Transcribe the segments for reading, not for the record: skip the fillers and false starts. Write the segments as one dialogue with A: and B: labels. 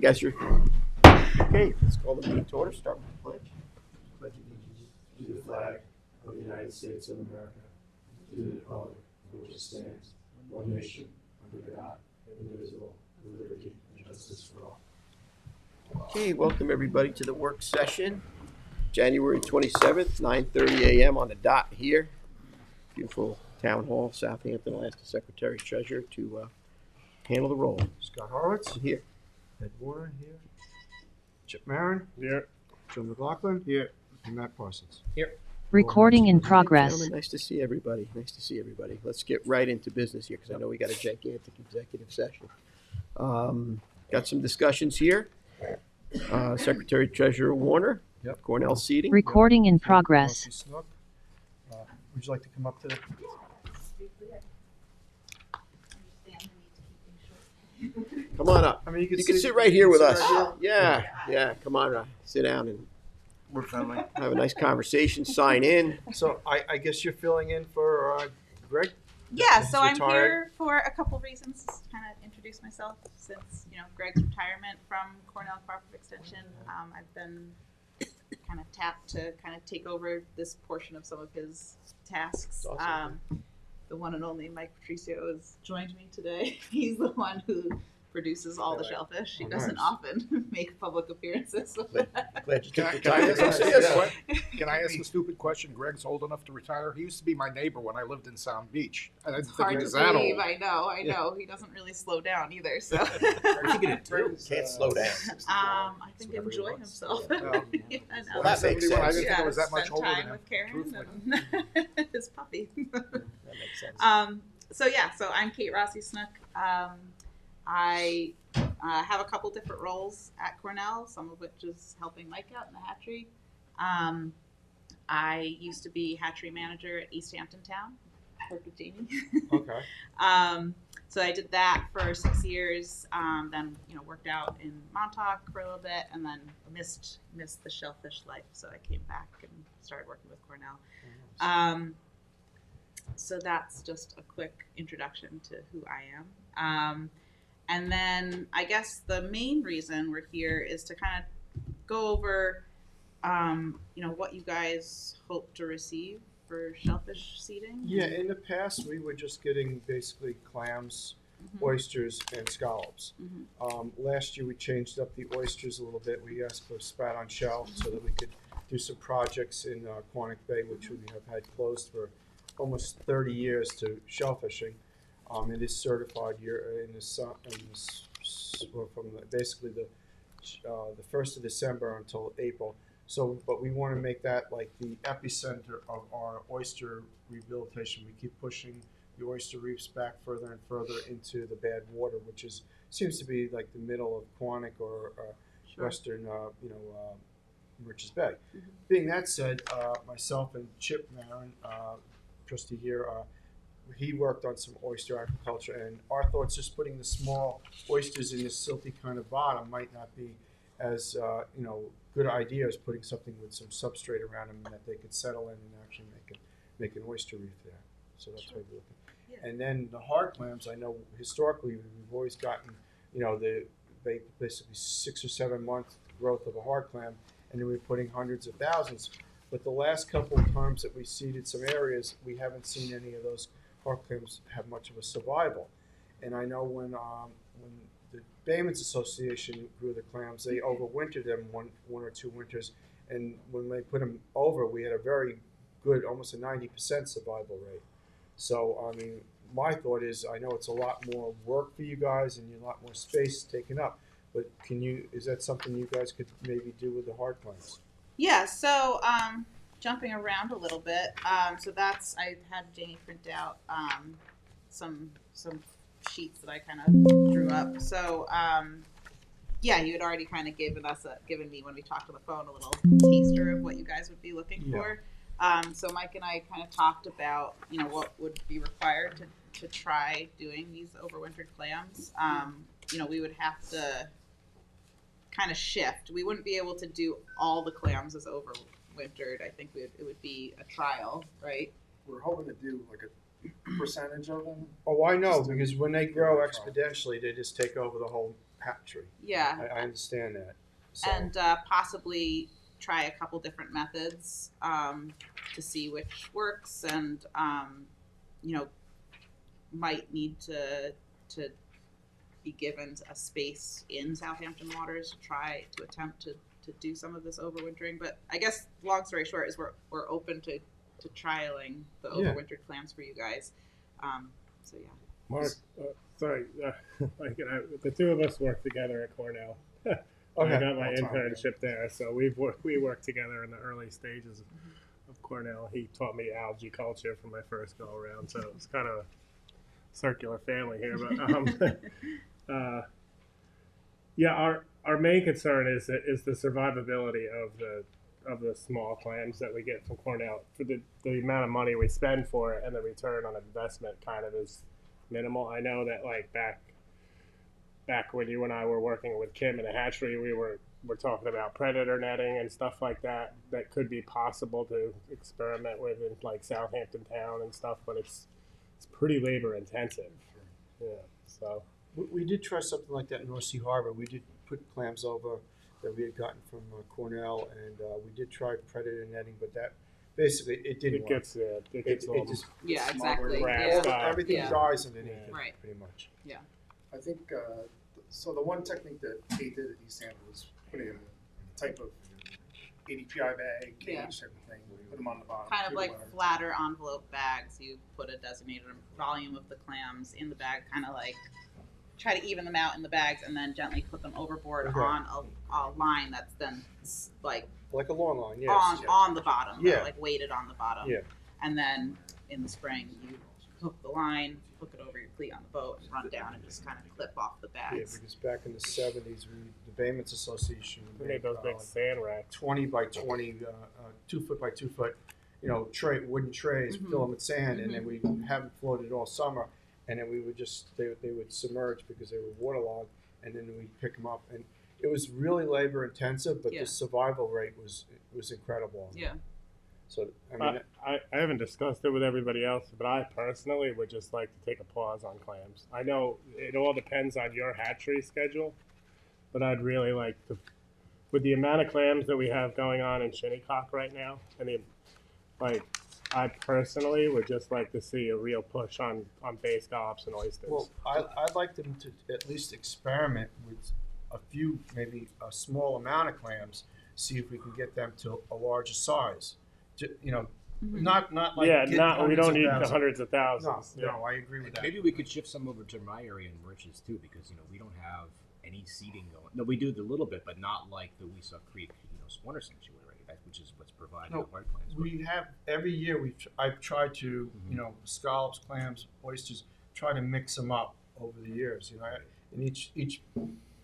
A: guys are okay. Let's call the meeting to order. Start with the pledge.
B: Pledge allegiance to the flag of the United States of America, to the republic for which it stands, one nation, under God, indivisible, with liberty and justice for all.
A: Okay, welcome everybody to the work session. January 27th, 9:30 a.m. on the dot here. Beautiful town hall, Southampton. I'll ask the secretary treasurer to handle the roll.
C: Scott Horowitz.
A: Here.
C: Ed Warren here. Chip Marin.
B: Here.
C: Joe McLaughlin. Here. And Matt Parsons.
A: Here.
D: Recording in
A: Gentlemen,
D: progress.
A: nice to see everybody. Nice to see everybody. Let's get right into business here because I know we got a gigantic executive session. Got some discussions here. Secretary Treasurer Warner.
C: Yep.
A: Cornell Seating.
D: Recording in progress.
C: Kelsey Snook. Would you like to come up to the...
A: Come on up.
C: I mean,
A: You can sit right here with us.
C: right
A: Yeah. Come on, sit down and
C: We're friendly.
A: have a nice conversation. Sign in.
C: So I guess you're filling in for Greg?
E: Yeah,
C: He's
E: so I'm
C: retired.
E: here for a couple reasons. Just kind of introduce myself since Greg's retirement from Cornell Cooperative Extension. I've been kind of tapped to kind of take over this portion of some of his tasks.
A: Awesome.
E: The one and only Mike Patricio has joined me today. He's the one who produces all the shellfish. He
C: Oh,
E: doesn't
C: nice.
E: often make public appearances.
A: Glad you took the
F: Can I
A: time to
F: ask
A: come see us.
F: Can I ask a stupid question? Greg's old enough to retire. He used to be my neighbor when I lived in Sound Beach. I didn't think he
E: Hard to
F: was that
E: believe.
F: old.
E: I know. He doesn't really slow down either. So.
A: Can't slow down.
E: I think
F: whatever he
E: enjoy
F: wants.
E: himself.
F: Yeah.
E: Yeah, I know.
A: Well, that makes
F: When I
A: sense.
F: didn't think I was that much
E: spend
F: older
E: time
F: than
E: with
F: him.
E: Karen
F: Truthfully.
E: and his puppy.
A: That makes sense.
E: So I'm Kate Rossi Snook. I have a couple different roles at Cornell, some of which is helping Mike out in the hatchery. I used to be hatchery manager at East Hampton Town. Worked with Jamie.
C: Okay.
E: So I did that for 6 years. Then worked out in Montauk for a little bit, and then missed the shellfish life. So I came back and started working with Cornell. So that's just a quick introduction to who I am. And then I guess the main reason we're here is to kind of go over, what you guys hope to receive for shellfish seeding.
C: Yeah, in the past, we were just getting basically clams, oysters, and scallops. Last year, we changed up the oysters a little bit. We asked for spat on shell so that we could do some projects in Quantic Bay, which we have had closed for almost 30 years to shellfishing. It is certified year from basically the 1st of December until April. So, but we want to make that like the epicenter of our oyster rehabilitation. We keep pushing the oyster reefs back further and further into the bad water, which seems to be like the middle of Quantic or
E: Sure.
C: western, Murch's Bay. Being that said, myself and Chip Marin, trustee here, he worked on some oyster aquaculture, and our thoughts just putting the small oysters in this silty kind of bottom might not be as good idea as putting something with some substrate around them that they could settle in and actually make an oyster reef there. So that's what we're looking.
E: Yeah.
C: And then the hard clams, I know historically we've always gotten basically 6 or 7 month growth of a hard clam, and then we're putting hundreds of thousands. But the last couple of times that we seeded some areas, we haven't seen any of those hard clams have much of a survival. And I know when the Bayman's Association grew the clams, they overwintered them one or two winters, and when they put them over, we had a very good, almost a 90% survival rate. So, I mean, my thought is, I know it's a lot more work for you guys and a lot more space taken up, but is that something you guys could maybe do with the hard clams?
E: Yeah, so jumping around a little bit, so that's, I had Jamie print out some sheets that I kind of drew up. So you had already kind of given me when we talked on the phone a little taster of what you guys would be looking for. So Mike and I kind of talked about what would be required to try doing these overwintered clams. We would have to kind of shift. We wouldn't be able to do all the clams as overwintered. I think it would be a trial, right?
F: We're hoping to do like a percentage of them.
C: Oh, I know, because when they grow exponentially, they just take over the whole hatchery.
E: Yeah,
C: I understand that. So,
E: and possibly try a couple different methods to see which works, and you know, might need to be given a space in Southampton waters to try to attempt to do some of this overwintering. But I guess long story short is we're open to trialing the
C: Yeah.
E: overwintered clams for you guys. So yeah.
G: Mark, sorry, the two of us work together at Cornell. I
C: Okay.
G: got my
F: All time,
G: internship there, so we worked together in the early stages of Cornell. He taught me algae culture for my first go around, so it's kind of a circular family here. But yeah, our main concern is the survivability of the small clams that we get from Cornell. For the amount of money we spend for it and the return on investment kind of is minimal. I know that like back when you and I were working with Kim in a hatchery, we're talking about predator netting and stuff like that could be possible to experiment with in like Southampton town and stuff, but it's pretty labor intensive. Yeah, so
C: we did try something like that in North Sea Harbor. We did put clams over that we had gotten from Cornell, and we did try predator netting, but that basically it didn't
G: it
C: work.
G: gets a little
C: just
E: Yeah,
G: smaller
E: exactly.
G: grass
E: Yeah.
G: up.
C: everything
E: Yeah.
C: dies underneath it,
E: Right.
C: pretty much.
B: I think, so the one technique that Kate did at East Hampton was putting a type of ADPI bag, cage
E: Yeah.
B: type of thing, put them on the bottom.
E: Kind of
B: through
E: like
B: the winter.
E: flatter envelope bags. You put a designated volume of the clams in the bag, kind of like try to even them out in the bags, and then gently put them overboard
C: Okay.
E: on a line that's then like
C: Like a long line, yes.
E: on the bottom,
C: Yeah.
E: like weighted on the bottom.
C: Yeah.
E: And then in the spring, you hook the line, hook it over your cleat on the boat, and run down and just kind of clip off the
C: Yeah,
E: bags.
C: because back in the 70s, the Baymen's Association
G: We made those big sand racks.
C: 20 by 20, 2 foot by 2 foot, wooden trays,
E: Mhm.
C: fill them with sand, and then we have them floated all summer, and then we would they would submerge because they were waterlogged, and then we'd pick them up, and it was really labor intensive, but
E: Yeah.
C: the survival rate was incredible.
E: Yeah.
C: So I mean,
G: I haven't discussed it with everybody else, but I personally would just like to take a pause on clams. I know it all depends on your hatchery schedule, but I'd really like to, with the amount of clams that we have going on in Shinnecock right now, I personally would just like to see a real push on bay scallops and oysters.
C: well, I'd like them to at least experiment with a few, maybe a small amount of clams, see if we can get them to a larger size. Not like
G: we
C: get hundreds
G: don't
C: of
G: need the
C: thousands.
G: hundreds of
C: No,
G: thousands.
C: no, I agree with that.
H: Maybe we could shift some over to my area in Riches too, because we don't have any seeding going. No, we do the little bit, but not like the Weesaw Creek, spawner sanctuary, which is what's provided
C: No,
H: the hard clams.
C: We have every year. I've tried to, scallops, clams, oysters, try to mix them up over the years. And each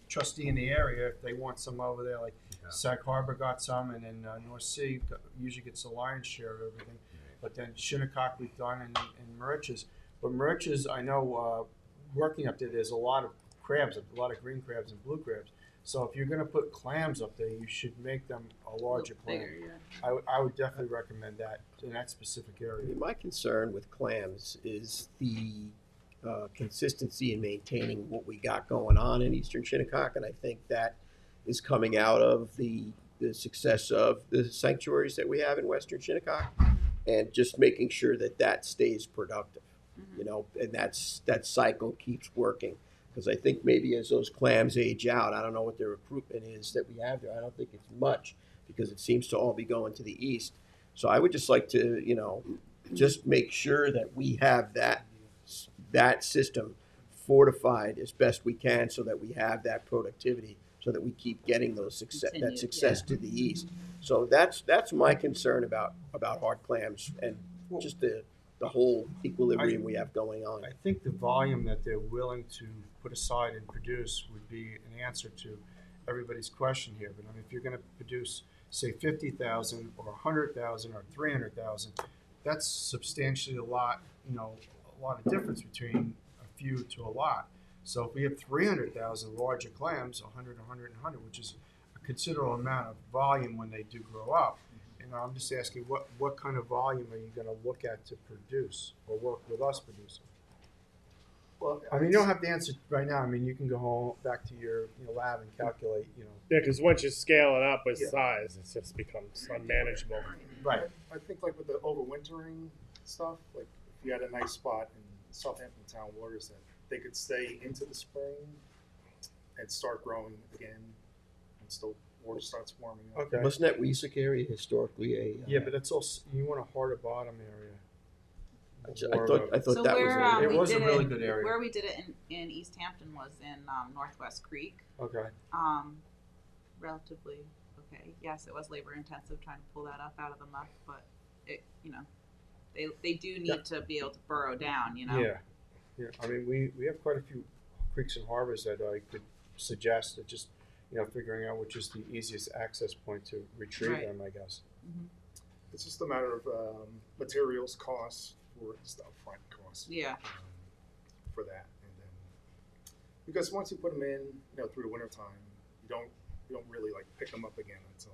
C: trustee in the area, if they want some over there, like Sag Harbor got some, and then North Sea usually gets the lion's share of everything. But then Shinnecock we've done, and Mauritius. But Mauritius, I know, working up there, there's a lot of crabs, a lot of green crabs and blue crabs. So if you're going to put clams up there, you should make them a larger clam.
E: Bigger, yeah.
C: I would definitely recommend that in that specific
A: I
C: area.
A: mean, my concern with clams is the consistency in maintaining what we got going on in Eastern Shinnecock, and I think that is coming out of the success of the sanctuaries that we have in Western Shinnecock, and just making sure that stays productive, and that cycle keeps working. Because I think maybe as those clams age out, I don't know what the recruitment is that we have there. I don't think it's much, because it seems to all be going to the east. So I would just like to, just make sure that we have that system fortified as best we can, so that we have that productivity, so that we keep getting that success to the east. So that's my concern about hard clams and just the whole equilibrium we have going on.
C: I think the volume that they're willing to put aside and produce would be an answer to everybody's question here. But I mean, if you're going to produce, say, 50,000 or 100,000 or 300,000, that's substantially a lot of difference between a few to a lot. So if we have 300,000 larger clams, 100, 100, and 100, which is a considerable amount of volume when they do grow up, I'm just asking, what kind of volume are you going to look at to produce or work with us producing?
B: Well,
C: I mean, you don't have to answer right now. I mean, you can go home, back to your lab and calculate,
G: Yeah, because once you scale it up with
B: Yeah.
G: size, it just becomes unmanageable.
C: Right.
B: I think like with the overwintering stuff, like if you had a nice spot in Southampton town waters that they could stay into the spring and start growing again, and still water starts warming up.
C: Okay.
A: Wasn't that Weesick area historically a?
C: Yeah, but it's also, you want a harder bottom area.
A: I thought that
E: So
A: was.
E: where
C: It
E: we
C: was a
E: did
C: really
E: it,
C: good area.
E: where we did it in East Hampton was in Northwest Creek.
C: Okay.
E: Relatively okay. Yes, it was labor intensive trying to pull that up out of the muck, but it they do need to be able to burrow down.
C: Yeah. Yeah. I mean, we have quite a few creeks and harbors that I could suggest that just, figuring out which is the easiest access point to retrieve
E: Right.
C: them, I guess.
B: It's just a matter of materials costs for just upfront costs.
E: Yeah.
B: For that, and then because once you put them in, through the winter time, you don't really like pick them up again until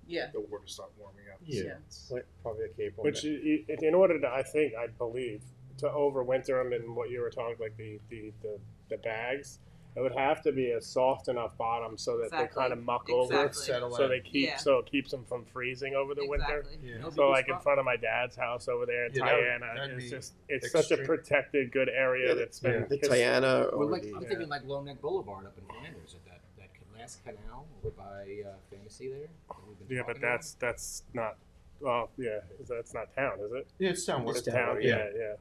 E: Yeah.
B: the water start warming up.
C: Yeah.
B: So it's-
C: Like probably a cable.
G: Which, in order to, I believe, to overwinter them in what you were talking, like the bags, it would have to be a soft enough bottom so that
E: Exactly.
G: they kind of muck over,
C: settle
G: so
C: in.
G: they keep
E: Yeah.
G: so it keeps them from freezing over the winter.
E: Exactly.
C: Yeah.
H: That'd be a
G: So
H: good
G: like in
H: spot.
G: front of my dad's house over there in
C: Yeah,
G: Tiana,
C: that'd
G: it's
C: be
G: such a
C: extreme.
G: protected good area
A: Yeah,
G: that's been
A: The Tiana
H: Well,
A: or
H: like,
A: the.
H: I'm thinking like Low Neck Boulevard up in Flanders, at that last canal over by Fantasy there. that we've been
G: yeah, but
H: talking about.
G: that's not. Well, yeah, that's not town, is it?
C: Yeah, it's town.
A: It's
G: It's town.
A: yeah.
G: Yeah.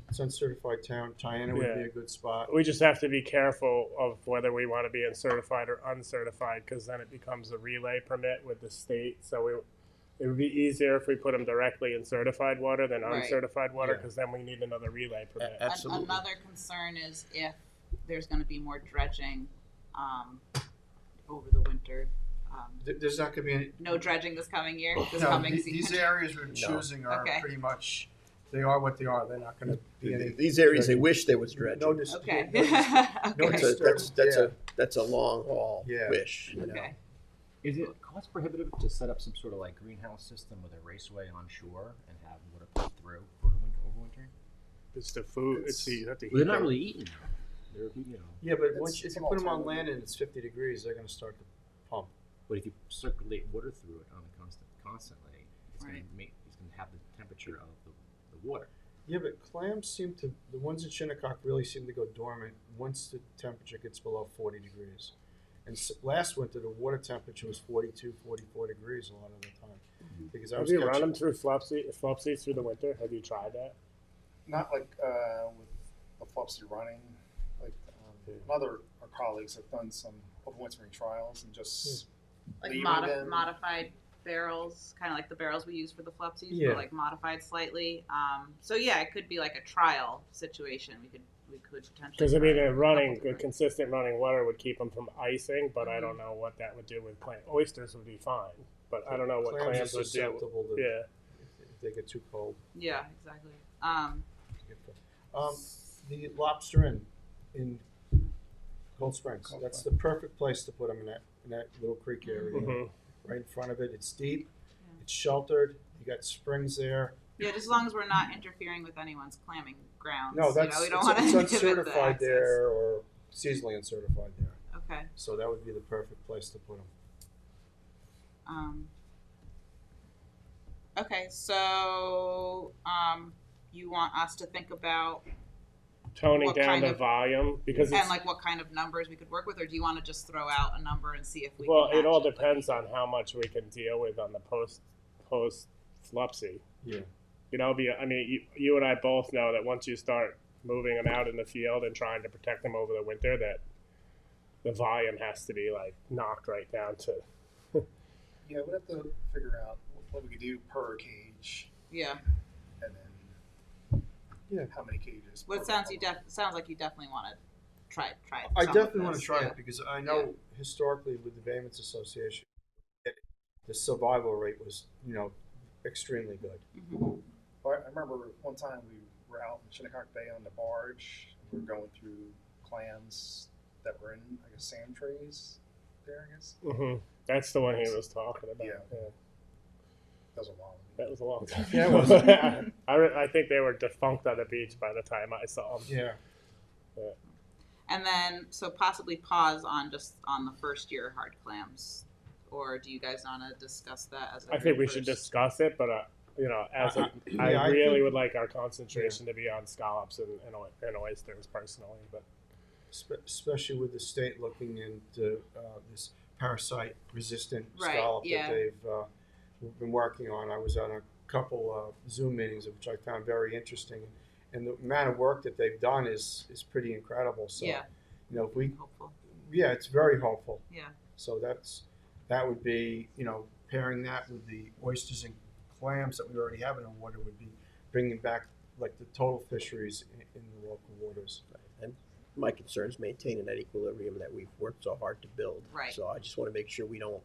C: It's uncertified town. Tiana would be
G: Yeah.
C: a good spot.
G: We just have to be careful of whether we want to be in certified or uncertified, because then it becomes a relay permit with the state. So it would be easier if we put them directly in certified water than
E: Right.
G: uncertified water,
C: Yeah.
G: because then we need another relay permit.
A: Absolutely.
E: Another concern is if there's going to be more dredging over the winter.
C: There's not going to be any.
E: No dredging this coming year. This
C: No,
E: coming
C: these
E: season.
C: areas we're choosing are
E: Okay.
C: pretty much, they are what they are. They're not going to be any.
A: These areas, they wish there was dredging.
C: No,
E: Okay.
C: no, no
A: That's
C: disturb-
A: that's a long haul
C: Yeah.
A: wish.
E: Okay.
H: Is it cost prohibitive to set up some sort of like greenhouse system with a raceway on shore and have water pump through for the overwinter?
G: It's the food. It's the you have to heat
H: Well, they're not
G: them.
H: really eating. They're
C: Yeah, but
B: It's-
C: once if
B: it's
C: you
B: an
C: put them on
B: alternative.
C: land and it's 50 degrees, they're going to start to pump.
H: But if you circulate water through it on a constantly, it's
E: Right.
H: going to have the temperature of the water.
C: Yeah, but clams seem to, the ones in Shinnecock really seem to go dormant once the temperature gets below 40 degrees. And last winter, the water temperature was 42, 44 degrees a lot of the time. Because I
G: Have
C: was
G: you run
C: catching,
G: them through flopsy through the winter? Have you tried that?
B: not like with the Flopsy running, like other our colleagues have done some overwintering trials and just
E: Like
B: leaving them.
E: modified barrels, kind of like the barrels we use for the flupsies,
C: Yeah.
E: but like modified slightly. So yeah, it could be like a trial situation. We could potentially.
G: Because I mean,
E: try
G: a
E: a
G: running,
E: couple
G: a
E: different-
G: consistent running water would keep them from icing, but I don't know what that would do with clams. Oysters would be fine, but I don't know what
C: clams
G: clams
C: are
G: would do.
C: susceptible to
G: Yeah.
C: if they get too cold.
E: Yeah, exactly.
C: The lobster in Cold Springs. That's the perfect place to put them in that little creek area.
G: Mhm.
C: Right in front of it. It's deep. It's sheltered. You got springs there.
E: Yeah, just as long as we're not interfering with anyone's clamming grounds.
C: No, that's
E: we don't
C: it's,
E: want to
C: it's
E: inhibit the
C: uncertified
E: access.
C: there or seasonally uncertified there.
E: Okay.
C: So that would be the perfect place to put them.
E: Okay, so you want us to think about
G: Toning
E: What
G: down
E: kind
G: the
E: of-
G: volume because it's
E: and like what kind of numbers we could work with, or do you want to just throw out a number and see if we?
G: well,
E: can
G: it all
E: match
G: depends on how much we can deal with on the post flupsy.
C: Yeah.
G: You know, I mean, you and I both know that once you start moving them out in the field and trying to protect them over the winter, that the volume has to be like knocked right down to.
B: Yeah, we'd have to figure out what we could do per cage,
E: Yeah.
B: and then
C: Yeah.
B: how many cages.
E: Well, it
B: per
E: sounds
B: color.
E: sounds like you definitely want to try.
C: I
E: some of
C: definitely want to
E: this,
C: try
E: yeah.
C: it because I know historically with the Baymon's Association, the survival rate was, extremely good.
E: Mhm.
B: Well, I remember one time we were out in Shinnecock Bay on the barge, and we were going through clams that were in, I guess, sand trays there, I guess.
G: Mm-hmm. That's the one he was talking about.
B: Yeah.
F: That was a long.
G: That was a long time.
C: Yeah, it was.
G: I think they were defunct on the beach by the time I saw them.
C: Yeah.
E: And then, so possibly pause on just on the first year hard clams, or do you guys want to discuss that as a
G: I think we
E: group
G: should
E: first?
G: discuss it, but as
C: I
G: I really
C: think-
G: would like our concentration to be on scallops and oysters personally. But
C: Especially with the state looking into this parasite-resistant
E: Right,
C: scallop
E: yeah.
C: that they've been working on. I was on a couple Zoom meetings, which I found very interesting, and the amount of work that they've done is pretty incredible. So,
E: Yeah.
C: if we,
E: Hopeful.
C: yeah, it's very hopeful.
E: Yeah.
C: So that would be, pairing that with the oysters and clams that we already have in the water would be bringing back like the total fisheries in the local waters.
A: And my concern is maintaining that equilibrium that we've worked so hard to build.
E: Right.
A: So I just want to make sure we don't,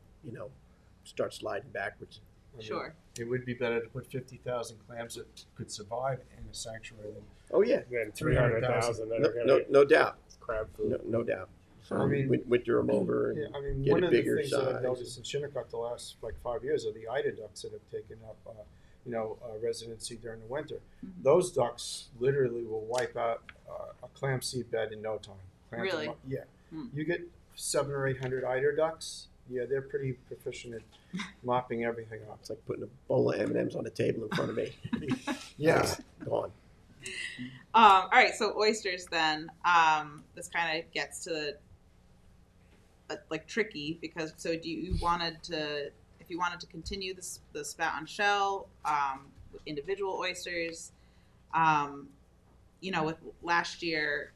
A: start sliding backwards.
C: I mean,
E: Sure.
C: It would be better to put 50,000 clams that could survive in a sanctuary than
A: Oh yeah,
G: then 300,000 that
A: no,
G: are going
A: no,
G: to
A: no doubt,
G: crab food.
A: no doubt. So
C: I mean-
A: winter them over.
C: Yeah,
A: And,
C: I mean,
A: get
C: one
A: a
C: of the
A: bigger
C: things that I've
A: size.
C: noticed in Shinnecock the last 5 years are the eider ducks that have taken up, residency during the winter.
E: Mhm.
C: Those ducks literally will wipe out a clam seed bed in no time. Clams are
E: Really?
C: Yeah.
E: Hmm.
C: You get 700 or 800 eider ducks. Yeah, they're pretty proficient at mopping everything up.
A: It's like putting a bowl of M&Ms on the table in front of me.
C: Yeah.
A: Gone.
E: All right, so oysters then. This kind of gets to like tricky because do you wanted to, if you wanted to continue the spout on shell with individual oysters, with last year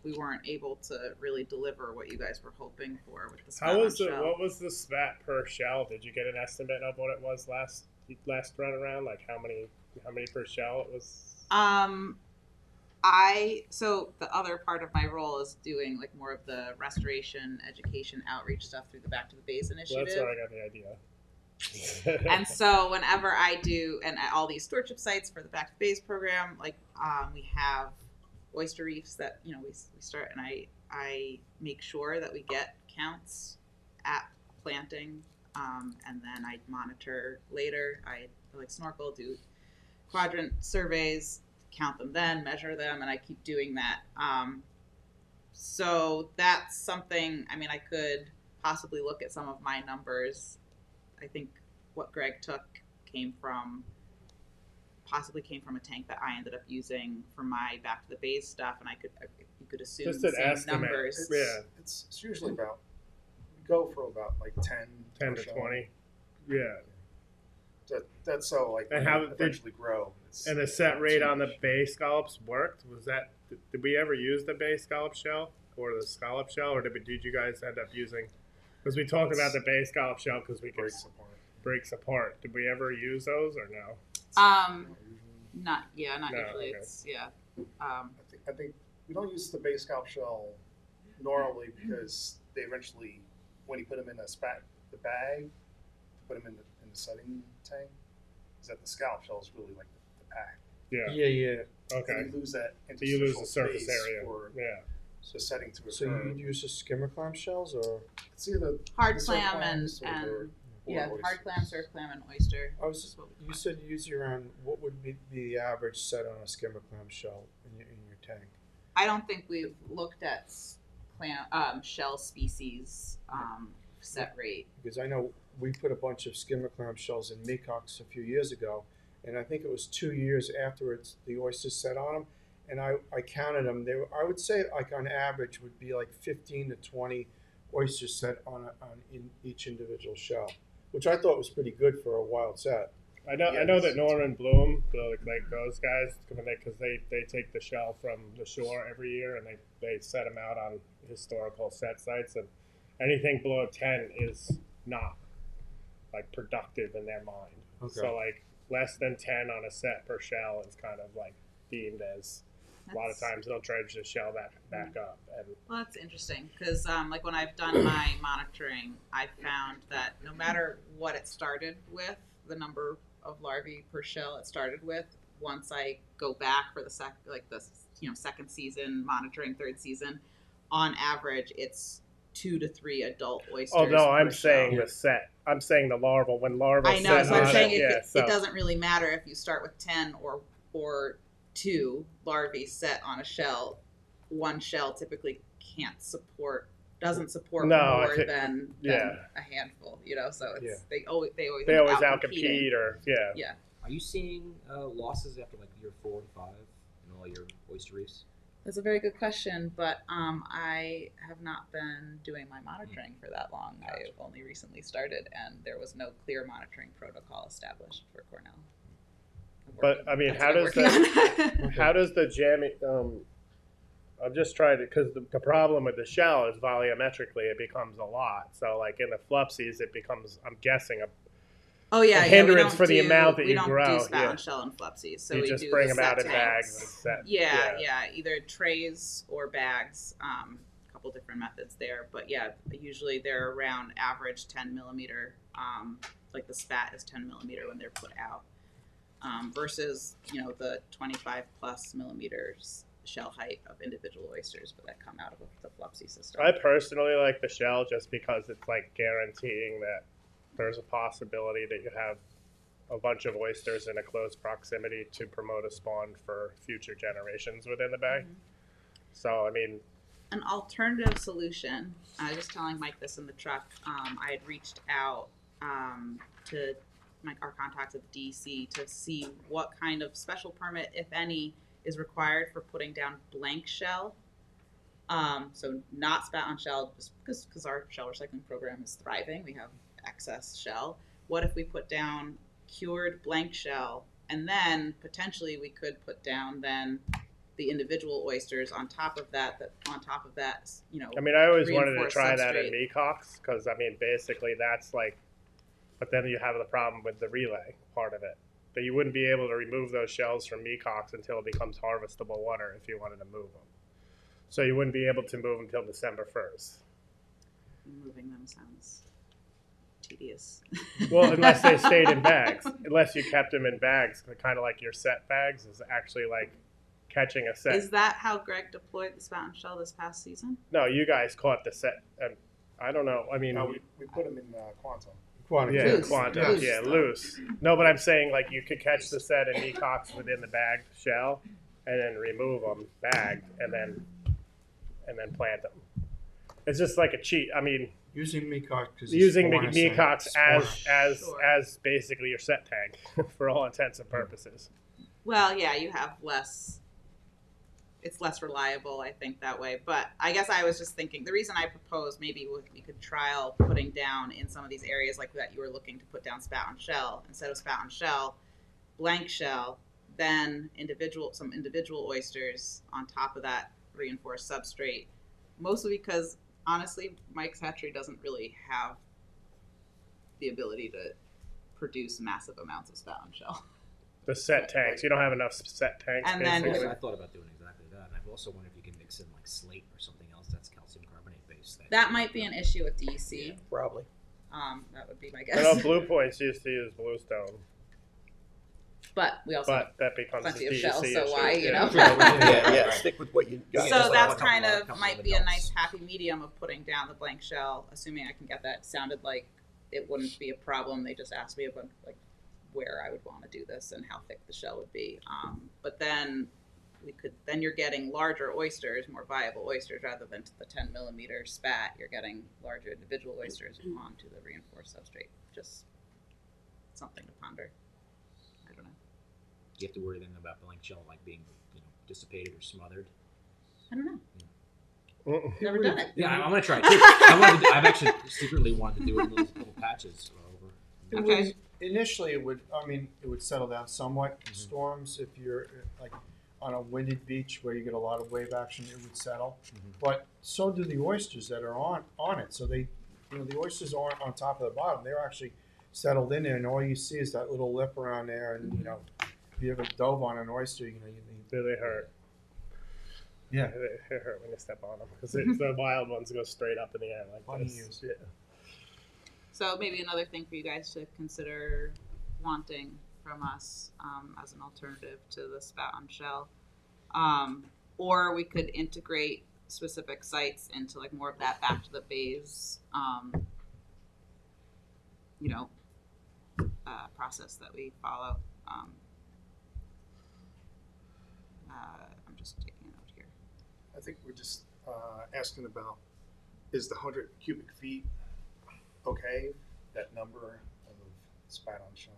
E: we weren't able to really deliver what you guys were hoping for with the spout
G: How
E: on
G: was
E: shell.
G: what was the spat per shell? Did you get an estimate of what it was last run around? Like how many per shell it was?
E: So the other part of my role is doing like more of the restoration, education, outreach stuff through the Back to the Bays
G: Well,
E: initiative.
G: that's where I got the idea.
E: And so whenever I do, and at all these stewardship sites for the Back to the Bays program, like we have oyster reefs that we start, and I make sure that we get counts at planting, and then I monitor later. I like snorkel, do quadrant surveys, count them then, measure them, and I keep doing that. So that's something, I mean, I could possibly look at some of my numbers. I think what Greg took possibly came from a tank that I ended up using for my Back to the Bays stuff, and you could assume
G: Just
E: the
G: an
E: same
G: estimate.
E: numbers.
G: Yeah.
B: It's usually about, we go for about like 10.
G: 10
B: per
G: to
B: shell.
G: 20. Yeah.
B: That's so like
G: And
B: when
G: how
B: they
G: did-
B: eventually grow. It's
G: And the set
B: not
G: rate
B: too
G: on the
B: much.
G: bay scallops worked? Was that did we ever use the bay scallop shell or the scallop shell, or did you guys end up using? Because we talked about the bay scallop shell because we could
B: Breaks apart.
G: breaks apart. Did we ever use those or no?
E: Not
G: No,
E: usually.
G: okay.
E: It's yeah.
B: I think we don't use the base scalp shell normally because they eventually, when you put them in the bag, put them in the setting tank, is that the scalp shell is really like the pack.
G: Yeah.
C: Yeah.
G: Okay.
B: And you lose that
G: So you lose
B: interstitial
G: the surface
B: space
G: area.
B: for
G: Yeah.
B: the setting to occur.
C: So you use the skimmer clam shells, or
B: It's either
E: Hard
B: the surf
E: clam
B: clams
E: and
B: or
E: yeah,
B: oysters.
E: hard clam, surf clam, and oyster.
C: I was you said you use around what would be the average set on a skimmer clam shell in your tank?
E: I don't think we've looked at shell species set rate.
C: Because I know we put a bunch of skimmer clam shells in mecox a few years ago, and I think it was 2 years afterwards the oysters set on them, and I counted them. I would say like on average would be like 15 to 20 oysters set on in each individual shell, which I thought was pretty good for a wild set.
G: I know that Norman Bloom, like those guys, because they take the shell from the shore every year and they set them out on historical set sites, and anything below 10 is not like productive in their mind.
C: Okay.
G: So like less than 10 on a set per shell is kind of like deemed as a lot of times they'll dredge the shell back up. And
E: Well, that's interesting because, like, when I've done my monitoring, I found that no matter what it started with, the number of larvae per shell it started with, once I go back for the second season monitoring, third season, on average, it's 2 to 3 adult oysters.
G: oh no, I'm
E: per
G: saying
E: shell.
G: the set I'm saying the larval when larval.
E: I know,
G: set
E: so I'm
G: on
E: saying
G: it, yeah,
E: it doesn't really matter if you start with 10 or 2 larvae set on a shell. One shell typically doesn't support
G: No, I
E: more
G: think-
E: than
G: yeah.
E: a handful, you know, so it's,
C: Yeah.
E: they always
G: They always
E: end up
G: outcompete, or yeah.
E: Yeah.
H: Are you seeing losses after like year 4 and 5 in all your oyster reefs?
E: That's a very good question, but I have not been doing my monitoring for that long.
H: Gotcha.
E: I've only recently started, and there was no clear monitoring protocol established for Cornell.
G: But I mean,
E: That's
G: how
E: what I'm
G: does
E: working on.
G: how does the jamming? I'm just trying to, because the problem with the shell is volumetrically it becomes a lot. So like in the flupsies, it becomes, I'm guessing,
E: Oh yeah,
G: a
E: we
G: hindrance
E: don't
G: for the amount that
E: we
G: you
E: don't
G: grow,
E: do spout
G: yeah.
E: and shell and flupsies, so
G: you
E: we
G: just
E: do
G: bring
E: the
G: them out
E: set
G: in bags
E: tanks.
G: and set.
E: Yeah, either trays or bags. A couple different methods there, but yeah, usually they're around average 10 millimeter. Like the spat is 10 millimeter when they're put out, versus the 25 plus millimeters shell height of individual oysters, but that come out of the flupsy system.
G: I personally like the shell just because it's like guaranteeing that there's a possibility that you have a bunch of oysters in a close proximity to promote a spawn for future generations within the bag.
E: Mhm.
G: So, I mean,
E: An alternative solution, I was just telling Mike this in the truck, I had reached out to our contacts at the DC to see what kind of special permit, if any, is required for putting down blank shell. So not spat on shell, just because our shell recycling program is thriving. We have excess shell. What if we put down cured blank shell, and then potentially we could put down then the individual oysters on top of that.
G: I mean, I always wanted to
E: reinforced
G: try that in
E: substrate.
G: mecox because, I mean, basically that's like, but then you have the problem with the relay part of it. That you wouldn't be able to remove those shells from mecox until it becomes harvestable water if you wanted to move them. So you wouldn't be able to move them until December 1st.
E: Moving them sounds tedious.
G: Well, unless they stayed in bags. Unless you kept them in bags, kind of like your set bags is actually like catching a set.
E: Is that how Greg deployed the spout and shell this past season?
G: No, you guys caught the set. I don't know. I mean,
F: No, we put them in quantum.
C: Quantity.
G: yeah,
E: Loose.
G: quantum.
E: Loose.
G: Yeah, loose. No, but I'm saying like you could catch the set in mecox within the bagged shell, and then remove them bagged, and then plant them. It's just like a cheat. I mean,
C: Using mecox because
G: using mecox as
E: Sure.
G: as basically your set tank for all intents and purposes.
E: Well, yeah, you have less. It's less reliable, I think, that way. But I guess I was just thinking, the reason I proposed maybe we could trial putting down in some of these areas like that you were looking to put down spout and shell, instead of spout and shell, blank shell, then some individual oysters on top of that reinforced substrate. Mostly because, honestly, Mike's hatchery doesn't really have the ability to produce massive amounts of spout and shell.
G: The set tanks. You don't have enough set tanks.
E: And then-
G: basically.
H: I thought about doing exactly that, and I've also wondered if you can mix in like slate or something else that's calcium carbonate based.
E: That might be an issue with DC.
A: Probably.
E: That would be my
G: I know
E: guess.
G: Blue Points used to use bluestone,
E: But we also have
G: but that becomes
E: plenty
G: a
E: of
G: DEC
E: shells, so
G: issue.
E: why, you know?
A: Yeah, stick with what you got.
E: So
H: just
E: that's
H: like
E: kind
H: a
E: of
H: couple
E: might
H: of
E: be a
H: adults.
E: nice happy medium of putting down the blank shell, assuming I can get that. Sounded like it wouldn't be a problem. They just asked me about like where I would want to do this and how thick the shell would be. But then you're getting larger oysters, more viable oysters, rather than the 10 millimeter spat. You're getting larger individual oysters onto the reinforced substrate. Just something to ponder. I don't know.
H: Do you have to worry then about blank shell like being dissipated or smothered?
E: I don't know.
G: Mm-mm.
E: Never done it.
H: Yeah, I'm gonna try it too. I've actually secretly wanted to do it in little patches over.
E: Okay.
C: Initially, it would settle down somewhat. Storms, if you're like on a winded beach where you get a lot of wave action, it would settle. But so do the oysters that are on it. So the oysters aren't on top of the bottom. They're actually settled in there, and all you see is that little lip around there. And if you ever dove on an oyster,
G: Do they hurt?
C: Yeah.
G: They hurt when you step on them because the wild ones go straight up in the air like
C: Funny
G: this.
C: use.
G: Yeah.
E: So maybe another thing for you guys to consider wanting from us as an alternative to the spout and shell. Or we could integrate specific sites into like more of that back to the bays, process that we follow. I'm just taking a note here.
F: I think we're just asking about, is the 100 cubic feet okay? That number of spat on shell.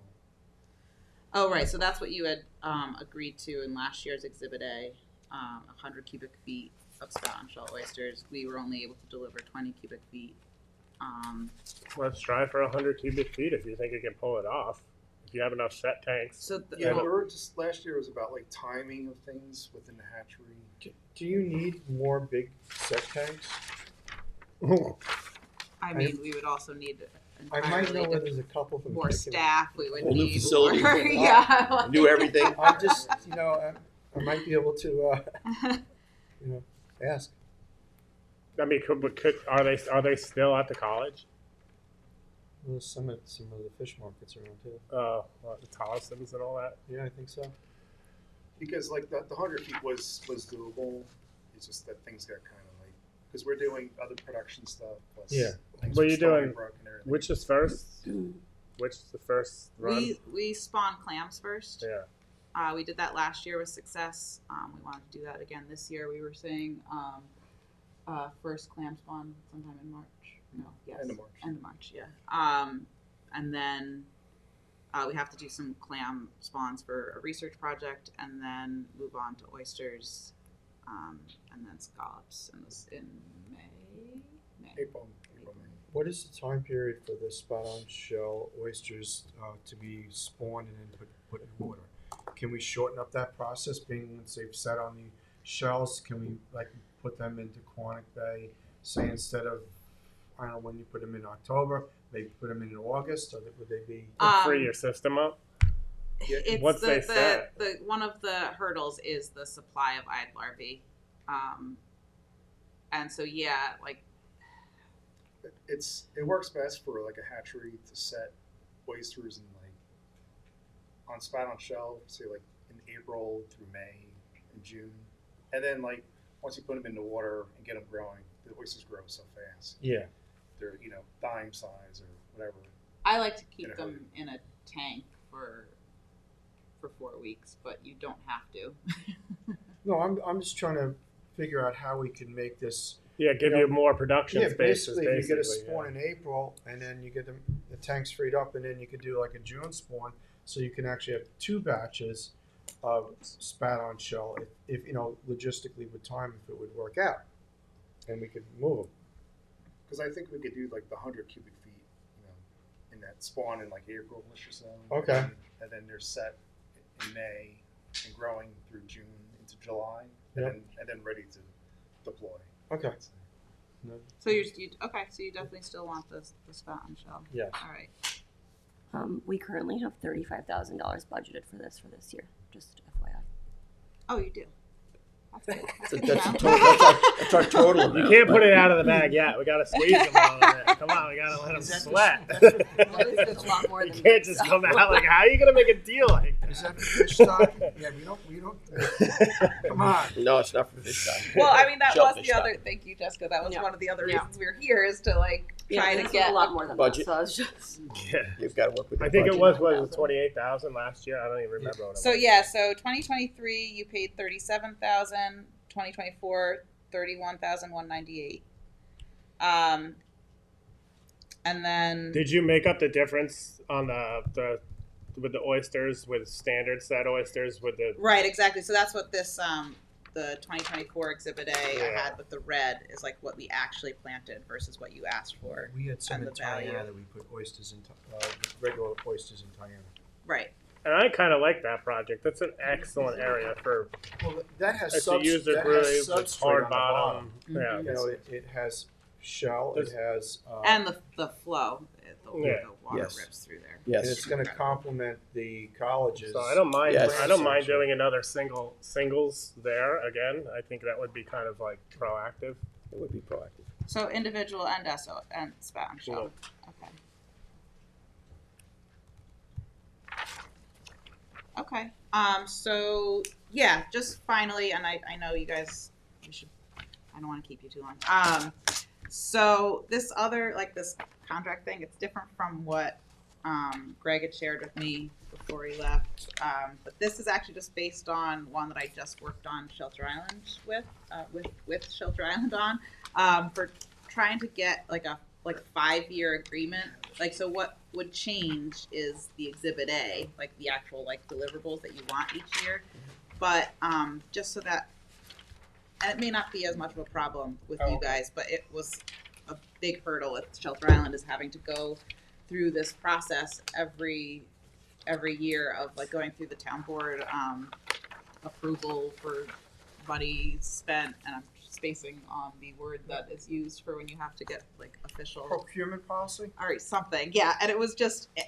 E: Oh, right. So that's what you had agreed to in last year's Exhibit A, 100 cubic feet of spat on shell oysters. We were only able to deliver 20 cubic feet.
G: Let's try for 100 cubic feet if you think you can pull it off. If you have enough set tanks.
E: So
F: Yeah, we were just, last year was about like timing of things within the hatchery.
C: Do you need more big set tanks?
E: I mean, we would also need
C: I might know where there's a couple from
E: more
C: particular-
E: staff. We would
A: Whole new
E: need
A: facility.
E: more. Yeah.
A: Do everything.
C: I'm just, I might be able to, ask.
G: I mean, are they still at the college?
C: Well, some of the fish markets around too.
G: The Tollisons and all that.
C: Yeah, I think so.
F: Because like the 100 feet was doable. It's just that things got kind of like, because we're doing other production stuff. Plus
C: Yeah.
F: things
G: What are
F: were
G: you
F: starting
G: doing?
F: broken and everything.
G: Which is first? Which is the first run?
E: We spawn clams first.
G: Yeah.
E: We did that last year with success. We wanted to do that again this year. We were saying first clam spawn sometime in March. No, yes.
F: End of March.
E: End of March, yeah. And then we have to do some clam spawns for a research project, and then move on to oysters, and then scallops in May.
F: April, May.
C: What is the time period for the spot on shell oysters to be spawned and then put in water? Can we shorten up that process, being once they've set on the shells? Can we like put them into Quantic Bay, say instead of, I don't know, when you put them in October, maybe put them in August, or would they be?
G: Free your system up.
E: It's
G: Once they set.
E: the one of the hurdles is the supply of eyed larvae, and so like
F: It works best for like a hatchery to set oysters in like on spat on shell, say like in April through May and June, and then like once you put them in the water and get them growing, the oysters grow so fast.
C: Yeah.
F: They're dime size or whatever.
E: I like to keep
F: In a
E: them
F: hurry.
E: in a tank for 4 weeks, but you don't have to.
C: No, I'm just trying to figure out how we can make this.
G: Yeah, give you more production spaces.
C: Basically, you get a
G: basically,
C: spawn in April, and then you get the tanks freed up, and then you could do like a June spawn, so you can actually have 2 batches of spat on shell, if logistically with time, if it would work out, and we could move them.
F: Because I think we could do like the 100 cubic feet, in that spawn in like April-ish or so.
C: Okay.
F: And then they're set in May and growing through June into July,
C: Yep.
F: and then ready to deploy.
C: Okay.
F: So
E: So you okay? So you definitely still want the spat on shell.
C: Yes.
E: All right.
I: We currently have $35,000 budgeted for this year. Just FYI.
E: Oh, you do. That's good. That's, good
A: That's,
E: to
A: the
E: know.
A: total, that's our total
G: You
A: amount.
G: can't put it out of the bag yet. We gotta squeeze them a little bit. Come on, we gotta let them sweat.
I: It's a lot more
G: You
I: than
G: can't
I: this,
G: just
I: so.
G: come out like, how are you gonna make a deal like that?
C: Is that for fish stock? Yeah, we don't. Come on.
A: No, it's not for fish stock.
E: Well, I mean, that was
A: Shellfish
E: the
A: stock.
E: other. Thank you, Jessica. That was
I: Yeah.
E: one of the other
I: Yeah.
E: reasons we were here is to like try
I: Yeah,
E: to
I: this
E: get
I: was a lot more than
A: budget.
I: that. So I was just.
G: Yeah.
A: You've got to work with the
G: I think it
A: budget.
G: was 28,000 last year. I don't even remember what it
E: So
G: was.
E: yeah, so 2023 you paid 37,000. 2024 31,198. And then
G: Did you make up the difference on the with the oysters with standard set oysters with the?
E: right, exactly. So that's what this the 2024 Exhibit A I
G: Yeah.
E: had with the red is like what we actually planted versus what you asked for.
C: We had some
E: And
C: in
E: the value.
C: Tiana that we put oysters in, regular oysters in Tiana.
E: Right.
G: And I kind of like that project. That's an excellent area for.
C: Well, that has
G: It's a user
C: that
G: groove.
C: has
G: It's
C: substrate
G: hard
C: on the
G: bottom.
C: bottom.
G: Yeah.
C: You know, it has shell. It has
E: And the flow,
G: Yeah.
E: the water
A: Yes.
E: rips through there.
C: and
A: Yes.
C: it's going to complement the colleges.
G: So I don't mind.
A: Yes.
G: I don't mind doing another singles there again. I think that would be kind of like proactive.
A: It would be proactive.
E: So individual and SO and spat and shell. Okay. Okay. So yeah, just finally, and I know you guys, I don't want to keep you too long. So this other, like this contract thing, it's different from what Greg had shared with me before he left. But this is actually just based on one that I just worked on Shelter Island with Shelter Island on, for trying to get like a 5-year agreement. Like, so what would change is the Exhibit A, like the actual like deliverables that you want each year. But just so that, and it may not be as much of a problem with you guys, but it was a big hurdle with Shelter Island, is having to go through this process every year of like going through the town board approval for money spent, and I'm spacing on the word that is used for when you have to get like official
C: Procurement policy?
E: all right, something, yeah. And it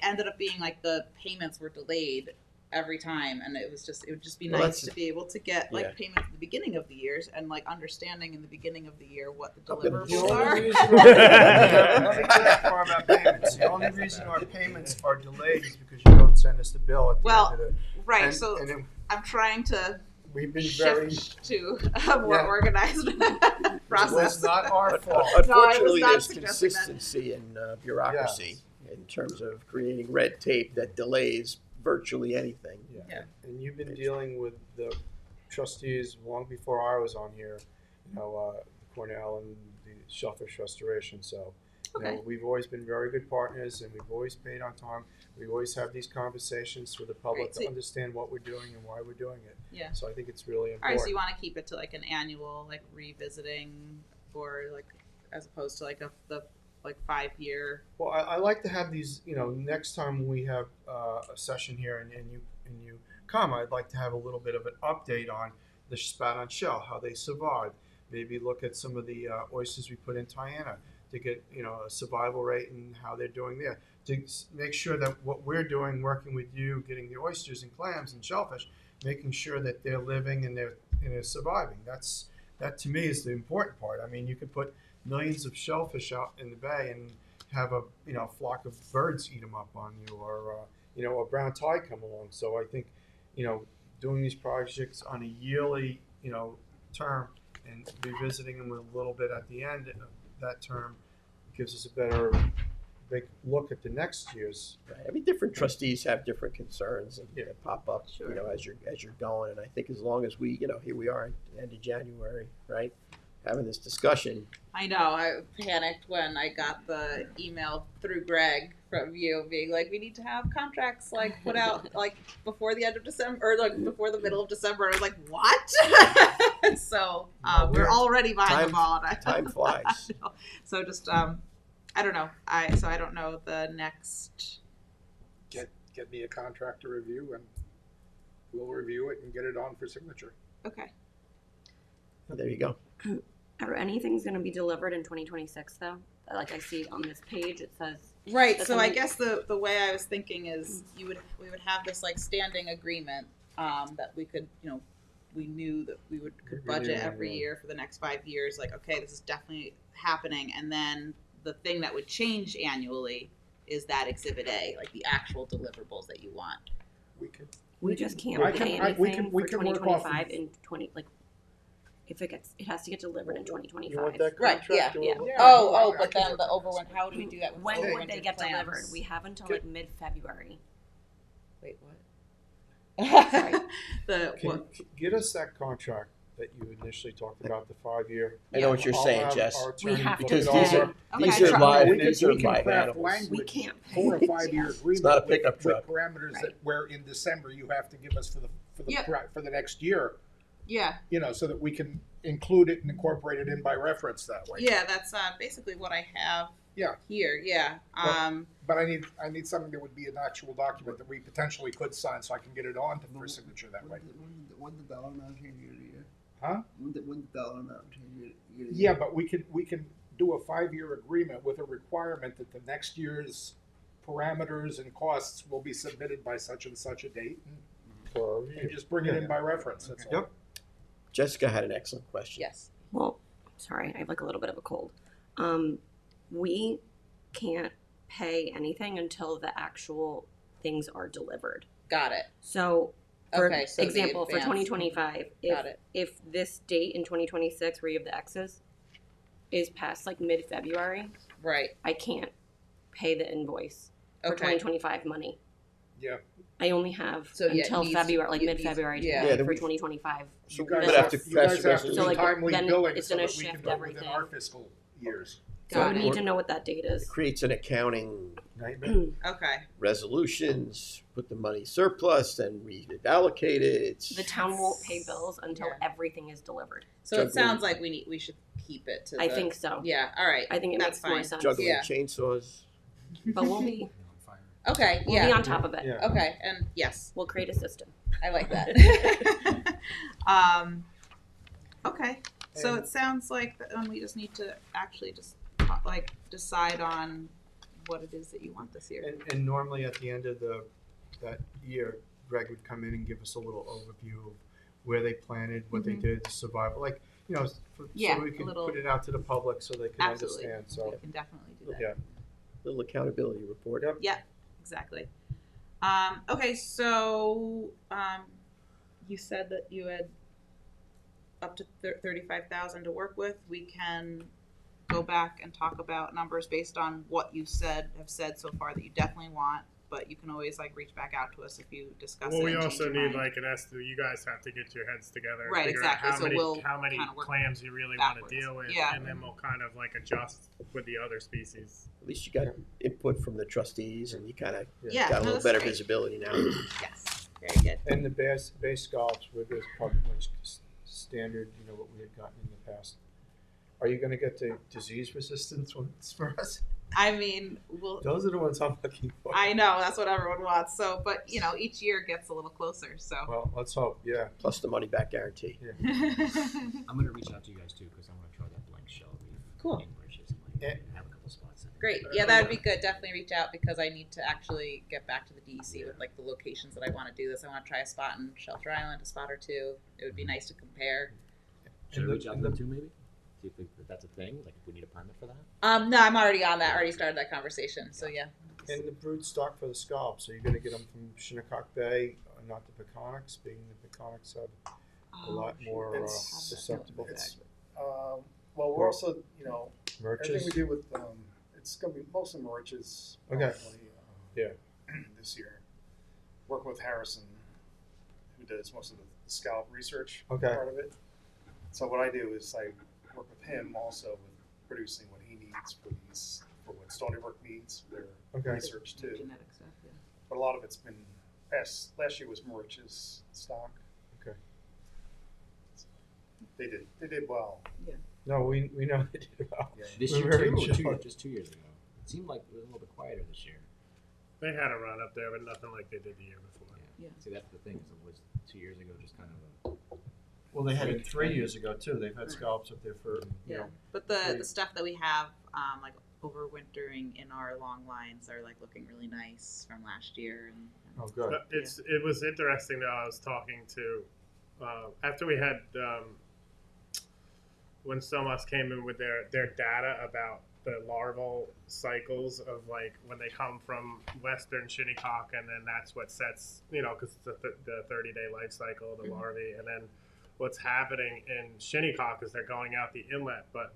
E: ended up being like the payments were delayed every time, and it would just be
A: Well,
E: nice
A: that's-
E: to be able to get like
A: yeah.
E: payments at the beginning of the years, and like understanding in the beginning of the year what the
A: I'm gonna-
E: deliverables
C: The
E: are.
C: only reason let me go that far about payments. The only reason our payments are delayed is because you don't send us the bill at the
E: Well,
C: end of the.
E: Right,
C: and-
E: so
C: and then
E: I'm trying to
C: we've been very.
E: shift to a more
C: Yeah.
E: organized
C: It was
E: process.
C: not our fault.
A: Unfortunately,
E: not
A: there's
E: suggesting that.
A: consistency in bureaucracy in terms of creating red tape that delays virtually anything.
E: Yeah.
C: And you've been dealing with the trustees long before I was on here, Cornell and the Shellfish Restoration. So,
E: Okay.
C: we've always been very good partners, and we've always paid on time. We always have these conversations for the public
E: Right, so-
C: to understand what we're doing and why we're doing it.
E: Yeah.
C: So I think it's really
E: All right,
C: important.
E: so you want to keep it to like an annual, like revisiting, or like as opposed to like the 5-year.
C: Well, I like to have these. Next time we have a session here, and you come, I'd like to have a little bit of an update on the spat on shell, how they survived. Maybe look at some of the oysters we put in Tiana to get a survival rate and how they're doing there. To make sure that what we're doing, working with you, getting the oysters and clams and shellfish, making sure that they're living and they're surviving. That to me is the important part. I mean, you could put millions of shellfish out in the bay and have a flock of birds eat them up on you, or a brown tide come along. So I think doing these projects on a yearly term and revisiting them a little bit at the end of that term gives us a better big look at the next year's.
A: Right. I mean, different trustees have different concerns and
C: Yeah.
A: that pop up,
E: Sure.
A: as you're going. And I think as long as we, here we are at the end of January, right, having this discussion.
E: I know, I panicked when I got the email through Greg from you being like, we need to have contracts like put out like before the end of December, or like before the middle of December. I was like, what? So we're already behind the ball. And
A: Time flies.
E: So just I don't know. So I don't know the next.
J: Get me a contract to review, and we'll review it and get it on for signature.
E: Okay.
A: There you go.
I: Are anything's going to be delivered in 2026 though? Like I see on this page, it says.
E: Right.
I: That's
E: So I
I: amazing.
E: guess the way I was thinking is we would have this like standing agreement that we could we knew that we could budget every year for the next 5 years. Like, okay, this is definitely happening, and then the thing that would change annually is that Exhibit A, like the actual deliverables that you want.
I: We just can't
J: I
I: pay
J: can- I-
I: anything
J: we can
I: for
J: work off
I: 2025 and 20 like. If it has to get delivered in 2025.
C: You want that
E: Right,
C: contract?
I: yeah.
C: or-
E: But then the overwinter. How do we do that? With
I: When would
E: overwinter
I: they get
E: plans?
I: delivered? We have until like mid-February.
E: Wait, what?
I: Sorry.
C: Get us that contract that you initially talked about, the 5-year.
A: I know what you're
C: I'll
A: saying,
C: have
A: Jess.
C: our
I: We
C: attorney
I: have
C: look
I: to
C: it
A: Because
I: pay.
C: over.
A: these
E: Okay.
A: are live.
J: We can-
A: These are
J: we can
A: live
J: craft
A: animals.
J: language
I: We can't pay.
J: For a 5-year agreement.
A: not a
J: with-
A: pickup truck.
J: With parameters that
I: Right.
J: where in December you have to give us
E: Yeah.
J: for the next year,
E: Yeah.
J: so that we can include it and incorporate it in by reference that way.
E: Yeah. That's basically what I have.
J: Yeah.
E: Here. Yeah.
J: But I need something that would be an actual document that we potentially could sign, so I can get it on for signature that way.
B: Wouldn't the dollar amount change year to year?
J: Huh?
B: Wouldn't the dollar amount change year to year?
J: Yeah, but we can do a 5-year agreement with a requirement that the next year's parameters and costs will be submitted by such and such a date, and just bring it in by reference. That's all.
C: Yep.
A: Jessica had an excellent question.
E: Yes.
I: Well, sorry, I have like a little bit of a cold. We can't pay anything until the actual things are delivered.
E: Got it.
I: So, for
E: Okay, so the
I: example, for
E: advance.
I: 2025,
E: Got it.
I: if this date in 2026 where you have the X's is past like mid-February,
E: Right.
I: I can't pay the invoice for
E: Okay.
I: 2025 money.
J: Yeah.
I: I only have
E: So, yeah,
I: until
E: it needs-
I: February, like
E: it needs-
I: mid-February to
E: yeah.
I: pay
A: Yeah, then
I: for
A: we-
I: 2025.
A: So
J: You
A: we
J: guys
A: would have to
J: you
A: pass
J: guys
A: a
J: have to
I: So,
J: do
I: like,
A: resolution.
J: timely
I: then
J: billing
I: it's
J: so
I: gonna
J: that we can
I: shift
J: do it within
I: everything.
J: our fiscal years.
I: So I
E: Got
I: would
E: it.
I: need to know what that date
A: It
I: is.
A: creates an accounting
J: Nightmare.
E: Okay.
A: resolutions, put the money surplus, then reallocate it. It's
I: The town won't pay bills until
E: Yeah.
I: everything is delivered.
E: So
A: Juggling.
E: it sounds like we should keep it to
I: I
E: the-
I: think so.
E: Yeah, all right.
I: I think it
E: That's
I: makes more
E: fine.
I: sense.
A: juggling
E: Yeah.
A: chainsaws.
I: But we'll be
H: On fire.
E: Okay,
I: we'll
E: yeah.
I: be on top of it.
C: Yeah.
E: Okay, and yes,
I: We'll create a system.
E: I like that. Okay, so
C: And-
E: it sounds like we just need to actually just like decide on what it is that you want this year.
C: And normally at the end of that year, Greg would come in and give us a little overview of where they planted, what they did, the survival, like,
E: Yeah,
C: so we
E: a
C: can
E: little-
C: put it out to the public so they can
E: Absolutely.
C: understand, so.
E: We can definitely do that.
C: Yeah.
A: Little accountability report.
C: Yep.
E: Exactly. Okay, so you said that you had up to 35,000 to work with. We can go back and talk about numbers based on what you have said so far that you definitely want. But you can always like reach back out to us if you discuss
G: Well,
E: it.
G: we
E: and
G: also
E: change your
G: need
E: mind.
G: like an estimate. You guys have to get your heads together and
E: Right,
G: figure
E: exactly.
G: out how
E: So
G: many
E: we'll
G: how many
E: kinda work
G: clams you really want
E: backwards.
G: to deal with,
E: Yeah.
G: and then we'll kind of like adjust with the other species.
A: At least you got input from the trustees, and you kind of
E: Yeah,
A: got a
E: no,
A: little
E: that's
A: better
E: great.
A: visibility now.
E: Yes, very good.
C: And the base scallops were just probably much standard, what we had gotten in the past. Are you gonna get the disease resistance ones for us?
E: I mean,
C: Those are the ones I'm looking for.
E: I know that's what everyone wants. So, but each year gets a little closer. So.
C: Well, let's hope, yeah.
A: Plus the money back guarantee.
H: I'm gonna reach out to you guys too because I want to try that blank shell reef.
E: Cool.
H: In Bridges and
C: Eh.
H: have a couple spots in it.
E: Great. Yeah, that would be good. Definitely reach out because I need to actually get back to the DEC with like the locations that I want to do this. I want to try a spot in Shelter Island, a spot or two. It would be nice to compare.
H: Should I
C: And the-
H: reach out to
C: and
H: them
C: the-
H: too, maybe? See if that's a thing. Like if we need a permit for that.
E: No, I'm already on that. I already started that conversation. So yeah.
C: And the brood stock for the scallops, are you gonna get them from Shinnecock Bay, not the Peconics, being the Peconics have a lot more
F: It's-
C: susceptible
F: it's- well, we're also, everything we
C: merches?
F: do with, it's gonna be mostly Mauritius.
C: Okay.
F: probably,
C: Yeah.
F: This year, working with Harrison, who does most of the scallop research
C: Okay.
F: part of it. So what I do is I work with him also with producing what he needs for what Stony Brook needs for their
C: Okay.
F: research too.
E: Genetic stuff. Yeah.
F: But a lot of it's been last year was Mauritius stock.
C: Okay.
F: They did well.
C: No, we know they did well.
F: Yeah.
H: This
C: We're
H: year
C: very
H: too, or
C: sure.
H: just 2 years ago. It seemed like it was a little bit quieter this year.
G: They had a run up there, but nothing like they did the year before.
E: Yeah.
H: See, that's the thing. Is it was 2 years ago just kind of a.
C: Well, they had it 3 years ago too. They've had scallops up there for,
E: Yeah. But the stuff that we have, like overwintering in our long lines, are like looking really nice from last year. And
C: Oh, good.
G: But it was interesting though. I was talking to after we had when Somos came in with their data about the larval cycles of like when they come from Western Shinnecock, and then that's what sets because it's the 30-day life cycle of the larvae, and then what's happening in Shinnecock is they're going out the inlet. But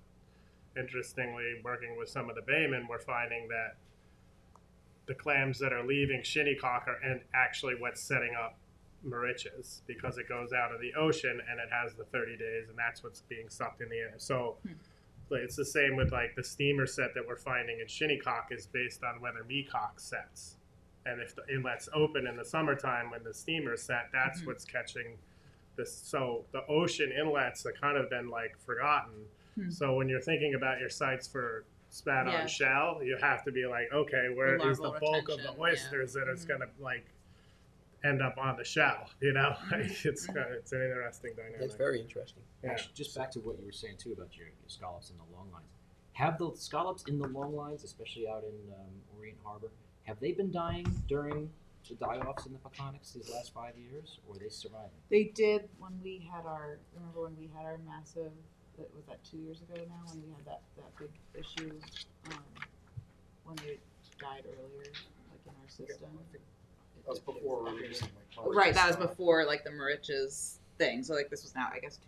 G: interestingly, working with some of the baymen, we're finding that the clams that are leaving Shinnecock are actually what's setting up Mauritius, because it goes out of the ocean and it has the 30 days, and that's what's being sucked in the air. So like, it's the same with like the steamer set that we're finding in Shinnecock is based on whether meacock sets. And if the inlet's open in the summertime when the steamer's set, that's what's catching this. So the ocean inlets have kind of been like forgotten. So when you're thinking about your sites for spat on
E: Yeah.
G: shell, you have to be like, okay, where is the
E: larval
G: bulk of
E: retention,
G: the oysters that is going to like end up on the shell? Like, it's an interesting dynamic.
A: It's very interesting.
G: Yeah.
H: Actually, just back to what you were saying too about your scallops in the long lines. Have the scallops in the long lines, especially out in Orient Harbor, have they been dying during the die-offs in the Peconics these last 5 years, or are they surviving?
E: they did when we had our massive. Was that 2 years ago now when we had that big issue when they died earlier, like in our system.
F: That was before we were using like
E: Right, that was
F: Mauritius stock.
E: before like the Mauritius thing. So like this was now I guess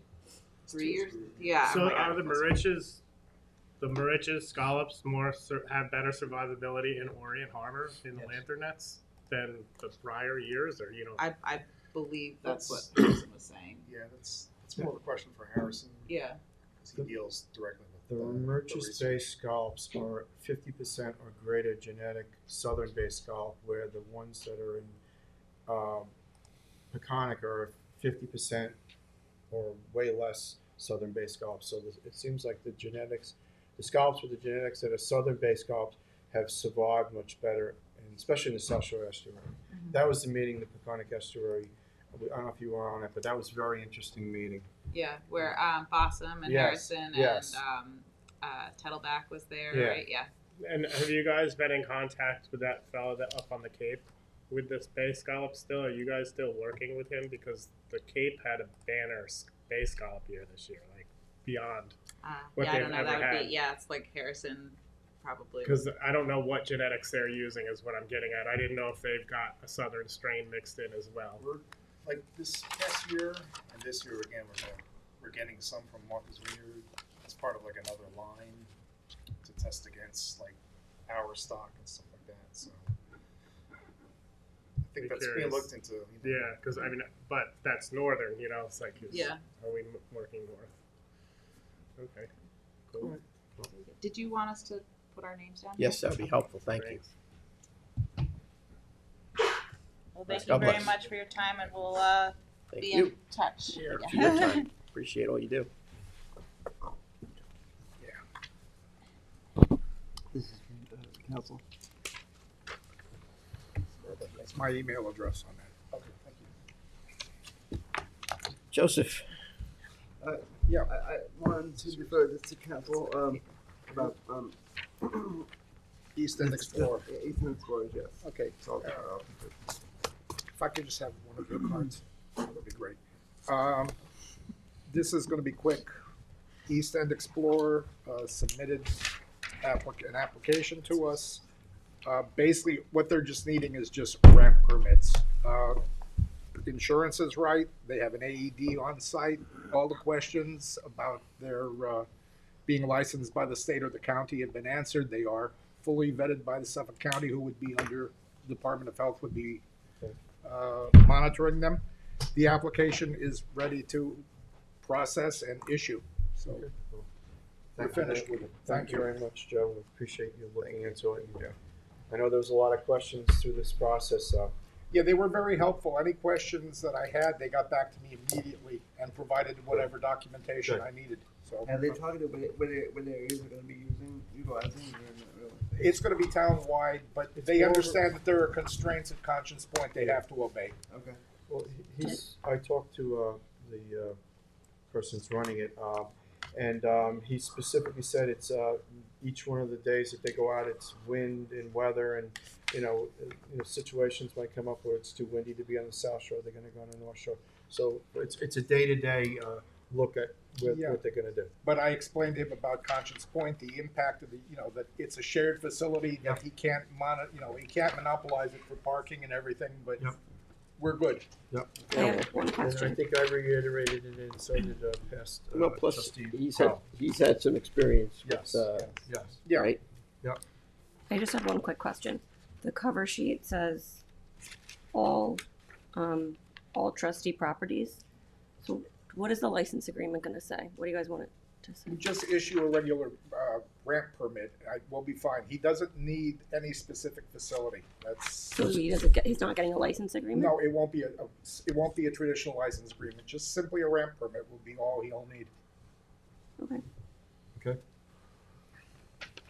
E: 3 years. Yeah.
G: So
E: oh my God,
G: are the
E: it was-
G: Mauritius the Mariches scallops have better survivability in Orient Harbor in the lantern nets than the prior years, or you know?
E: I believe that's what
F: That's-
E: Harrison was saying.
F: Yeah, that's more of a question for Harrison.
E: Yeah.
F: Because he deals directly
C: The
F: with
C: Merchants-based scallops are 50% or greater genetic southern-based scallop, where the ones that are in Peconic are 50% or way less southern-based scallops. So it seems like the scallops with the genetics that are southern-based scallops have survived much better, and especially in the South Shore Estuary. That was the meeting, the Peconic Estuary. I don't know if you were on it, but that was a very interesting meeting.
E: Yeah, where Fossum and
C: Yes,
E: Harrison
C: yes.
E: and Tettleback was there,
C: Yeah.
E: right? Yeah.
G: And have you guys been in contact with that fellow that up on the Cape with this bay scallop still? Are you guys still working with him? Because the Cape had a banner bay scallop year this year, like beyond. What
E: Yeah, I
G: they've
E: don't know.
G: ever
E: That would
G: had.
E: be, yeah, it's like Harrison probably.
G: Because I don't know what genetics they're using is what I'm getting at. I didn't know if they've got a southern strain mixed in as well.
F: We're like this past year and this year again, we're getting some from Martha's Vineyard. It's part of like another line to test against like our stock and stuff like that. So I think
G: Be
F: that's being
G: curious.
F: looked into.
G: Yeah, because I mean, but that's northern, you know. It's like,
E: Yeah.
G: Are we working north? Okay, cool.
E: Did you want us to put our names down?
A: Yes, that would be helpful. Thank you.
G: Thanks.
E: Well, thank
A: God
E: you very
A: bless.
E: much for your time, and we'll
A: Thank
E: be
A: you
E: in touch.
A: for
E: Yeah.
A: your time. Appreciate all you do.
B: This is council.
J: That's my email address on that.
F: Okay, thank you.
A: Joseph,
B: Yeah, I wanted to refer this to council, about,
J: East End Explorer.
B: Eastern Explorers, yes.
J: Okay,
B: So,
J: if I could just have one of your cards, that would be great. This is gonna be quick. East End Explorer, submitted an application to us. Basically, what they're just needing is just ramp permits. Insurance is right, they have an AED on site. All the questions about their, being licensed by the state or the county have been answered. They are fully vetted by the Suffolk County, who would be under Department of Health, would be monitoring them. The application is ready to process and issue, so we're finished with it.
C: Thank you
J: you.
C: very much, Joe. We appreciate you looking into it. And, I know there was a lot of questions through this process.
J: Yeah, they were very helpful. Any questions that I had, they got back to me immediately and provided whatever documentation
C: Good.
J: I needed, so.
B: have they talked about what areas are gonna be utilizing, or not really?
J: It's gonna be town-wide, but they
C: more of a-
J: understand that there are constraints at Conscience Point they have to obey.
B: Okay.
C: Well, I talked to the person that's running it, and he specifically said it's each one of the days that they go out, it's wind and weather, and you know, situations might come up where it's too windy to be on the South Shore. They're going to go on the North Shore. So it's a day-to-day look at
J: Yeah.
C: what they're going to do.
J: But I explained to him about Conscience Point, the impact of that it's a shared facility, that he can't he can't monopolize it for parking and everything, but
C: Yep.
J: we're good.
C: Yep.
I: I have one
C: And I
I: question.
C: think I reiterated it, and so did past
A: well, plus
C: trustee
A: he's had some experience with,
C: Yes. Yes.
J: Yeah.
A: right?
I: I just have one quick question. The cover sheet says all trustee properties. So what is the license agreement gonna say? What do you guys want it to say?
J: We just issue a regular ramp permit. We'll be fine. He doesn't need any specific facility. That's.
I: So he's not getting a license agreement?
J: No, it won't be a traditional license agreement. Just simply a ramp permit will be all he'll need.
I: Okay.
C: Okay.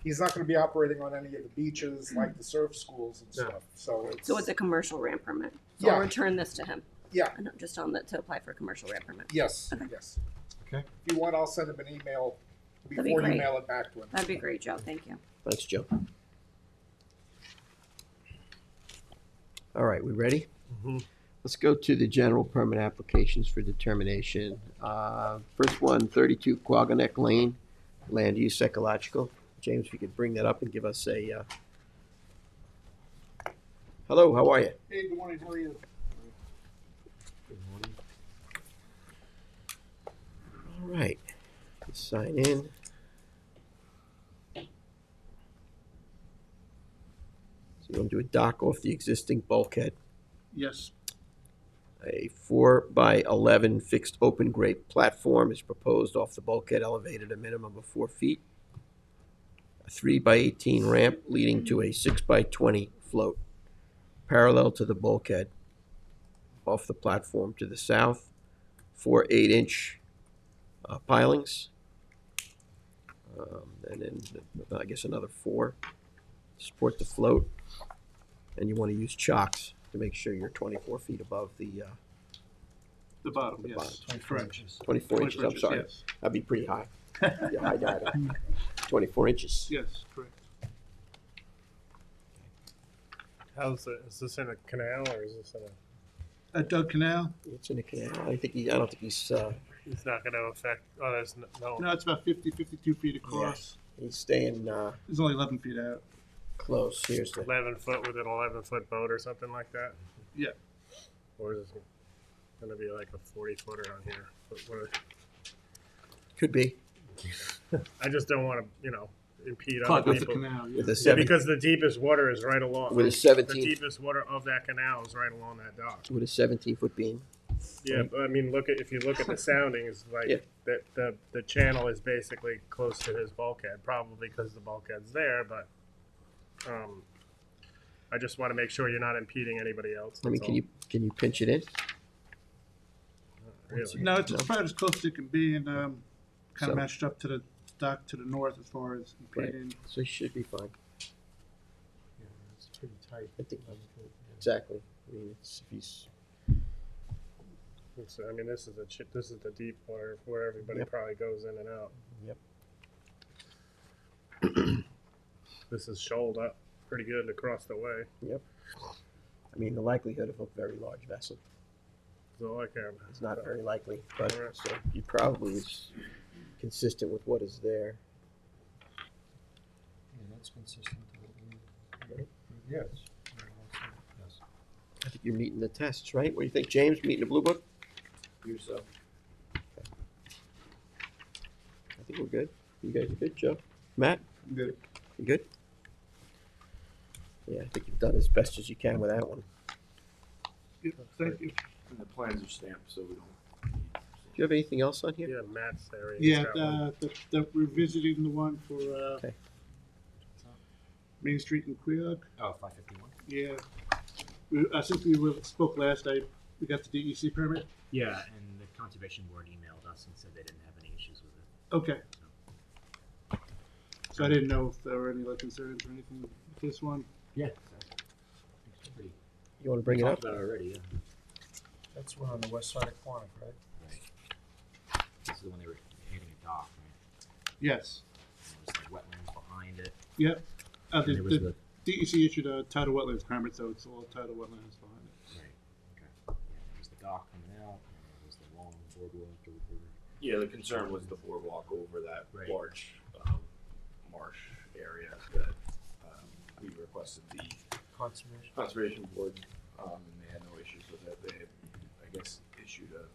J: He's not gonna be operating on any of the beaches like the surf schools and
C: No.
J: stuff, so it's.
I: So it's a commercial ramp permit? So
J: Yeah.
I: I'll return this to him?
J: Yeah.
I: And just to apply for a commercial ramp permit?
J: Yes,
I: Okay.
J: yes.
C: Okay.
J: If you want, I'll send him an email
I: That'd be
J: before you
I: great.
J: mail it back to him.
I: That'd be great, Joe. Thank you.
A: Thanks, Joe. All right, we ready?
C: Mhm.
A: Let's go to the general permit applications for determination. First one, 32 Quaganeck Lane, land use ecological. James, if you could bring that up and give us a, hello, how are you?
J: Hey, good morning, how are you?
C: Good morning.
A: All right, let's sign in. You want to do a dock off the existing bulkhead.
B: Yes.
A: A 4x11 fixed open grade platform is proposed off the bulkhead, elevated a minimum of 4 feet. A 3x18 ramp leading to a 6x20 float, parallel to the bulkhead, off the platform to the south. 4 8-inch pilings, and then I guess another 4 to support the float. And you want to use chocks to make sure you're 24 feet above the
B: bottom,
A: The
B: yes.
A: bottom.
C: 24
B: Correct.
C: inches.
A: 24 inches. I'm
B: 24
A: sorry,
B: Yes.
A: that'd be pretty high. Yeah, high data. 24 inches.
B: Yes, correct.
G: How's it? Is this in a canal or is this in a?
B: At Doug Canal?
A: It's in a canal. I don't think he's
G: It's not going to affect. Oh, there's no.
B: No, it's about 52 feet across.
A: he's staying
B: It's only 11 feet out.
A: close. Here's the
G: 11 foot with an 11-foot boat or something like that.
B: Yeah.
G: Or is it going to be like a 40-footer on here?
A: could be
G: I just don't want to, impede
B: Clog
G: other
B: up the
G: people.
B: canal, yeah.
A: with a
G: Yeah,
A: 7
G: because the deepest water is right along.
A: with a
G: The
A: 17
G: deepest water of that canal is right along that dock.
A: with a 17-foot beam.
G: Yeah, but I mean, if you look at the soundings, like
A: Yeah.
G: the channel is basically close to his bulkhead, probably because the bulkhead's there. But I just want to make sure you're not impeding anybody else.
A: I mean,
G: that's
A: can you pinch it in?
G: all. Really?
B: No, it's probably as close as it can be and kind
A: So-
B: of matched up to the dock to the north as far as
A: Right.
B: impeding.
A: So it should be fine.
C: Yeah, it's pretty tight.
A: I think exactly. I mean, if he's
G: I mean, this is the deep water where everybody
A: Yep.
G: probably goes in and out.
A: Yep.
G: This is shoaled up pretty good across the way.
A: I mean, the likelihood of a very large vessel
G: So I care about.
A: is not very likely, but
G: Alright.
A: so you probably is consistent with what is there.
C: Yeah, that's consistent with what we.
B: Yes.
C: Yes.
A: I think you're meeting the tests, right? What do you think, James? Meeting the blue book?
F: So.
A: I think we're good. You guys are good, Joe? Matt?
F: Good.
A: You good? Yeah, I think you've done as best as you can with that one.
B: Yep, thank you.
F: And the plans are stamped, so we don't.
A: Do you have anything else on here?
G: Yeah, Matt's area. He's
B: Yeah,
G: got one.
B: the revisiting the one for
A: Okay.
B: Main Street in Queog.
H: Oh, 551?
B: Yeah. Since spoke last night, we got the DEC permit.
H: Yeah, and the Conservation Board emailed us and said they didn't have any issues with it.
B: Okay. So I didn't know if there were any concerns or anything with this one.
H: Yeah. It's pretty.
A: You want to bring it up?
H: Talked about it already, yeah.
C: That's one on the west side of Quantic, right?
H: Right. This is the one they were hitting a dock, right?
B: Yes.
H: And there was like wetlands behind it.
B: Yep.
H: And there was
B: The DEC issued a tidal wetlands permit, so it's all tidal wetlands behind it.
H: Right. Okay. Yeah, there was the dock coming out, and there was the long boardwalk over.
F: Yeah, the concern was the boardwalk over that
H: Right.
F: large marsh area that we requested the conservation board, and they had no issues with it. They had, I guess, issued a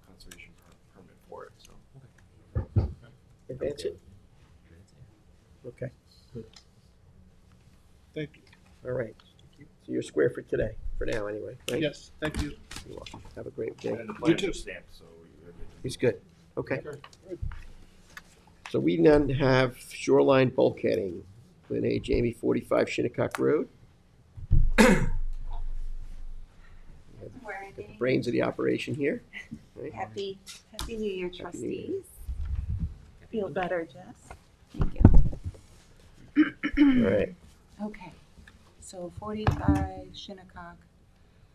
F: conservation permit for it. So
A: Advance it? Okay.
B: Thank you.
A: All right. So you're square for today, for now anyway, right?
B: Yes, thank you.
A: You're welcome. Have a great day.
F: and the plans
B: too.
F: are stamped, so everything.
A: He's good. Okay. So we then have shoreline bulkheading. Lynn A. Jamie, 45 Shinnecock Road. Got the brains of the operation here. Right?
K: Happy New Year,
A: Happy New Year.
K: trustees. Feel better, Jess?
I: Thank you.
A: All right.
K: Okay, so 45 Shinnecock,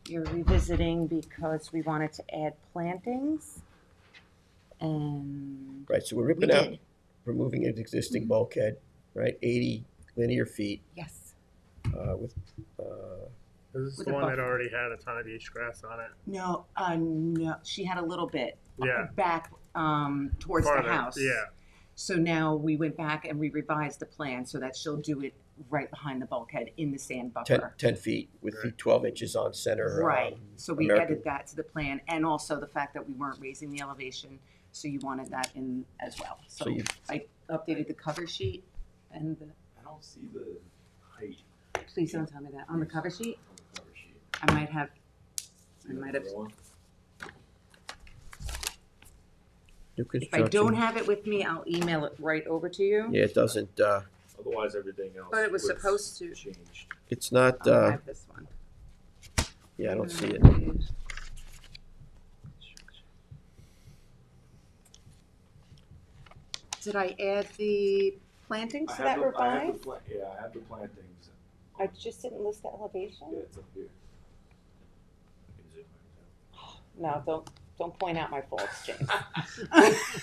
K: you're revisiting because we wanted to add plantings. And
A: Right. So we're
K: we
A: ripping out,
K: did,
A: removing an existing bulkhead, right? 80 linear feet
K: yes.
A: with.
G: This is
K: With
G: the
K: a
G: one that
K: buffer.
G: already had a ton of beach grass on it.
K: No, she had a little bit
G: Yeah.
K: back towards
G: Farther,
K: the house.
G: Yeah.
K: So now we went back and we revised the plan so that she'll do it right behind the bulkhead in the sand
A: 10,
K: buffer.
A: 10 feet with the 12 inches on center.
K: Right, so we
A: American-
K: added that to the plan, and also the fact that we weren't raising the elevation, so you wanted that in as well.
A: So
K: So
A: you-
K: I updated the cover sheet and the,
F: I don't see the height
K: Please don't tell me that. On the cover sheet?
B: On the cover sheet.
K: I might have.
B: Another one?
A: New
K: If I
A: construction.
K: don't have it with me, I'll email it right over to you.
A: Yeah, it doesn't,
B: Otherwise, everything else.
K: But it was supposed to.
B: Changed.
A: it's not,
K: I have this one.
A: yeah, I don't see it.
K: Did I add the plantings to that revised?
B: Yeah, I have the plantings.
K: I just didn't list the elevation?
B: Yeah, it's up here. I can zoom in.
K: No, don't point out my faults, James.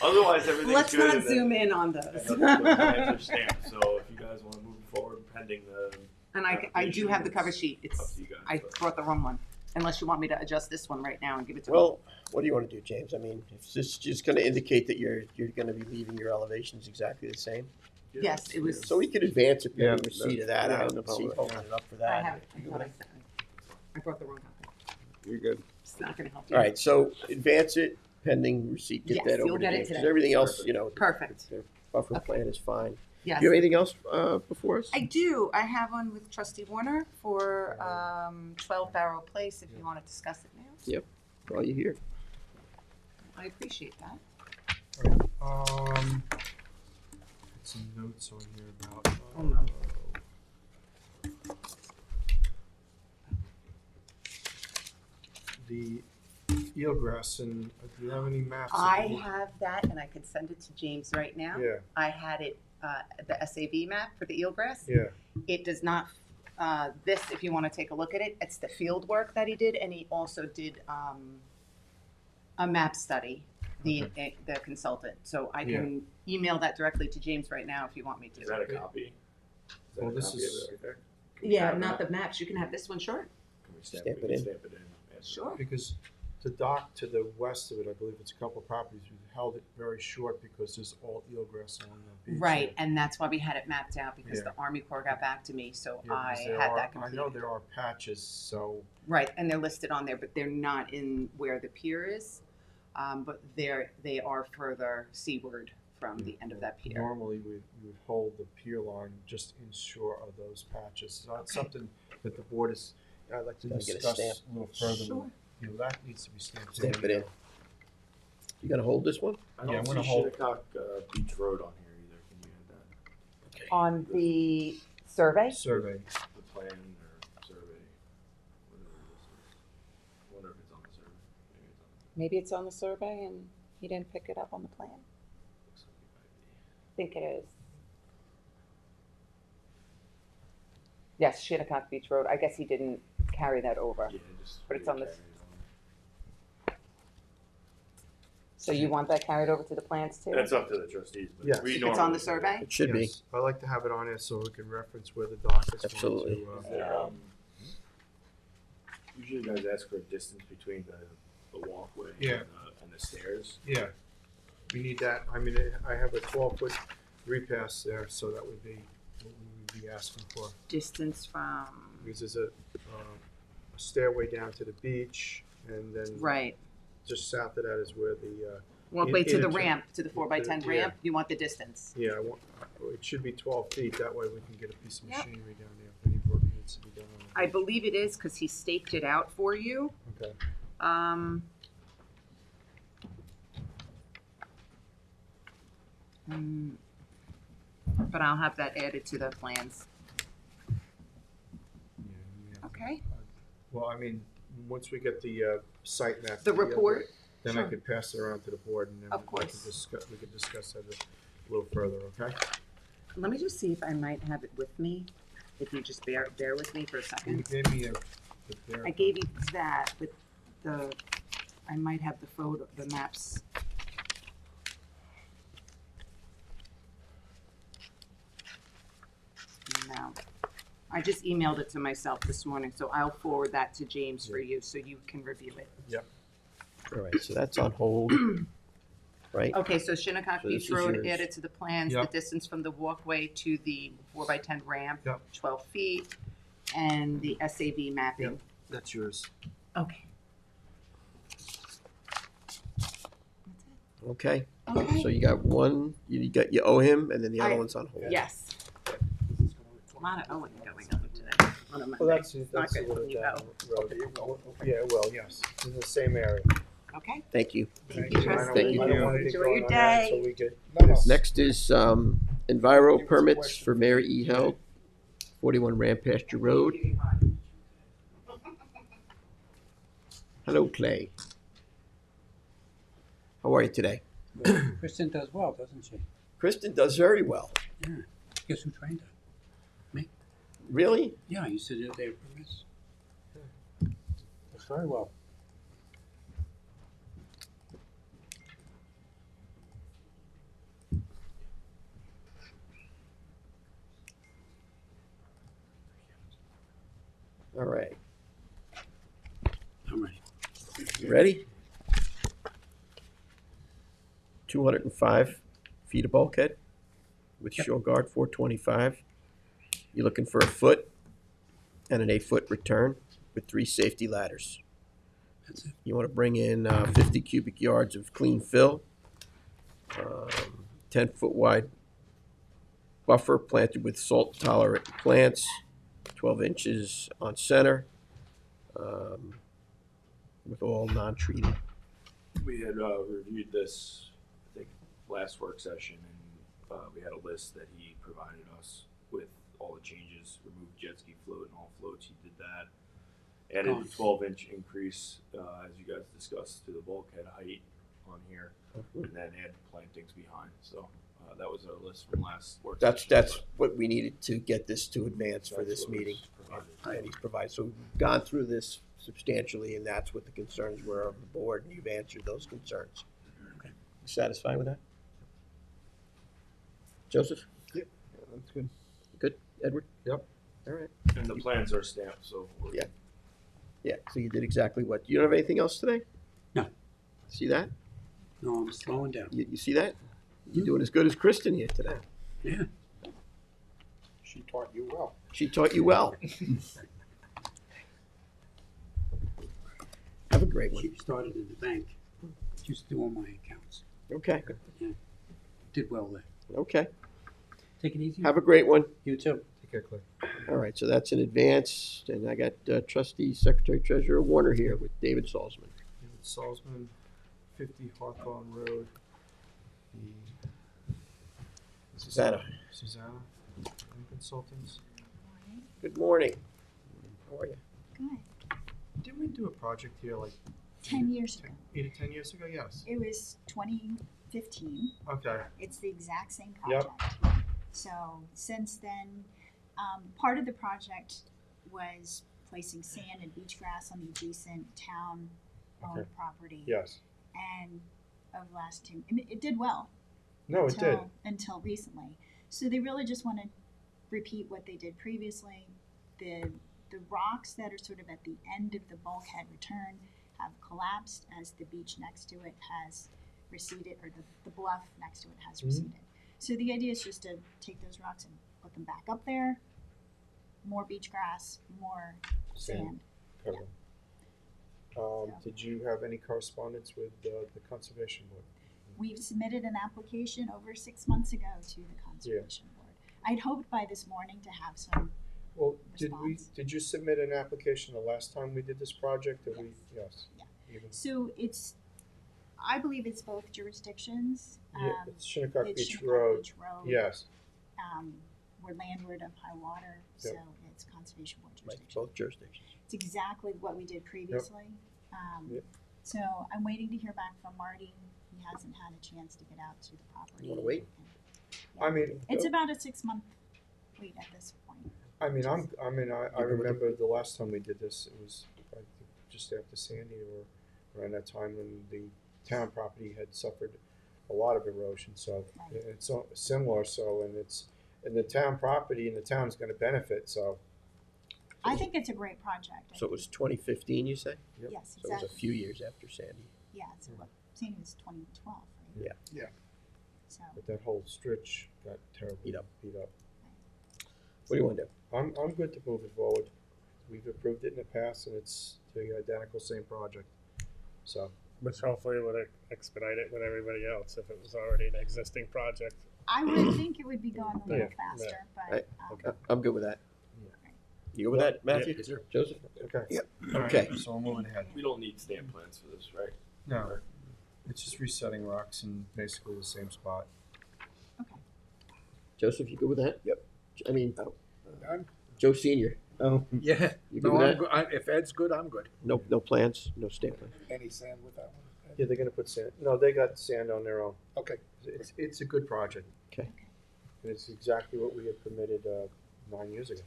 B: Otherwise, everything's
K: Let's
B: good.
K: not
B: and then-
K: zoom in on
B: and
K: those.
B: the plans are stamped, so if you guys wanna move forward pending the.
K: And I do have the cover sheet.
B: Up
K: It's,
B: to you guys.
K: I
B: but-
K: brought the wrong one. Unless you want me to adjust this one right now and give it to me.
A: Well, what do you want to do, James? I mean, if this is just going to indicate that you're going to be leaving your elevations exactly the same.
K: Yes, it was.
A: So we could advance it,
G: Yeah,
A: pending receipt of that
G: yeah,
A: out
G: no
A: and see,
G: problem.
A: open it up for
K: I
A: that.
K: have it. I thought I sent it. I brought the wrong copy.
G: You're good.
K: It's not gonna help you.
A: All right, so advance it pending receipt. Get
K: Yes,
A: that
K: you'll
A: over to
K: get it
A: James. 'Cause
K: today.
A: everything else, you know,
K: Perfect.
A: the buffer
K: Okay.
A: plan is fine.
K: Yes.
A: Do you have anything else before us?
K: I do. I have one with Trustee Warner for 12 Barrow Place, if you want to discuss it now.
A: While you're here.
K: I appreciate that.
C: Some notes on here about.
K: Oh, no.
C: The eelgrass, and do you have any maps? of
K: I
C: what-
K: have that, and I could send it to James right now.
C: Yeah,
K: I had it, the SAV map for the eelgrass.
C: yeah,
K: It does not, this, if you want to take a look at it, it's the field work that he did, and he also did a map study, the consultant. So I can email that directly to James right now if you want me to.
B: Is that a copy? Is that
C: Well,
B: a
C: this
B: copy of
C: is-
B: it right there? Can we
K: Yeah,
B: have
K: not
B: that?
K: the maps. You can have this one, sure.
B: Can we stamp
A: Stamp
B: it?
A: it
B: We
A: in.
B: can stamp it in. Yes.
K: Sure.
C: because the dock to the west of it, I believe it's a couple of properties, we held it very short because there's all eelgrass along the beach.
K: Right,
C: there.
K: and that's why we had it mapped out, because
C: Yeah.
K: the Army Corps got back to me, so
C: Yeah,
K: I
C: because there
K: had
C: are-
K: that
C: I know
K: completed.
C: there are patches, so,
K: Right, and they're listed on there, but they're not in where the pier is. But they are further seaward from the end of that pier.
C: normally we would hold the pier line just inshore of those patches. So that's
K: Okay.
C: something that the board is, I'd like to
A: Gotta get a
C: discuss
A: stamp.
C: a little further.
K: Sure.
C: You know, that needs to be stamped.
A: Stamp it in. You gonna hold this one?
B: I
C: Yeah,
B: don't
C: I'm
B: see
C: gonna hold-
B: Shinnecock Beach Road on here either. Can you add that?
A: Okay.
K: On the survey?
C: Survey.
B: The plan or survey, whatever it is. I wonder if it's on the survey. Maybe it's on the
K: Maybe it's on the survey and he didn't pick it up on the plan?
B: looks like it might be.
K: I think it is. Yes, Shinnecock Beach Road. I guess he didn't carry that over.
B: Yeah, just.
K: But it's on the-
B: carry it
K: So you want that carried over to the plans too?
B: That's up to the trustees, but
C: Yes.
B: we
K: If it's on
B: normally
K: the
B: do
K: survey?
A: It should be.
C: Yes. I like to have it on there so we can reference where the dock is. going
A: Absolutely.
C: to,
B: that. Is there, usually you guys ask for a distance between the walkway
C: Yeah.
B: and the stairs.
C: Yeah, we need that. I mean, I have a 12-foot repass there, so that would be what we would be asking for.
K: Distance from,
C: Because there's a stairway down to the beach, and then
K: right.
C: just south of that is where the,
K: Walkway
C: In-
K: to
C: in
K: the
C: a-
K: ramp, to the 4x10
C: Yeah.
K: ramp. You want the distance?
C: yeah, it should be 12 feet. That way we can get a piece of
K: Yep.
C: machinery down there if any work needs to be done on it.
K: I believe it is because he staked it out for you.
C: Okay.
K: But I'll have that added to the plans.
C: Yeah, we have to-
K: Okay.
C: Well, I mean, once we get the site map.
K: The
C: together,
K: report?
C: Then I
K: Sure.
C: could pass it around to the board, and then
K: Of
C: we
K: course.
C: could discuss that a little further, okay?
K: Let me just see if I might have it with me. If you just bear with me for a
C: You
K: second.
C: gave me
K: I gave you that, but I might have the photo, the maps. No. I just emailed it to myself this morning, so I'll forward that to James for you so you can review it.
A: All right, so that's on hold, right?
K: Okay, so Shinnecock
A: So this
K: Beach
A: is
K: Road
A: yours.
K: added to the plans, the
C: Yep.
K: distance from the walkway to the 4x10 ramp,
C: Yep.
K: 12 feet, and the SAV mapping.
C: That's yours.
K: Okay.
A: Okay,
K: Okay.
A: so you got one, you owe him, and then the other
K: I-
A: one's on hold.
K: Yes. A lot of owing going on today. on a Monday.
C: Well, that's
K: not
C: a
K: good
C: little
K: when you
C: down
K: vote.
C: the road. Yeah, it will, yes, in the same area.
K: Okay,
A: Thank you.
K: thank you,
C: I don't-
A: Thank you.
C: I don't wanna get
K: Enjoy
C: going
K: your
C: on that
K: day.
C: until we get.
A: Next is Enviro
J: Give us a
A: permits
J: question.
A: for Mary E. Held, 41 Rampasture Road. Hello, Clay. How are you today?
L: Kristen does well, doesn't she?
A: Kristen does very well.
L: Yeah. Guess who trained her?
A: Really?
L: Yeah, I used to do their permits. Does very well.
A: All right.
L: I'm ready.
A: You ready? 205 feet of bulkhead with
L: Yep.
A: shore guard 425. You're looking for a foot and an 8-foot return with 3 safety ladders.
L: That's it.
A: You want to bring in 50 cubic yards of clean fill, 10-foot wide buffer planted with salt tolerant plants, 12 inches on center, with all non-treated.
B: We had reviewed this, I think, last work session, and we had a list that he provided us with all the changes, removed jet ski float and all floats, he did that. Added the 12-inch increase, as you guys discussed, to the bulkhead height on here, and then add plantings behind, so that was our list from last work session.
A: That's what we needed to get this to advance for
B: That's
A: this
B: what was
A: meeting.
B: provided.
A: And he's provided, so we've gone through this substantially, and that's what the concerns were of the board, and you've answered those concerns.
L: Okay.
A: You satisfied with that? Joseph?
C: Yeah, that's good.
A: Good? Edward?
C: Yep.
A: All right.
B: And the plans are stamped, so we're.
A: Yeah. Yeah, so you did exactly what, you don't have anything else today?
L: No.
A: See that?
L: No, I'm slowing down.
A: You see that? You're doing as good as Kristen here today.
L: Yeah.
J: She taught you well.
A: She taught you well. Have a great one.
L: She started in the bank. She used to do all my accounts.
A: Okay,
L: Did well there.
A: okay.
L: Take it easy.
A: Have a great one.
L: You too.
C: Take care, Clay.
A: All right, so that's in advance, and I got trustee, secretary, treasurer Warner here with David Salzman.
C: David Salzman, 50 Hawthorne Road.
A: Susanna.
C: Susanna, Consultants.
A: Good morning. How are you?
M: Good.
C: Didn't we do a project here like
M: 10 years ago.
C: 8 to 10 years ago? Yes.
M: It was 2015.
C: Okay.
M: It's the exact same
C: Yep.
M: project. So since then, part of the project was placing sand and beach grass on the adjacent town-owned
C: Okay.
M: property.
C: Yes.
M: And over the last 10, I mean, it did well.
C: No, it did.
M: Until recently. So they really just want to repeat what they did previously. The rocks that are sort of at the end of the bulkhead return have collapsed as the beach next to it has receded, or the bluff next to it has receded. So the idea is just to take those rocks and put them back up there. More beach grass, more sand.
C: Cover. Did you have any correspondence with the Conservation Board?
M: We've submitted an application over 6 months ago to the Conservation Board. I'd hoped by this morning to have some.
C: Well,
M: Response.
C: did you submit an application the last time we did this project? Did we? Yes.
M: Yeah.
C: Even-
M: So I believe it's both jurisdictions.
C: Yeah, it's Shinnecock
M: It's
C: Beach
M: Shinnecock
C: Road.
M: Beach Road.
C: Yes.
M: We're landward of high water, so
C: Yep.
M: it's Conservation Board
A: Right,
M: jurisdiction.
A: both jurisdictions.
M: It's exactly what we did previously.
C: Yep.
M: So I'm waiting to hear back from Marty. He hasn't had a chance to get out to the property.
A: You wanna wait?
C: I mean,
M: It's about a 6-month wait at this point.
C: I
A: You're good with it?
C: remember the last time we did this, it was, I think, just after Sandy or around that time when the town property had suffered a lot of erosion, so
M: Right.
C: it's similar, so, and the town property and the town's gonna benefit, so.
M: I think it's a great project.
A: So it was 2015, you say?
C: Yep.
M: Yes,
A: So it was a
M: exactly.
A: few years after Sandy.
M: Yeah, so Sandy was 2012, right?
A: Yeah.
J: Yeah.
M: So
C: But that whole stretch got terribly
A: Beat up.
C: beat up.
A: What do you want to do?
C: I'm good to move it forward. We've approved it in the past, and it's the identical same project, so.
G: Which hopefully would expedite it with everybody else if it was already an existing project.
M: I would think it would be going a little
C: Yeah.
M: faster,
A: Right.
M: but
A: I'm good with that. You go with that, Matthew?
H: Yes, sir.
A: Joseph?
C: Okay.
A: Yep.
C: All right,
A: Okay.
C: So we're moving ahead.
B: We don't need stamp plans for this, right?
C: No, it's just resetting rocks in basically the same spot.
A: Joseph, you good with that?
L: Yep.
A: I mean,
J: I'm-
A: Joe Senior. Oh,
J: Yeah.
A: you good
J: No,
A: with
J: I'm
A: that?
J: good. If Ed's good, I'm good.
A: No plans, no stamp plans.
J: Any sand with that one?
C: Yeah, they're gonna put sand, no, they got sand on their own.
J: Okay.
C: It's a good project.
A: Okay.
C: And it's exactly what we had permitted, 9 years ago.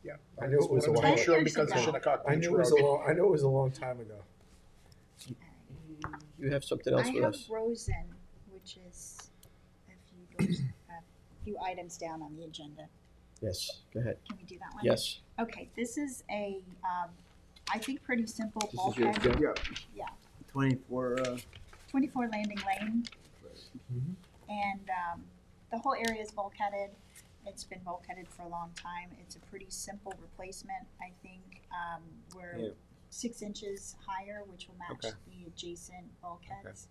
J: Yeah.
C: I knew it was a
J: Wanted to
C: long-
J: make sure
M: 10
J: because
M: years
J: of
M: ago.
J: Shinnecock
C: I
J: Beach
C: knew it was a
J: Road.
C: long, I knew it was a long time ago.
A: You have something else
M: I
A: with
M: have
A: us?
M: Rosen, which is a few items down on the agenda.
A: Yes, go ahead.
M: Can we do that one?
A: Yes.
M: Okay, this is a, I think pretty simple
A: This is yours,
M: bulkhead.
A: Joe?
M: Yeah,
L: 24,
M: 24 Landing Lane.
C: Mhm.
M: And the whole area is bulkheaded. It's been bulkheaded for a long time. It's a pretty simple replacement. I think we're
C: Yeah.
M: 6 inches higher, which will match
C: Okay.
M: the adjacent bulkheads.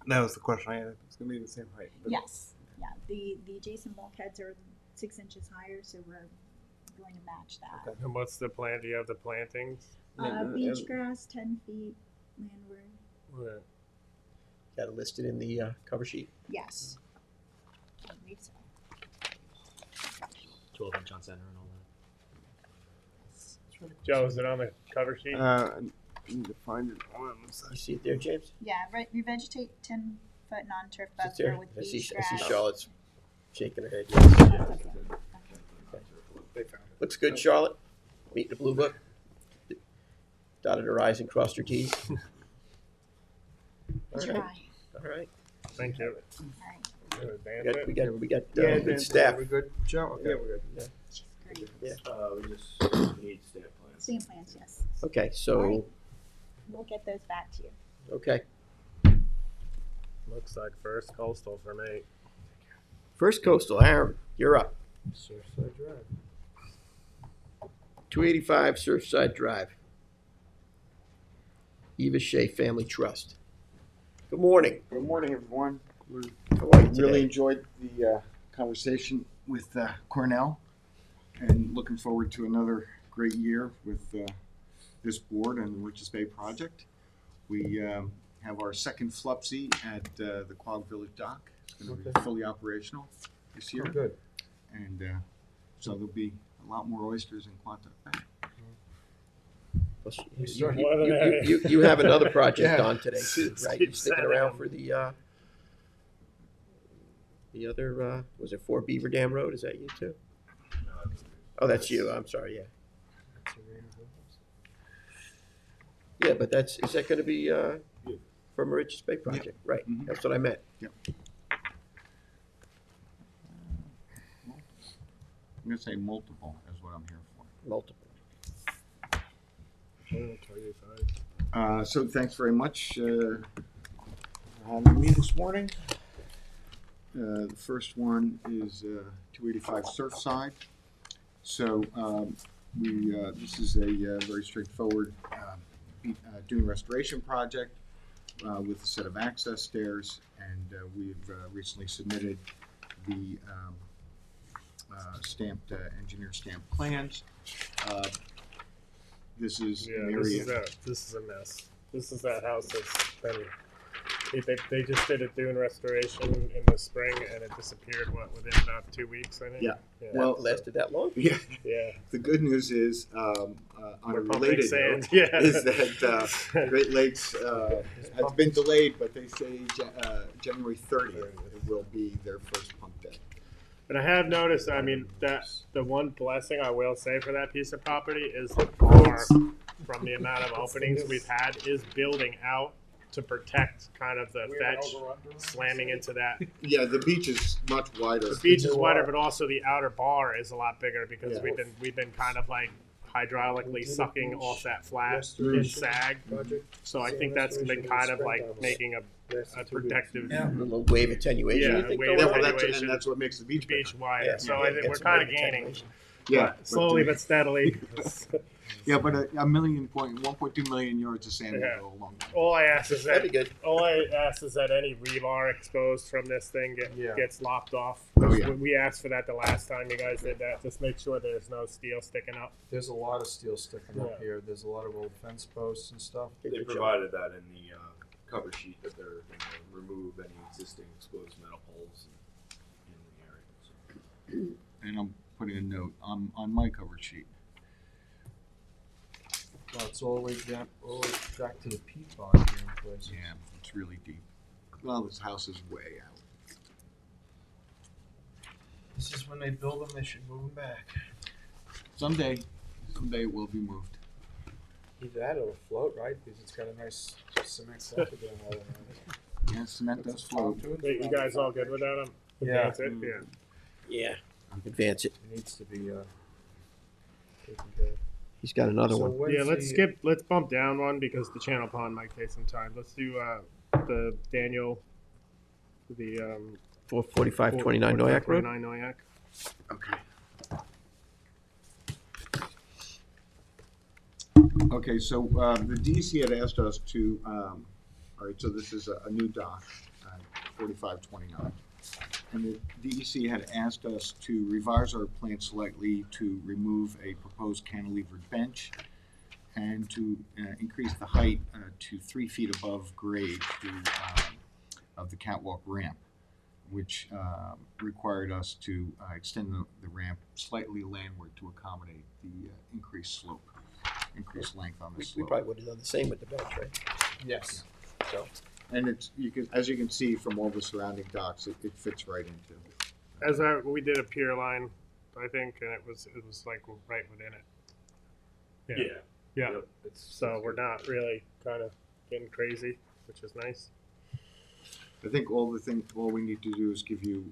L: that was the question I had. It's going to be the same height. but-
M: Yes, yeah. The adjacent bulkheads are 6 inches higher, so we're going to match that.
G: And what's the plan? Do you have the plantings?
M: Beach grass, 10 feet landward.
G: Right.
A: Got it listed in the cover sheet?
M: Yes. I believe so.
H: 12-inch on center and all that.
G: Joe, is it on the cover sheet?
L: I need to find it on.
A: You see it there, James?
M: Yeah, revegetate 10-foot non-turf
A: Is it there?
M: buffer with
A: I
M: beach
A: see
M: grass.
A: Charlotte's shaking her head.
M: Okay.
J: They found it.
A: Looks good, Charlotte. Meet the blue book. Dotted her I's and crossed her T's. All right.
M: Try.
A: All right.
G: Thank you.
M: All right.
G: You advance
A: We
G: it?
A: got
C: Yeah,
A: good staff.
C: We good, Joe? Okay.
A: Yeah, we're good.
M: Great.
A: Yeah.
B: We just need stamp plans.
M: Same plans, yes.
A: Okay,
M: All right.
A: so,
M: We'll get those back to you.
A: okay.
G: Looks like first coastal for me.
A: First Coastal, Aaron, you're up.
C: Surfside Drive.
A: 285 Surfside Drive. Eva Shea Family Trust. Good morning.
N: Good morning, everyone.
A: How are you today?
N: Really enjoyed the conversation with Cornell and looking forward to another great year with this board and the Richards Bay project. We have our second Flupsy at the Quag Village Dock. It's going to be
C: Okay.
N: fully operational this year.
C: Oh, good.
N: And so there'll be a lot more oysters in Quantuck Bay.
A: Plus,
G: started-
A: you have another project
C: Yeah.
A: on today too, right? You're sticking around for the other, was it 4 Beaver Dam Road? Is that you too? Oh, that's you. I'm sorry, yeah. Yeah, but is that gonna be from a Richards Bay project? Right,
N: Mhm.
A: that's what I meant.
N: I'm going to say multiple is what I'm here for.
A: Multiple.
N: So thanks very much for having me this morning. The first one is 285 Surfside. So this is a very straightforward dune restoration project with a set of access stairs, and we've recently submitted the engineer stamped plans. This is
G: Yeah,
N: an
G: this
N: area.
G: is a mess. This is that house that's been. They just did a dune restoration in the spring and it disappeared. Within about 2 weeks, I think.
N: Yeah.
A: Well, lasted that long?
N: Yeah.
G: Yeah.
N: The good news is, on
G: We're
N: a
G: pumping
N: related
G: sand.
N: note,
G: Yeah.
N: is that Great Lakes has been delayed, but they say January 30th it will be their first pump day.
G: And I have noticed, I mean, that the one blessing I will say for that piece of property is the bar, from the amount of openings we've had, is building out to protect kind of the fetch slamming into that.
N: Yeah, the beach is much wider.
G: The beach is wider, but also the outer bar is a lot bigger because
N: Yeah.
G: we've been kind of like hydraulically sucking off that flat
C: Restoration
G: sag.
C: project.
G: So I think that's been kind of like making a protective
A: A little wave attenuation,
G: Yeah,
A: you think?
G: wave
A: going
N: Yeah,
A: on?
N: well,
G: attenuation.
N: and that's what makes the beach
G: beach
N: better.
G: wider.
A: Yeah,
G: So
A: yeah,
G: I think
A: get
G: we're
A: some
G: kind of
A: wave
G: gaining.
A: attenuation.
N: Yeah,
G: but slowly but steadily.
N: Yeah, but a 1.2 million yards of sand
G: Yeah.
N: will go a long way.
G: All I ask is
A: That'd
G: that
A: be good.
G: all I ask is that any rebar exposed from this thing
C: Yeah.
G: gets lopped off.
N: Oh, yeah.
G: We asked for that the last time you guys did that. Just make sure there's no steel sticking up.
C: There's a lot of steel sticking up
G: Yeah.
C: here. There's a lot of old fence posts and stuff.
B: They provided that in the cover sheet that they're going to remove any existing exposed metal holes in the area. So.
N: And I'm putting a note on my cover sheet.
C: Well, it's all the way down, all the way back to the peat bog here in places.
N: Yeah, it's really deep. Well, this house is way out.
C: This is when they build them, they should move them back.
N: Someday it will be moved.
C: Either that or float, right? Because it's got a nice cement septic down all around it.
N: Yeah, cement does float.
G: Wait, you guys all good with that?
C: Yeah.
G: That's it? Yeah.
A: Yeah. Advance it.
C: It needs to be taken care of.
A: He's got another
C: So
A: one.
C: when's
G: Yeah, let's
C: the-
G: let's bump down one because the channel pond might take some time. Let's do the Daniel, the
A: 44529 Noyak Road.
G: 449 Noyak.
N: Okay. Okay, so the DEC had asked us to, all right, so this is a new dock, 4529. And the DEC had asked us to revise our plan slightly to remove a proposed cantilevered bench and to increase the height to 3 feet above grade of the catwalk ramp, which required us to extend the ramp slightly landward to accommodate the increased slope, increased length on the
A: We
N: slope.
A: probably would have done the same with the bench, right?
C: Yes.
A: So
N: And it's, as you can see from all the surrounding docks, it fits right into.
G: As we did a pier line, I think, and it was like right within it. Yeah. Yeah.
B: Yep.
G: So we're not really kind of getting crazy, which is nice.
N: I think all we need to do is give you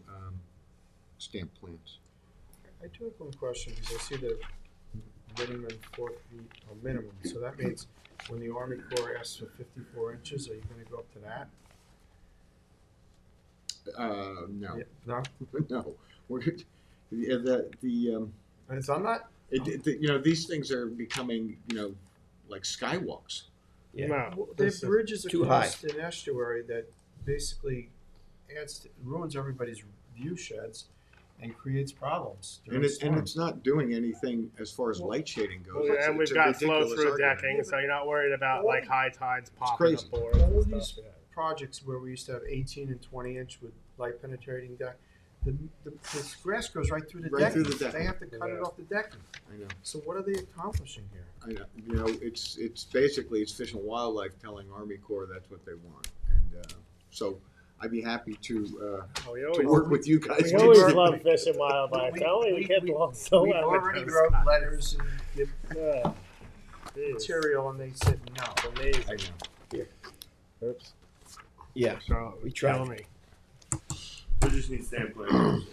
N: stamp plans.
C: I do have one question because I see the minimum 4 feet or minimum. So that means when the Army Corps asks for 54 inches, are you going to go up to that?
N: No.
C: Yeah, no.
N: No. We're,
C: And so I'm not.
N: these things are becoming, like skywalks.
A: Yeah.
G: No,
C: Well, there
G: this
C: are
G: is-
C: bridges
A: too
C: across an estuary that basically ruins everybody's view sheds and creates problems during
N: And
C: storms.
N: it's not doing anything as far as light shading goes.
G: Well, and we've
N: It's a
G: got flow
N: ridiculous
G: through
N: argument.
G: decking, so you're not worried about
C: all-
G: like high tides popping
N: crazy.
G: up boards
C: All
G: and
C: these
G: stuff. Yeah.
C: projects where we used to have 18 and 20 inch with light penetrating deck, the grass goes right through the
N: Right
C: decking.
N: through the decking.
C: They have to cut it
G: Yeah.
C: off the decking.
N: I know.
C: So what are they accomplishing here?
N: I know. It's basically it's Fish and Wildlife telling Army Corps that's what they want, and so I'd be happy to
G: We
N: to
G: always,
N: work with you guys.
G: we
N: to
G: always
N: do-
G: love fish and wildlife. Don't we get along so
C: We've
G: well with
C: already
G: those
C: wrote
G: guys.
C: letters and give
G: Yeah. Jeez.
C: material, and they said no.
G: Amazing.
N: I know.
G: Oops.
A: Yeah.
G: So,
A: We tried.
G: kill me.
B: So just need stamp plans.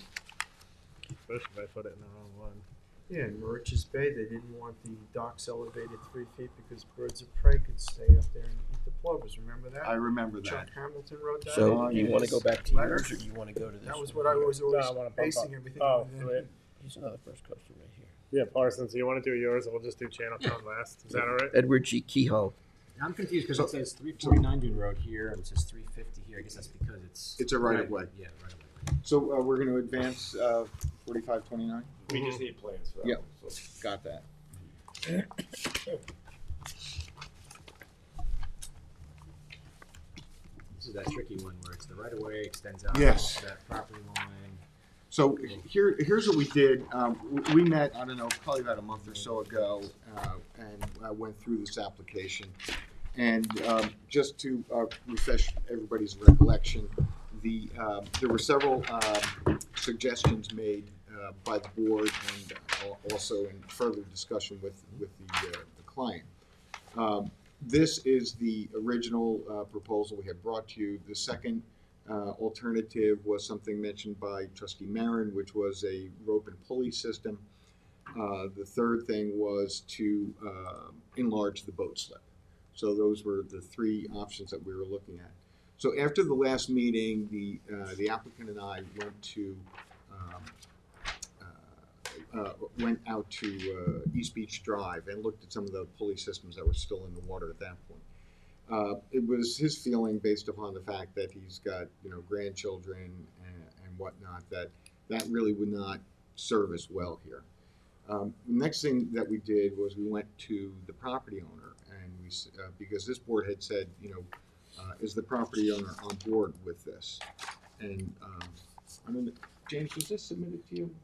G: Especially if I put it in the wrong one.
C: Yeah, in Mauritius Bay, they didn't want the docks elevated 3 feet because birds of prey could stay up there and eat the plovers. Remember that?
N: I remember
C: Chuck
N: that.
C: Hamilton wrote that.
A: So
C: in
A: you want to
C: his
A: go back to
C: letter.
A: yours, or you want to go to this?
C: That was
A: one
C: what I
A: here?
C: was
G: No,
C: always
G: I wanna bump
C: basing
G: up.
C: everything
G: Oh,
C: on.
G: wait.
A: Here's another first question right here.
G: Yeah, Parsons, you want to do yours, and we'll just do channel con last. Is that all right?
A: Edward G. Kehoe.
H: I'm confused because it says 349 Dune Road here and it says 350 here. I guess that's because
N: It's a right of way.
H: Yeah, right of way.
N: So we're going to advance 4529.
B: We just need plans for that.
N: Yep.
B: one, so.
N: Got that.
H: This is that tricky one where it's the right of way extends out
N: Yes.
H: to that property line.
N: So here's what we did. We met, I don't know, probably about a month or so ago, and went through this application. And just to refresh everybody's recollection, there were several suggestions made by the board and also in further discussion with the client. This is the original proposal we had brought to you. The second alternative was something mentioned by Trustee Marin, which was a rope and pulley system. The third thing was to enlarge the boat slip. So those were the three options that we were looking at. So after the last meeting, the applicant and I went to went out to East Beach Drive and looked at some of the pulley systems that were still in the water at that point. It was his feeling, based upon the fact that he's got grandchildren and whatnot, that really would not serve us well here. The next thing that we did was we went to the property owner, and because this board had said, is the property owner on board with this? And James, was this submitted to you,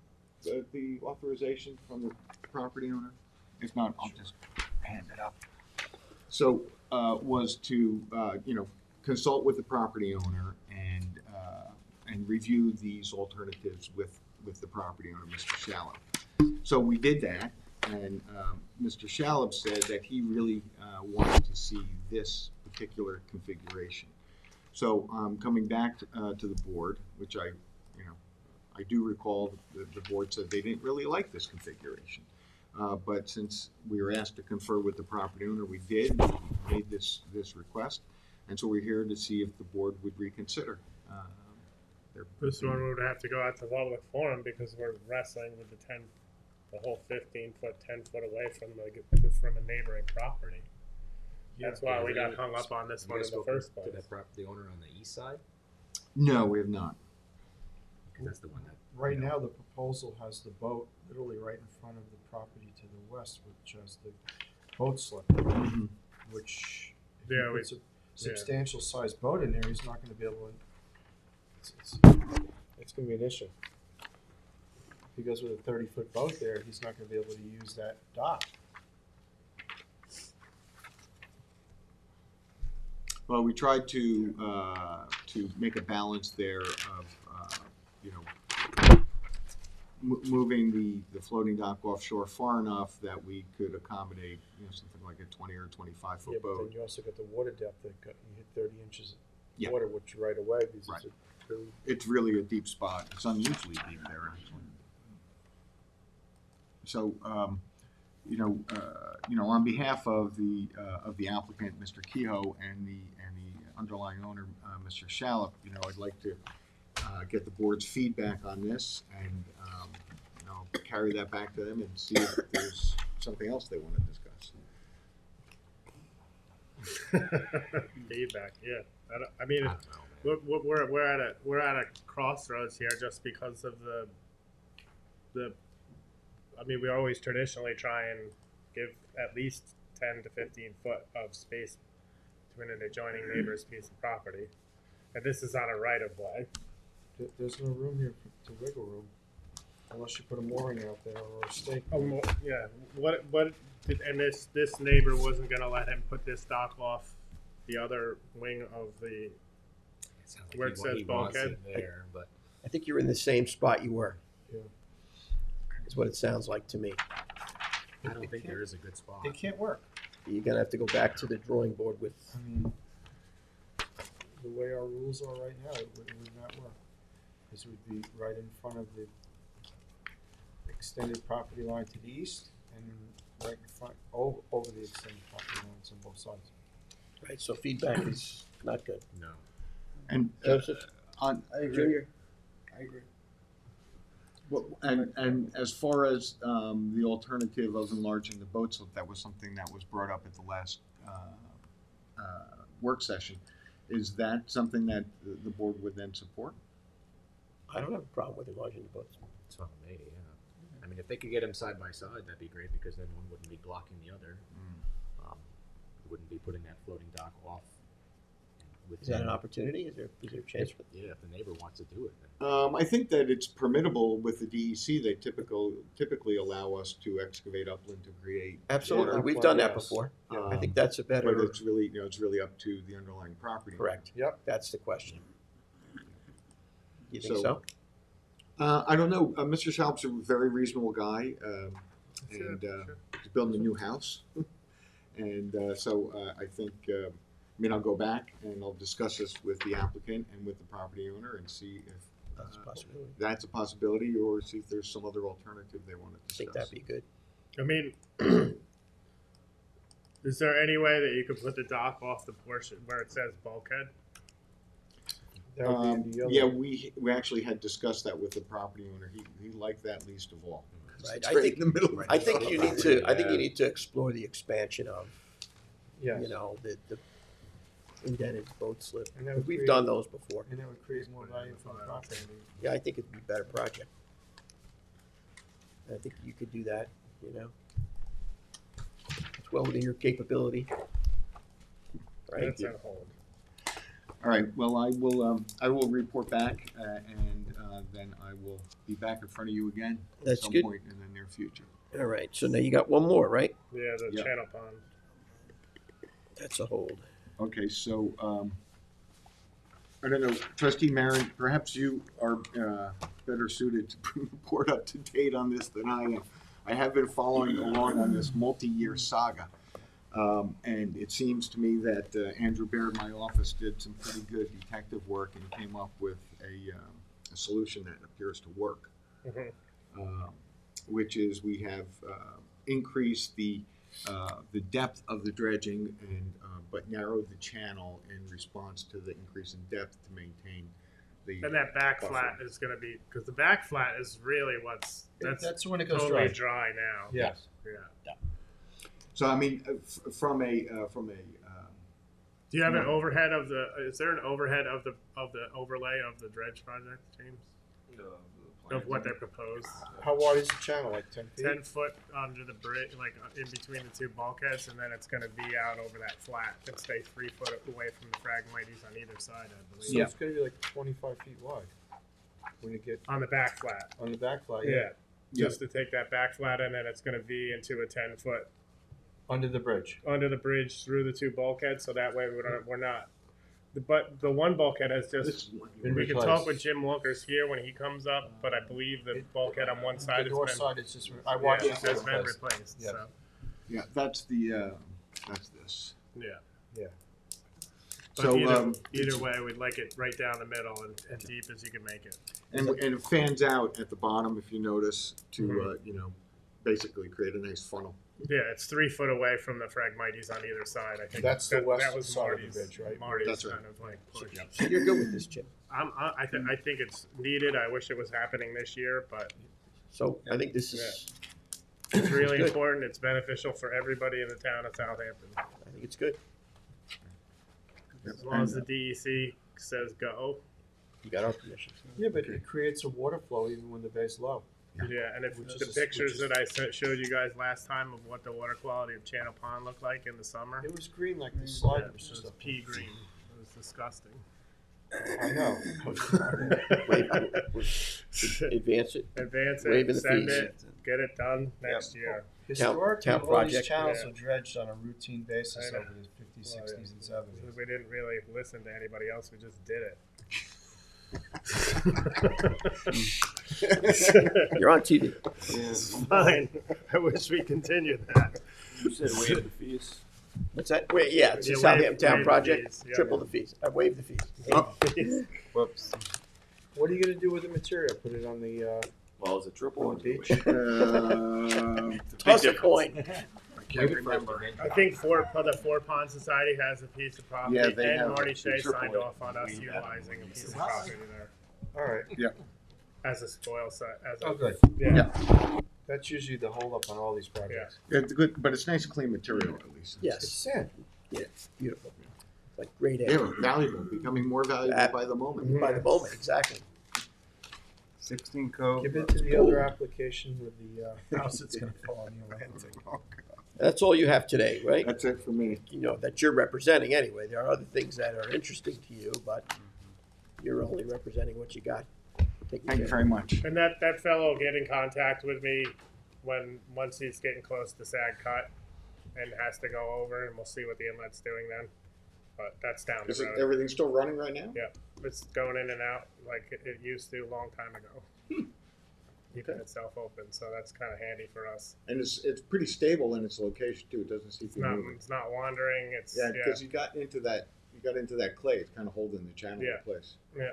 N: the authorization from the property owner? If not, I'll just hand it up. So was to consult with the property owner and review these alternatives with the property owner, Mr. Shallop. So we did that, and Mr. Shallop said that he really wanted to see this particular configuration. So coming back to the board, which I do recall the board said they didn't really like this configuration. But since we were asked to confer with the property owner, we did. We made this request, and so we're here to see if the board would reconsider.
G: This one would have to go out to public forum because we're wrestling with the whole 15-foot, 10-foot away from a neighboring property. That's why we got hung up on this one in the first place.
H: To that property owner on the east side?
N: No, we have not.
H: That's the one that.
C: Right now, the proposal has the boat literally right in front of the property to the west, which has the boat slip, which if he puts a substantial sized boat in there, he's not going to be able to. It's going to be an issue. If he goes with a 30-foot boat there, he's not going to be able to use that dock.
N: Well, we tried to make a balance there of moving the floating dock offshore far enough that we could accommodate something like a 20 or 25-foot
C: Yeah, but
N: boat.
C: then you also got the water depth that you hit 30 inches of
N: Yeah.
C: water, which right away because
N: Right.
C: it's really
N: It's really a deep spot. It's unusually deep there, actually. So, on behalf of the applicant, Mr. Kehoe, and the underlying owner, Mr. Shallop, I'd like to get the board's feedback on this and carry that back to them and see if there's something else they want to discuss.
G: Feedback, yeah. I mean, we're at a crossroads here just because of the. I mean, we always traditionally try and give at least 10 to 15 foot of space between an adjoining neighbor's piece of property, and this is on a right of way.
C: there's no room here to wiggle room unless you put a mooring out there or a stake.
G: Yeah. And this neighbor wasn't gonna let him put this dock off the other wing of the where it says bulkhead.
H: There, but
A: I think you're in the same spot you were.
C: Yeah.
A: Is what it sounds like to me.
H: I don't think there is a good spot.
C: It can't work.
A: You're gonna have to go back to the drawing board with.
C: I mean, the way our rules are right now, it would not work. This would be right in front of the extended property line to the east and right in front, over the extended property lines on both sides.
A: Right, so feedback is not good.
H: No.
N: And
A: Joseph?
N: on
F: I agree.
A: Junior?
F: I agree.
N: Well, and as far as the alternative of enlarging the boat slip, that was something that was brought up at the last work session. Is that something that the board would then support?
A: I don't have a problem with enlarging the boats.
H: It's fine with me, yeah. I mean, if they could get them side by side, that'd be great because then one wouldn't be blocking the other. Wouldn't be putting that floating dock off.
A: Is that an opportunity? Is there a chance for
H: Yeah, if the neighbor wants to do it. Then.
N: I think that it's permittable with the DEC. They typically allow us to excavate upland to create.
A: Absolutely,
N: water.
A: we've done that before. I think that's a better.
N: But it's really up to the underlying property.
A: Correct.
C: Yep.
A: That's the question. You think so?
N: So, I don't know. Mr. Schaub's a very reasonable guy, and he's building a new house. And so I think, I'll go back and I'll discuss this with the applicant and with the property owner and see if
A: That's a possibility.
N: that's a possibility, or see if there's some other alternative they want to
A: I think
N: discuss.
A: that'd be good.
G: I mean, is there any way that you could put the dock off the portion where it says bulkhead?
C: That would be the other.
N: Yeah, we actually had discussed that with the property owner. He liked that least of all.
A: Right.
N: It's
A: I
N: right
A: think
N: in the middle.
A: I think you need to explore the expansion of,
C: Yes.
A: you know, the indented boat slip.
C: And that would
A: We've
C: create-
A: done those before.
C: And that would create more value for the property.
A: Yeah, I think it'd be a better project. I think you could do that, you know. It's well within your capability. Right?
G: That's on hold.
N: All right, well, I will report back, and then I will be back in front of you again at
A: That's
N: some
A: good.
N: point in the near future.
A: All right, so now you got one more, right?
G: Yeah, the
N: Yeah.
G: channel pond.
A: That's a hold.
N: Okay, so, I don't know, trustee Marin, perhaps you are better suited to bring the board up to date on this than I am. I have been following along on this multi-year saga. And it seems to me that Andrew Baird, my office, did some pretty good detective work and came up with a solution that appears to work. Which is we have increased the depth of the dredging and but narrowed the channel in response to the increase in depth to maintain the.
G: And that back
N: buffer.
G: flat is going to be, because the back flat is really that's
C: when it goes
G: totally
C: dry.
G: dry now.
C: Yes.
G: Yeah.
N: So I mean, from a
G: Do you have an overhead of the? Is there an overhead of the overlay of the dredge project, James? Of what they proposed?
C: How wide is the channel? Like 10 feet?
G: 10 foot under the bridge, like in between the two bulkheads, and then it's going to be out over that flat and stay 3 foot away from the phragmites on either side, I believe.
C: So it's going to be like 25 feet wide when you get
G: On the back flat.
C: on the back flat.
G: Yeah. Just to take that back flat, and then it's going to be into a 10 foot
C: Under the bridge.
G: under the bridge through the two bulkheads, so that way we're not. But the one bulkhead has just.
C: Been
G: We can
C: replaced.
G: talk with Jim Wilkers here when he comes up, but I believe the bulkhead on one side
C: The
G: has
C: north
G: been.
C: side is just. I watched
G: Yeah,
C: it
G: has
C: get
G: been
C: replaced.
G: replaced.
C: Yes.
G: So
N: yeah, that's the that's this.
G: yeah.
C: Yeah.
G: But
N: So
G: either way, we'd like it right down the middle and deep as you can make it.
N: and it fans out at the bottom if you notice to you know basically create a nice funnel.
G: Yeah, it's 3 foot away from the phragmites on either side. I think
C: That's the west
G: that was
C: side of the
G: Marty's,
C: bridge, right?
G: Marty's
N: That's right.
G: kind of like push.
A: So you're good with this, Jim.
G: I think it's needed. I wish it was happening this year, but
A: So I think this is,
G: it's really
A: Good.
G: important. It's beneficial for everybody in the town of Southampton.
A: I think it's good.
G: As long as the DEC says go.
A: You got our permission.
C: Yeah, but it creates a water flow even when the bay's low.
G: Yeah, and if
C: Which
G: the
C: is-
G: pictures
C: which is-
G: that I showed you guys last time of what the water quality of Channel Pond looked like in the summer,
C: It was green like the slide
G: it
C: was
G: was
C: stuff.
G: pea green. It was disgusting.
C: I know.
A: Advance it.
G: Advance
A: Waiving
G: it,
A: the
G: send
A: fees.
G: it, get it done next year.
C: Historically,
A: town
C: all these
A: project,
C: channels
G: yeah.
C: are dredged on a routine basis
G: I know.
C: over the 50s,
G: Well,
C: 60s, and 70s.
G: We didn't really listen to anybody else. We just did it.
A: You're on TV.
G: It's fine. I wish we continued that.
B: You said waive the fees.
A: What's that? Wait, yeah, it's a
G: Yeah,
A: Southampton
G: waive
A: Town
G: the
A: project.
G: fees, yeah.
A: Triple the fees. I waived the fees.
B: Whoops.
C: What are you going to do with the material? Put it on the
B: Well, is it triple or
C: beach?
A: Toss a coin.
N: I can't remember.
G: I think the Four Pond Society has a piece of property,
N: Yeah, they
G: and
N: have
G: Marty
N: a
G: Shea
B: triple
G: signed
B: it.
G: off on us utilizing a piece of property there
C: All right.
G: as a spoil site. As
C: Oh,
G: a,
C: good.
G: yeah.
C: That's usually the holdup on all these projects.
N: It's good, but it's nice clean material at least.
C: It's
A: Yes.
C: sand.
A: Yeah, beautiful. Like great
N: Yeah,
A: air.
N: valuable, becoming more valuable by the moment.
A: By the moment, exactly.
B: 16 code.
C: Give it to the other application with the house that's going to fall on the Atlantic.
A: That's all you have today, right?
N: That's it for me.
A: You know, that you're representing anyway. There are other things that are interesting to you, but you're only representing what you got.
N: Thank you very much.
G: And that fellow will get in contact with me once he's getting close to sag cut and has to go over, and we'll see what the inlet's doing then. But that's down the
N: Is it,
G: road.
N: everything still running right now?
G: Yeah, it's going in and out like it used to a long time ago. Keeping itself open, so that's kind of handy for us.
N: And it's pretty stable in its location too. It doesn't seem to be moving.
G: It's not wandering. It's
N: Yeah, because you got into that clay. It's kind of holding the channel
G: Yeah.
N: in place.
G: Yeah.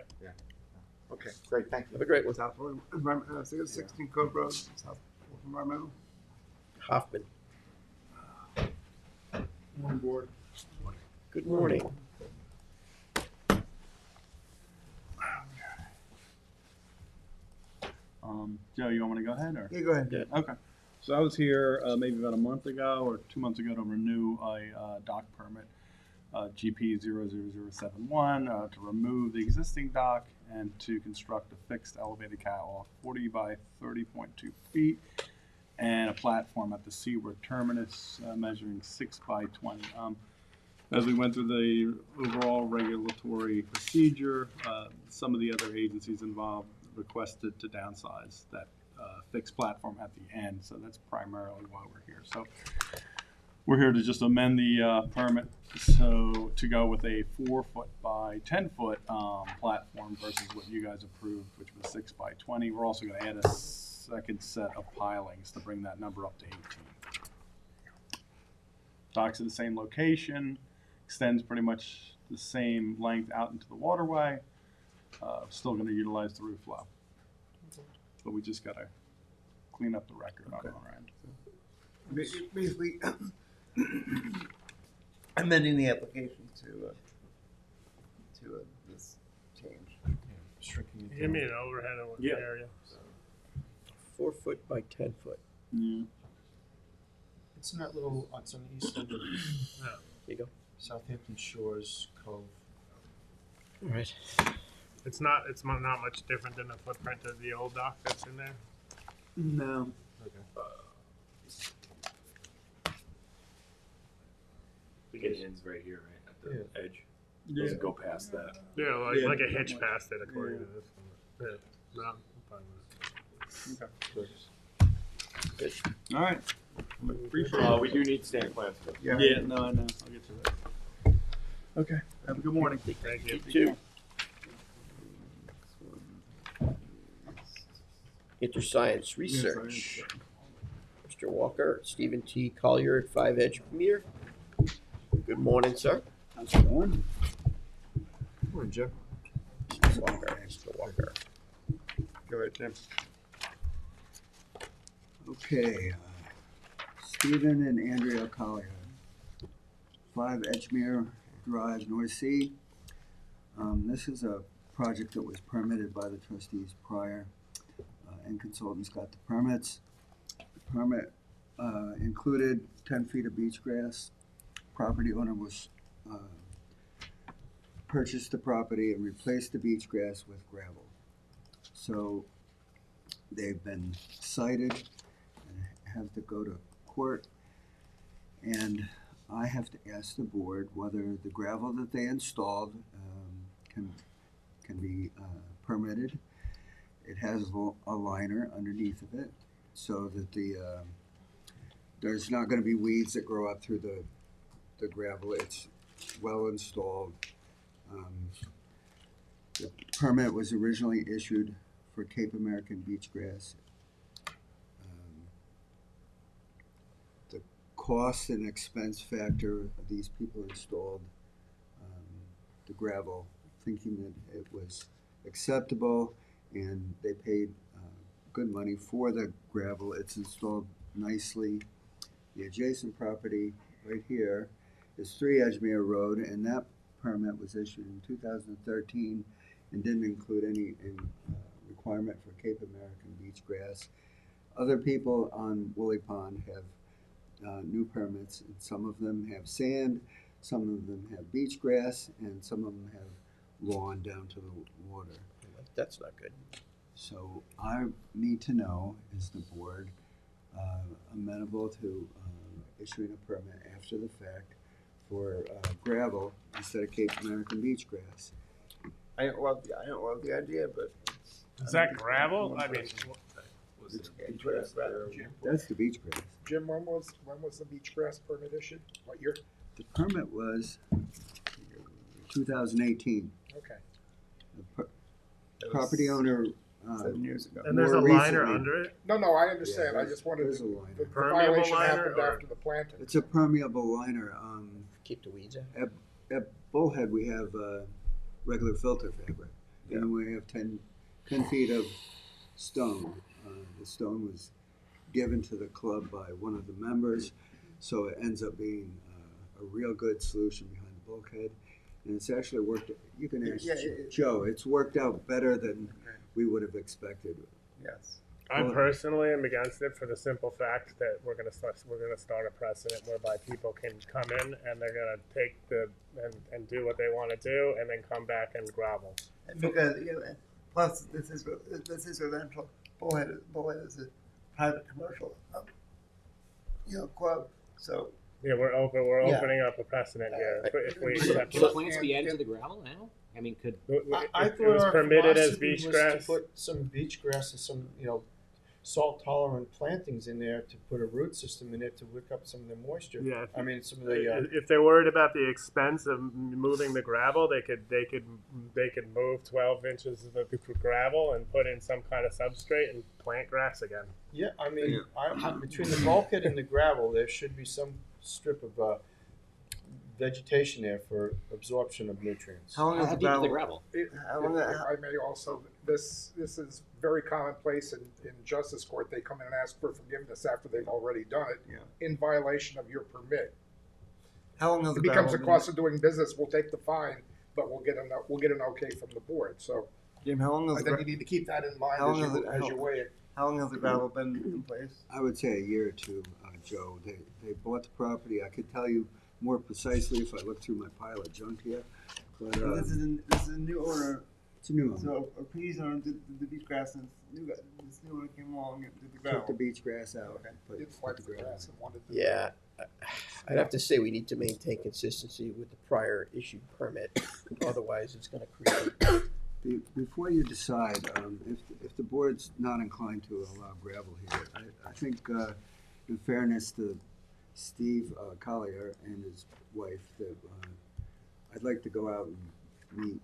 N: Okay, great. Thank you.
A: Have a great one.
B: South Environmental, I think it's 16 code road, South Environmental.
A: Hoffman.
J: On board.
A: Good morning.
L: ahead, or?
A: Yeah, go ahead.
L: Okay. So I was here maybe about a month ago or 2 months ago to renew a dock permit, GP 00071, to remove the existing dock and to construct a fixed elevated catwalk 40 by 30.2 feet and a platform at the seaward terminus measuring 6 by 20. As we went through the overall regulatory procedure, some of the other agencies involved requested to downsize that fixed platform at the end, so that's primarily why we're here. So we're here to just amend the permit so to go with a 4-foot by 10-foot platform versus what you guys approved, which was 6 by 20. We're also going to add a second set of pilings to bring that number up to 18. Docks at the same location, extends pretty much the same length out into the waterway. Still going to utilize the roof flow, but we just got to clean up the record on our end.
A: Basically, amending the application to this change.
C: Shrinking it
G: Give me
C: down.
G: an overhead of
L: Yeah.
G: area.
A: 4 foot by 10 foot.
L: Yeah.
C: It's in that little, it's on the east end of
A: There you go.
C: Southampton Shores Cove.
A: All right.
G: It's not much different than the footprint of the old dock that's in there.
L: No.
C: Okay.
B: It ends right here, right at the edge.
L: Yeah.
B: Doesn't go past that.
G: Yeah,
L: Yeah.
G: like a hitch past it, according to this one. Yeah, no, I'm fine with it.
L: Okay. All right. Appreciate it.
B: We do need stamp plans.
L: Yeah, no, I know. I'll get to that. Okay. Have a good morning.
G: Thank you.
A: You too. Interscience Research. Mr. Walker, Stephen T. Collier at 5 Edgemere. Good morning, sir.
N: How's it going?
C: Morning, Jim.
A: Mr. Walker. Go ahead, Tim.
N: Okay, Stephen and Andrea Collier, 5 Edgemere Drive, North Sea. This is a project that was permitted by the trustees prior, and consultants got the permits. The permit included 10 feet of beach grass. Property owner was purchased the property and replaced the beach grass with gravel. So they've been cited and have to go to court. And I have to ask the board whether the gravel that they installed can be permitted. It has a liner underneath of it so that there's not going to be weeds that grow up through the gravel. It's well installed. The permit was originally issued for Cape American beach grass. The cost and expense factor of these people installed the gravel, thinking that it was acceptable, and they paid good money for the gravel. It's installed nicely. The adjacent property right here is 3 Edgemere Road, and that permit was issued in 2013 and didn't include any requirement for Cape American beach grass. Other people on Woolly Pond have new permits, and some of them have sand, some of them have beach grass, and some of them have lawn down to the water.
A: That's not good.
N: So I need to know, is the board amenable to issuing a permit after the fact for gravel instead of Cape American beach grass?
A: I don't love the idea, but
G: Is that gravel? I mean,
A: it's grass.
N: That's the beach grass.
J: Jim, when was the beach grass permit issued? What year?
N: The permit was 2018.
J: Okay.
N: The property owner
A: 7 years ago.
G: and there's a
N: more
G: liner
N: recently-
G: under it.
J: No, I understand.
N: Yeah,
J: I just wanted
N: there's
J: to,
N: a liner.
J: the
G: Permeable
J: violation
G: liner
J: happened
G: or-
J: after the planting.
N: It's a permeable liner.
A: Keep the weeds out.
N: At Bullhead, we have regular filter fabric. And then we have 10 feet of stone. The stone was given to the club by one of the members, so it ends up being a real good solution behind the bulkhead. And it's actually worked, you can ask Joe, it's worked out better than we would have expected.
A: Yes.
G: I personally am against it for the simple fact that we're gonna start a precedent whereby people can come in and they're gonna take and do what they want to do and then come back and grovel.
B: Because, plus this is residential, Bullhead is a private commercial, club, so.
G: Yeah, we're
B: Yeah.
G: opening up a precedent here if we accept
H: Should
G: it.
H: plants be added to the gravel now? I mean, could
C: I
G: It
C: thought
G: was
C: our
G: permitted as
C: philosophy
G: beach
C: was
G: grass.
C: to put some beach grass and some, salt tolerant plantings in there to put a root system in it to wick up some of the moisture.
G: Yeah.
C: I mean, some of the,
G: If they're worried about the expense of moving the gravel, they could move 12 inches of the gravel and put in some kind of substrate and plant grass again.
C: yeah, I mean, between the bulkhead and the gravel, there should be some strip of, vegetation there for absorption of nutrients.
B: How long is
H: how
B: the
H: deep is the
B: gravel?
H: gravel?
B: How long,
J: If I may also, this is very commonplace in justice court. They come in and ask for forgiveness after they've already done it in violation of your permit.
B: how long has the
J: It becomes
B: gravel
J: a cost of doing business. We'll take the fine, but we'll get an okay from the board. So
B: Jim, how long
J: I
B: has
J: think you need to keep that in mind
B: How long has
J: as you weigh it.
B: how long has the gravel been in place?
O: I would say a year or two, Joe. They bought the property. I could tell you more precisely if I look through my pile of junk here. But
B: This is a new owner,
O: it's a new one.
B: so a previous owner did the beach grass, and this new owner came along and did the
O: Took
B: gravel.
O: the beach grass out.
B: Okay.
O: Put
J: Didn't
O: put
J: like
O: the
J: the
O: gravel
J: grass
O: in.
J: and wanted to.
A: Yeah, I'd have to say we need to maintain consistency with the prior issued permit. Otherwise, it's going to create.
O: Before you decide, if the board's not inclined to allow gravel here, I think, in fairness to Steve Collier and his wife, that I'd like to go out and meet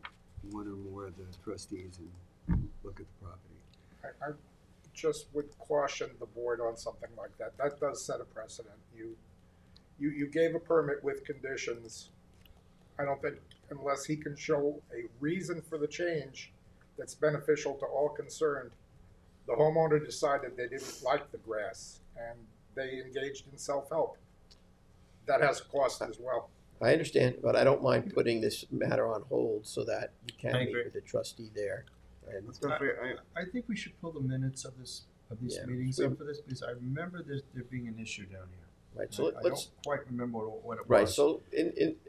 O: one or more of the trustees and look at the property.
J: I just would caution the board on something like that. That does set a precedent. You gave a permit with conditions. I don't think, unless he can show a reason for the change that's beneficial to all concerned, the homeowner decided they didn't like the grass and they engaged in self-help. That has a cost as well.
A: I understand, but I don't mind putting this matter on hold so that you
B: I
A: can meet
B: agree.
A: with the trustee there. And
P: I think we should pull the minutes of these
A: Yeah.
P: meetings up for this, because I remember there being an issue down here.
A: right, so
P: I
A: let's
P: don't quite remember what it was.
A: right. So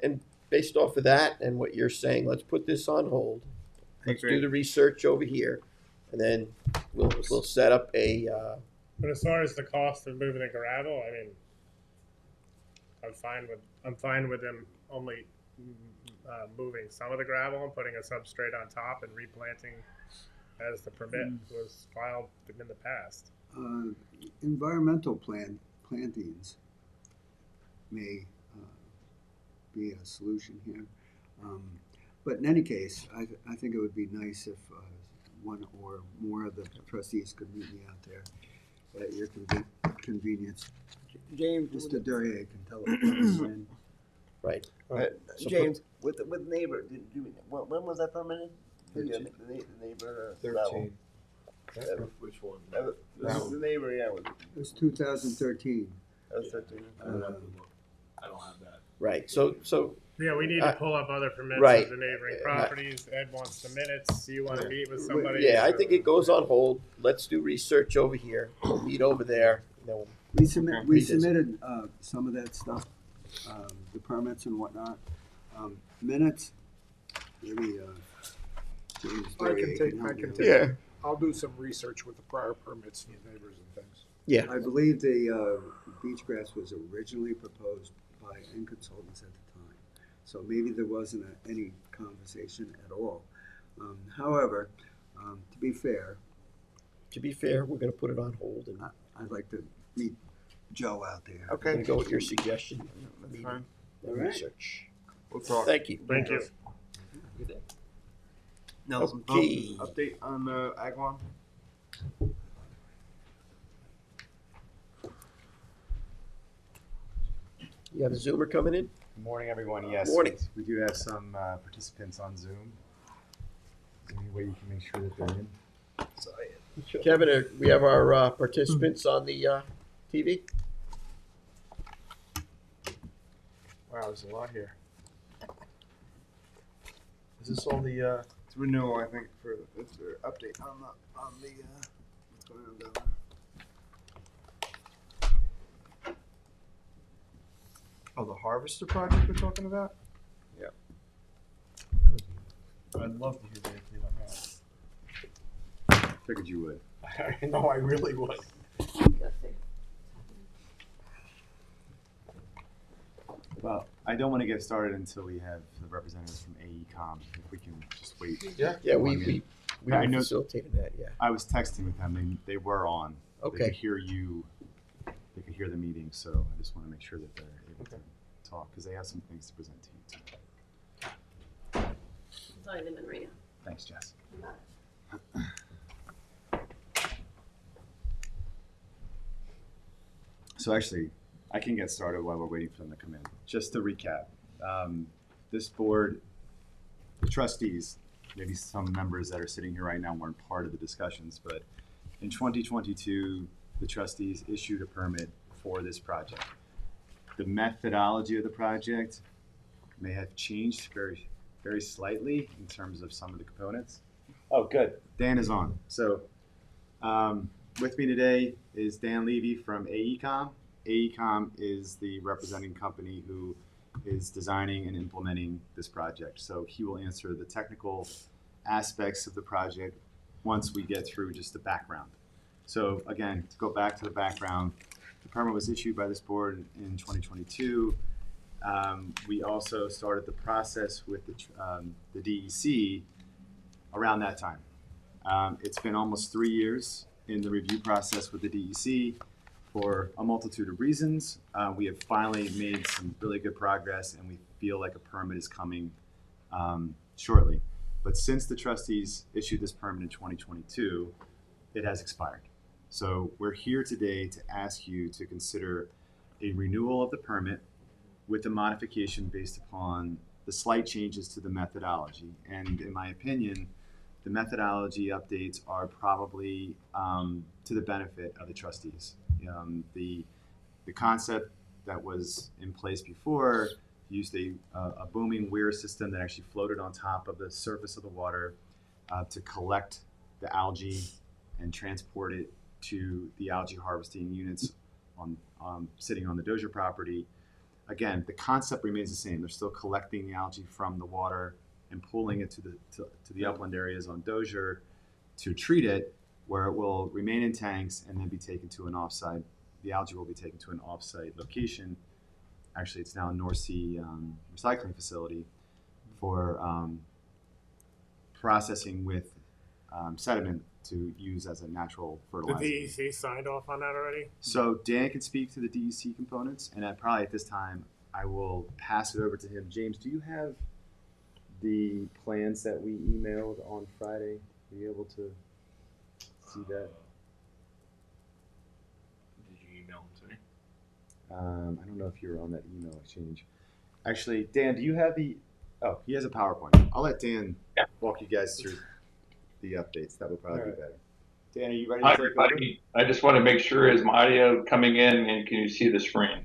A: and based off of that and what you're saying, let's put this on hold. Let's do the research over here, and then we'll set up a.
G: But as far as the cost of moving the gravel, I mean, I'm fine with them only moving some of the gravel and putting a substrate on top and replanting as the permit was filed in the past.
O: Environmental plantings may be a solution here. But in any case, I think it would be nice if one or more of the trustees could meet me out there at your convenience.
B: James,
O: Mr. Durier can tell us when.
A: Right. So
B: James, with neighbor, when was that permitted? The neighbor.
C: 13.
B: Which one? The neighbor, yeah.
O: It was 2013.
B: That was 13.
A: I don't have that. Right. So
G: Yeah, we need to pull up other permits
A: right.
G: of the neighboring properties. Ed wants the minutes. You want to meet with somebody?
A: yeah, I think it goes on hold. Let's do research over here. We'll meet over there. And then
O: We
A: revisit.
O: submitted some of that stuff, the permits and whatnot. Minutes, maybe James Durier can help me with that.
A: Yeah.
J: I'll do some research with the prior permits and the neighbors and things.
A: Yeah.
O: I believe the beach grass was originally proposed by end consultants at the time, so maybe there wasn't any conversation at all. However, to be fair,
A: we're going to put it on hold, and
O: I'd like to meet Joe out there.
A: I'm going to go with your suggestion.
B: That's fine.
O: All right.
A: Research.
B: We'll talk.
A: Thank you.
G: Thank you.
B: Nelson,
A: Okay.
B: update on Ag One?
A: You have a Zoomer coming in?
Q: Good morning, everyone. Yes,
A: Morning.
Q: we do have some participants on Zoom. Is there any way you can make sure that they're in?
A: Kevin, we have our participants on the TV.
C: Wow, there's a lot here. Is this all the,
B: It's renewal, I think, it's their update on the
O: around down
C: Oh, the harvester project we're talking about?
A: Yeah.
C: I'd love to hear the update on that.
Q: Figured you would.
C: I know, I really would.
Q: Well, I don't want to get started until we have the representatives from AECom. If we can just wait.
C: Yeah.
A: Yeah,
Q: one
A: we
Q: minute.
A: were
Q: I know-
A: facilitating that, yeah.
Q: I was texting with them. They were on. They
A: Okay.
Q: could hear you. They could hear the meeting. So I just want to make sure that they're able to talk because they have some things to present to you too.
I: Sign them in Rita.
Q: Thanks, Jess. So actually, I can get started while we're waiting for them to come in. Just to recap, this board, the trustees, maybe some members that are sitting here right now weren't part of the discussions, but in 2022, the trustees issued a permit for this project. The methodology of the project may have changed very, very slightly in terms of some of the components. Oh, good. Dan is on. So with me today is Dan Levy from AECom. AECom is the representing company who is designing and implementing this project. So he will answer the technical aspects of the project once we get through just the background. So again, to go back to the background, the permit was issued by this board in 2022. We also started the process with the DEC around that time. It's been almost 3 years in the review process with the DEC for a multitude of reasons. We have finally made some really good progress and we feel like a permit is coming shortly. But since the trustees issued this permit in 2022, it has expired. So we're here today to ask you to consider a renewal of the permit with a modification based upon the slight changes to the methodology. And in my opinion, the methodology updates are probably to the benefit of the trustees. The concept that was in place before used a booming weir system that actually floated on top of the surface of the water to collect the algae and transport it to the algae harvesting units sitting on the Dozier property. Again, the concept remains the same. They're still collecting the algae from the water and pulling it to the upland areas on Dozier to treat it, where it will remain in tanks and then be taken to an offsite. The algae will be taken to an offsite location. Actually, it's now a North Sea recycling facility for processing with sediment to use as a natural
G: The
C: E
Q: fertilizer.
G: DEC signed off on that already?
Q: So Dan can speak to the DEC components, and probably at this time, I will pass it over to him. James, do you have the plans that we emailed on Friday? Are you able to see that?
H: Did you email them to me?
Q: I don't know if you're on that email exchange. Actually, Dan, do you have the? Oh, he has a PowerPoint. I'll let Dan walk you guys through the updates. That would probably be better. Dan, are you ready to
R: Hi,
Q: take over?
R: everybody. I just want to make sure, is my audio coming in and can you see the screen?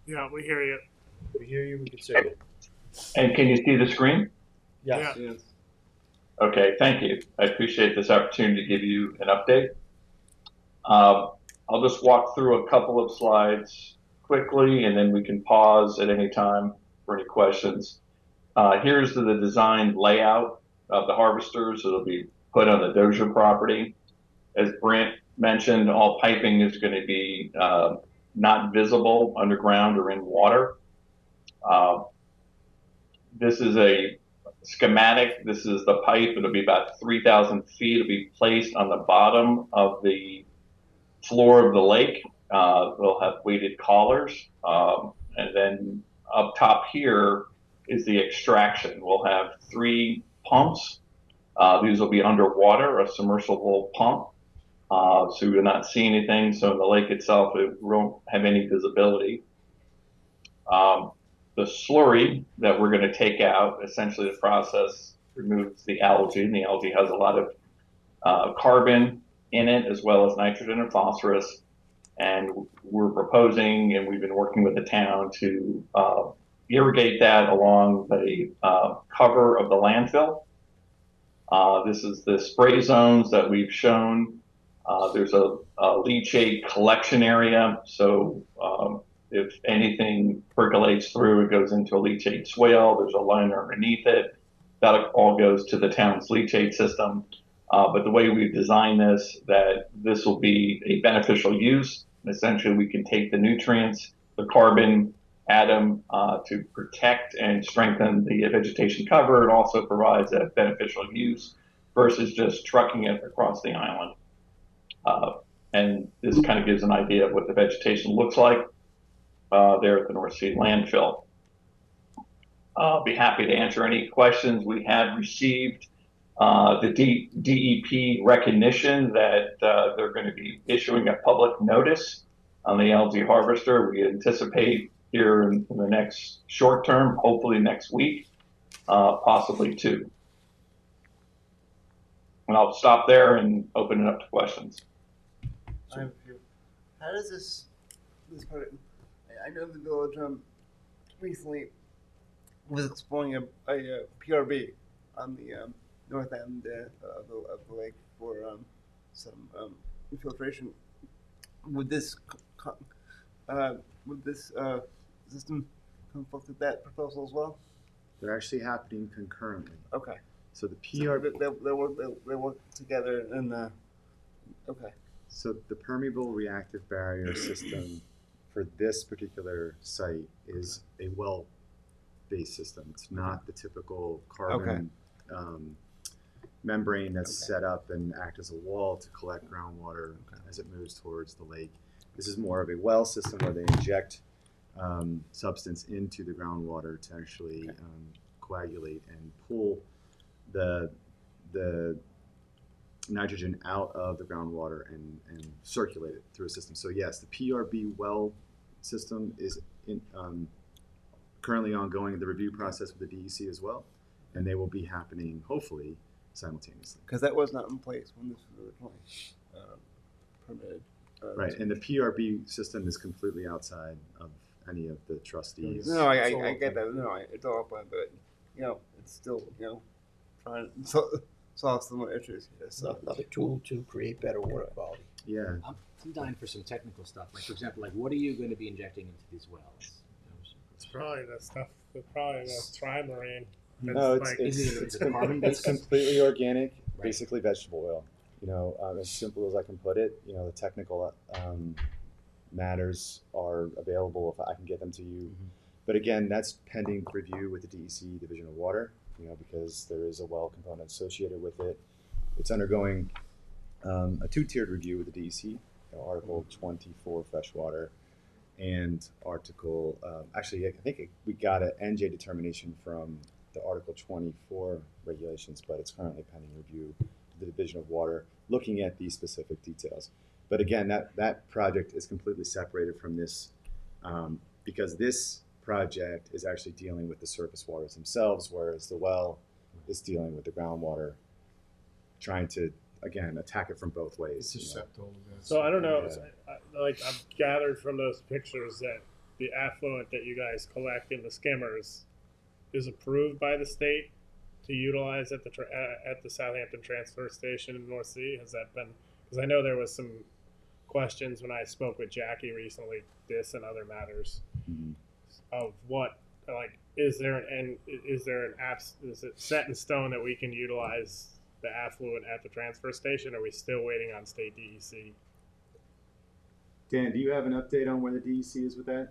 G: Yeah, we hear you.
C: We hear you, we can see you.
R: And can you see the screen?
C: Yes.
G: Yeah.
R: Okay, thank you. I appreciate this opportunity to give you an update. I'll just walk through a couple of slides quickly and then we can pause at any time for any questions. Here's the design layout of the harvesters. It'll be put on the Dozier property. As Brent mentioned, all piping is going to be not visible underground or in water. This is a schematic. This is the pipe. It'll be about 3,000 feet. It'll be placed on the bottom of the floor of the lake. They'll have weighted collars. And then up top here is the extraction. We'll have 3 pumps. These will be underwater, a submersible pump. So you will not see anything. So in the lake itself, it won't have any visibility. The slurry that we're going to take out, essentially the process removes the algae, and the algae has a lot of carbon in it, as well as nitrogen and phosphorus. And we're proposing, and we've been working with the town to irrigate that along the cover of the landfill. This is the spray zones that we've shown There's a leachate collection area, so if anything percolates through, it goes into a leachate swale. There's a liner underneath it. That all goes to the town's leachate system. But the way we've designed this, that this will be a beneficial use. Essentially, we can take the nutrients, the carbon, add them to protect and strengthen the vegetation cover. It also provides a beneficial use versus just trucking it across the island. And this kind of gives an idea of what the vegetation looks like there at the North Sea landfill. I'll be happy to answer any questions. We have received the DEP recognition that they're going to be issuing a public notice on the algae harvester. We anticipate here in the next short term, hopefully next week, possibly two. And I'll stop there and open it up to questions.
S: I have a few. How does this part? I know the village recently was exploring a PRB on the north end of the lake for some infiltration. Would this system conflict with that proposal as well?
Q: They're actually happening concurrently.
S: Okay.
Q: So the PRB,
S: they work together in the. Okay.
Q: So the permeable reactive barrier system for this particular site is a well-based system. It's not the typical carbon membrane that's set up and act as a wall to collect groundwater as it moves towards the lake. This is more of a well system where they inject substance into the groundwater to actually coagulate and pull the nitrogen out of the groundwater and circulate it through a system. So yes, the PRB well system is currently ongoing the review process with the DEC as well, and they will be happening hopefully simultaneously.
S: Because that was not in place when this was originally permitted.
Q: Right, and the PRB system is completely outside of any of the trustees.
S: No, I get that. No, it's all up, but it's still trying to solve some issues here. So
A: another tool to create better water quality.
Q: Yeah.
H: I'm dying for some technical stuff. Like, for example, what are you going to be injecting into these wells?
G: It's probably the stuff, probably the trimarine.
Q: No,
H: it's carbon-based?
Q: It's completely organic,
H: Right.
Q: basically vegetable oil. As simple as I can put it. The technical matters are available if I can get them to you.
H: Mm-hmm.
Q: But again, that's pending review with the DEC Division of Water. Because there is a well component associated with it. It's undergoing a two-tiered review with the DEC, Article 24 freshwater, and Article, actually I think we got an NJ determination from the Article 24 regulations, but it's currently pending review to the Division of Water, looking at these specific details. But again, that project is completely separated from this because this project is actually dealing with the surface waters themselves, whereas the well is dealing with the groundwater, trying to, again, attack it from both ways.
G: So I don't know, I've gathered from those pictures that the affluent that you guys collect in the skimmers is approved by the state to utilize at the Southampton transfer station in the North Sea. Has that been, because I know there was some questions when I spoke with Jackie recently, this and other matters.
Q: Mm-hmm.
G: Of what, is it set in stone that we can utilize the affluent at the transfer station? Or are we still waiting on state DEC?
Q: Dan, do you have an update on where the DEC is with that?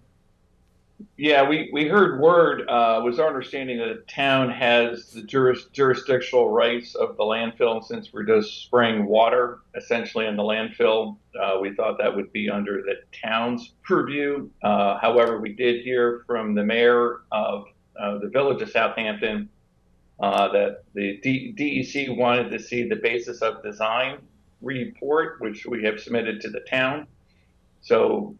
R: Yeah, we heard word, was our understanding that the town has the jurisdictional rights of the landfill, and since we're just spraying water essentially in the landfill, we thought that would be under the town's purview. However, we did hear from the mayor of the village of Southampton that the DEC wanted to see the basis of design report, which we have submitted to the town. So,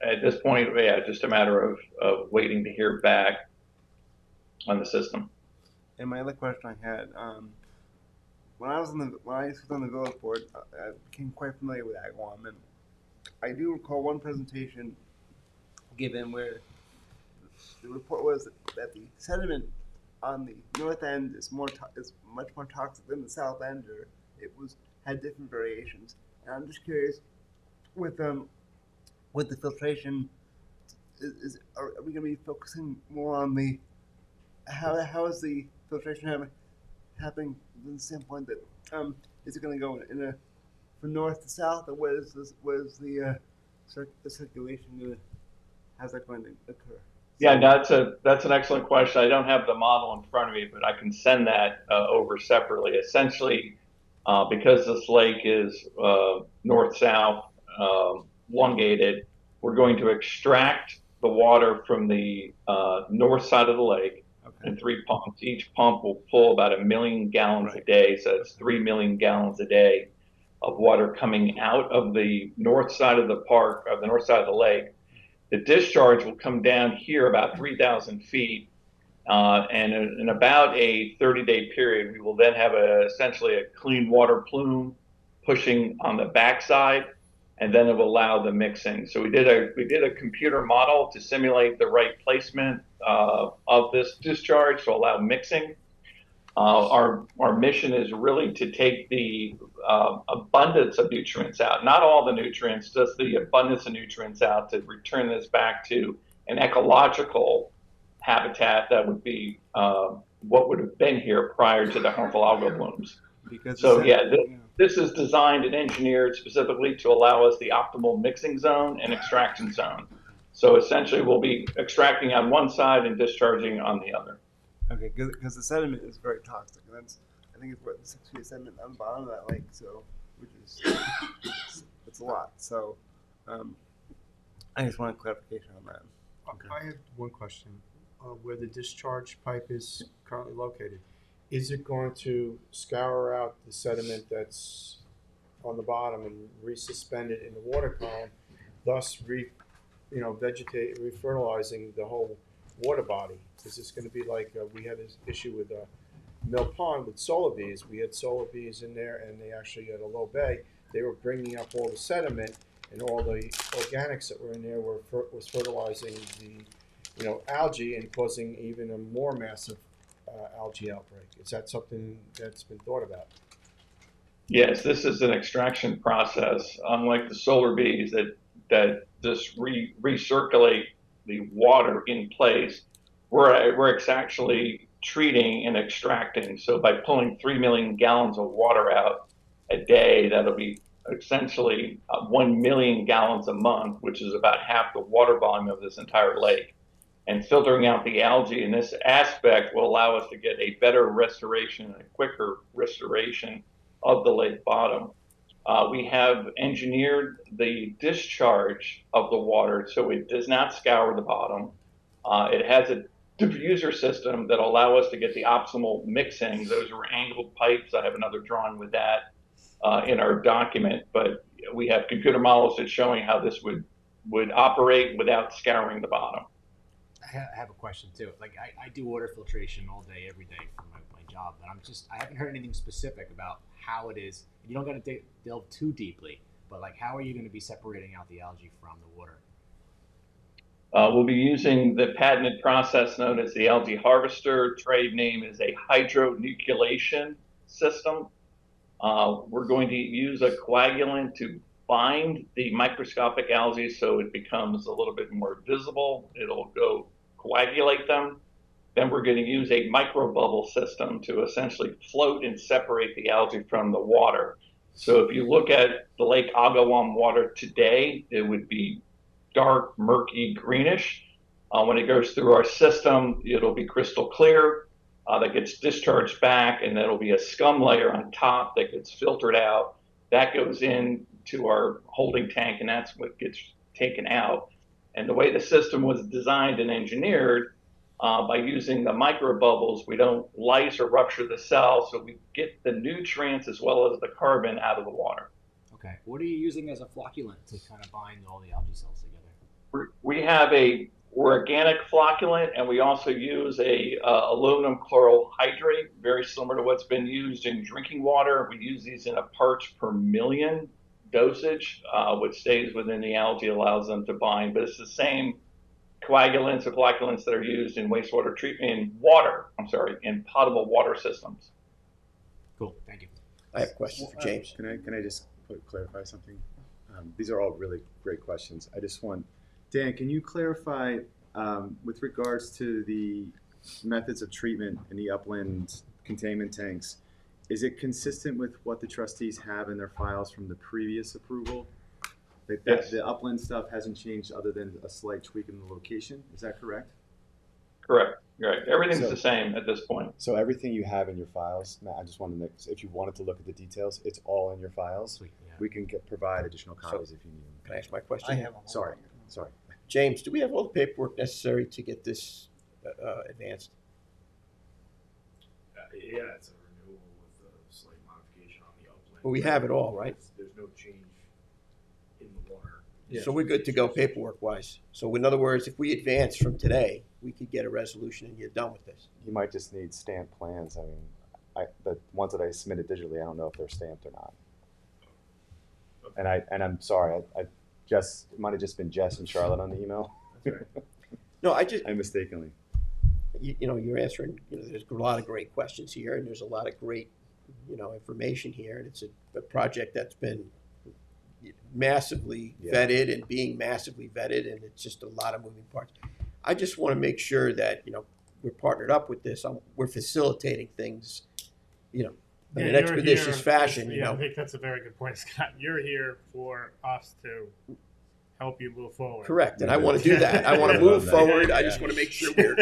R: at this point, yeah, just a matter of waiting to hear back on the system.
S: And my other question I had, when I was on the village board, I became quite familiar with Agawam, and I do recall one presentation given where the report was that the sediment on the north end is much more toxic than the south end, or it was had different variations. And I'm just curious, with the filtration, are we going to be focusing more on the how is the filtration happening from the standpoint that is it going to go in a from north to south, or where's the circulation going to, how's that going to occur?
R: Yeah, that's an excellent question. I don't have the model in front of me, but I can send that over separately. Essentially, because this lake is north-south elongated, we're going to extract the water from the north side of the lake in 3 pumps. Each pump will pull about 1 million gallons a day, so it's 3 million gallons a day of water coming out of the north side of the park, of the north side of the lake. The discharge will come down here about 3,000 feet, and in about a 30-day period, we will then have essentially a clean water plume pushing on the backside, and then it will allow the mixing. So we did a computer model to simulate the right placement of this discharge to allow mixing. Our mission is really to take the abundance of nutrients out, not all the nutrients, just the abundance of nutrients out, to return this back to an ecological habitat that would be what would have been here prior to the harmful algal blooms. So yeah, this is designed and engineered specifically to allow us the optimal mixing zone and extraction zone. So essentially we'll be extracting on one side and discharging on the other.
S: Okay, because the sediment is very toxic, and I think it's what, 6 feet of sediment on the bottom of that lake, so which is it's a lot. So I just want clarification on that.
C: Okay. I have one question. Where the discharge pipe is currently located, is it going to scour out the sediment that's on the bottom and resuspend it in the water column, thus refertilizing the whole water body? Is this going to be like we had this issue with Mill Pond with solar bees? We had solar bees in there, and they actually at a low bay, they were bringing up all the sediment, and all the organics that were in there was fertilizing the algae and causing even a more massive algae outbreak. Is that something that's been thought about?
R: Yes, this is an extraction process, unlike the solar bees that just recirculate the water in place. We're actually treating and extracting. So by pulling 3 million gallons of water out a day, that'll be essentially 1 million gallons a month, which is about half the water volume of this entire lake. And filtering out the algae in this aspect will allow us to get a better restoration and a quicker restoration of the lake bottom. We have engineered the discharge of the water so it does not scour the bottom. It has a diffuser system that allow us to get the optimal mixing. Those are angled pipes. I have another drawing with that in our document, but we have computer models that's showing how this would operate without scouring the bottom.
H: I have a question too. Like I do water filtration all day, every day for my job, but I haven't heard anything specific about how it is. You don't got to delve too deeply, but like how are you going to be separating out the algae from the water?
R: We'll be using the patented process known as the algae harvester. Trade name is a hydronucleation system. We're going to use a coagulant to bind the microscopic algae so it becomes a little bit more visible. It'll go coagulate them. Then we're going to use a microbubble system to essentially float and separate the algae from the water. So if you look at the Lake Agawam water today, it would be dark, murky, greenish. When it goes through our system, it'll be crystal clear. That gets discharged back, and that'll be a scum layer on top that gets filtered out. That goes into our holding tank, and that's what gets taken out. And the way the system was designed and engineered, by using the microbubbles, we don't lyse or rupture the cells, so we get the nutrients as well as the carbon out of the water.
H: Okay. What are you using as a flocculant to kind of bind all the algae cells together?
R: We have a organic flocculant, and we also use a aluminum chlorohydrate, very similar to what's been used in drinking water. We use these in a parts per million dosage, which stays within the algae, allows them to bind. But it's the same coagulants or flocculants that are used in wastewater treatment, in potable water systems.
H: Cool, thank you.
A: I have questions for James.
Q: Can I just clarify something? These are all really great questions. I just want, Dan, can you clarify with regards to the methods of treatment in the upland containment tanks? Is it consistent with what the trustees have in their files from the previous approval?
R: Yes.
Q: The upland stuff hasn't changed other than a slight tweak in the location. Is that correct?
R: Correct. Right. Everything's
Q: So-
R: the same at this point.
Q: So everything you have in your files, Matt, I just wanted to make, if you wanted to look at the details, it's all in your files. We can provide additional copies if you need them.
A: Can I ask my question?
S: I have
Q: Sorry.
A: James, do we have all the paperwork necessary to get this advanced?
B: Yeah, it's a renewal with a slight modification on the upland.
A: Well, we have it all, right?
B: There's no change in the water.
A: So we're good to go paperwork-wise. So in other words, if we advance from today, we could get a resolution and get done with this.
Q: You might just need stamped plans. I mean, the ones that I submitted digitally, I don't know if they're stamped or not. And I'm sorry, it might have just been Jess and Charlotte on the email.
A: No,
Q: I mistakenly.
A: You're answering, there's a lot of great questions here, and there's a lot of great, information here, and it's a project that's been massively vetted and being massively vetted, and it's just a lot of moving parts. I just want to make sure that, we're partnered up with this. We're facilitating things, in an expeditious fashion,
G: I think that's a very good point, Scott. You're here for us to help you move forward.
A: Correct, and I want to do that. I want to move forward. I just want to make sure we're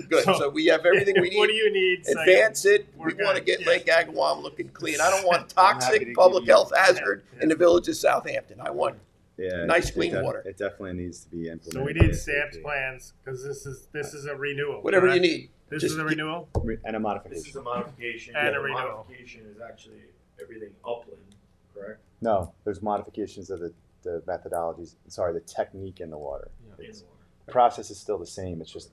A: good. So we have everything we need.
G: What do you need?
A: Advance it. We want to get Lake Agawam looking clean. I don't want toxic public health hazard in the village of Southampton. I want nice clean water.
Q: It definitely needs to be implemented.
G: So we need stamped plans because this is a renewal.
A: Whatever
G: correct?
A: you need.
G: This is a renewal
Q: and a modification.
B: This is a modification.
G: And
B: the
G: a renewal.
B: modification is actually everything upland, correct?
Q: No, there's modifications of the methodologies. Sorry, the technique in the water.
B: It's-
Q: The process is still the same. It's just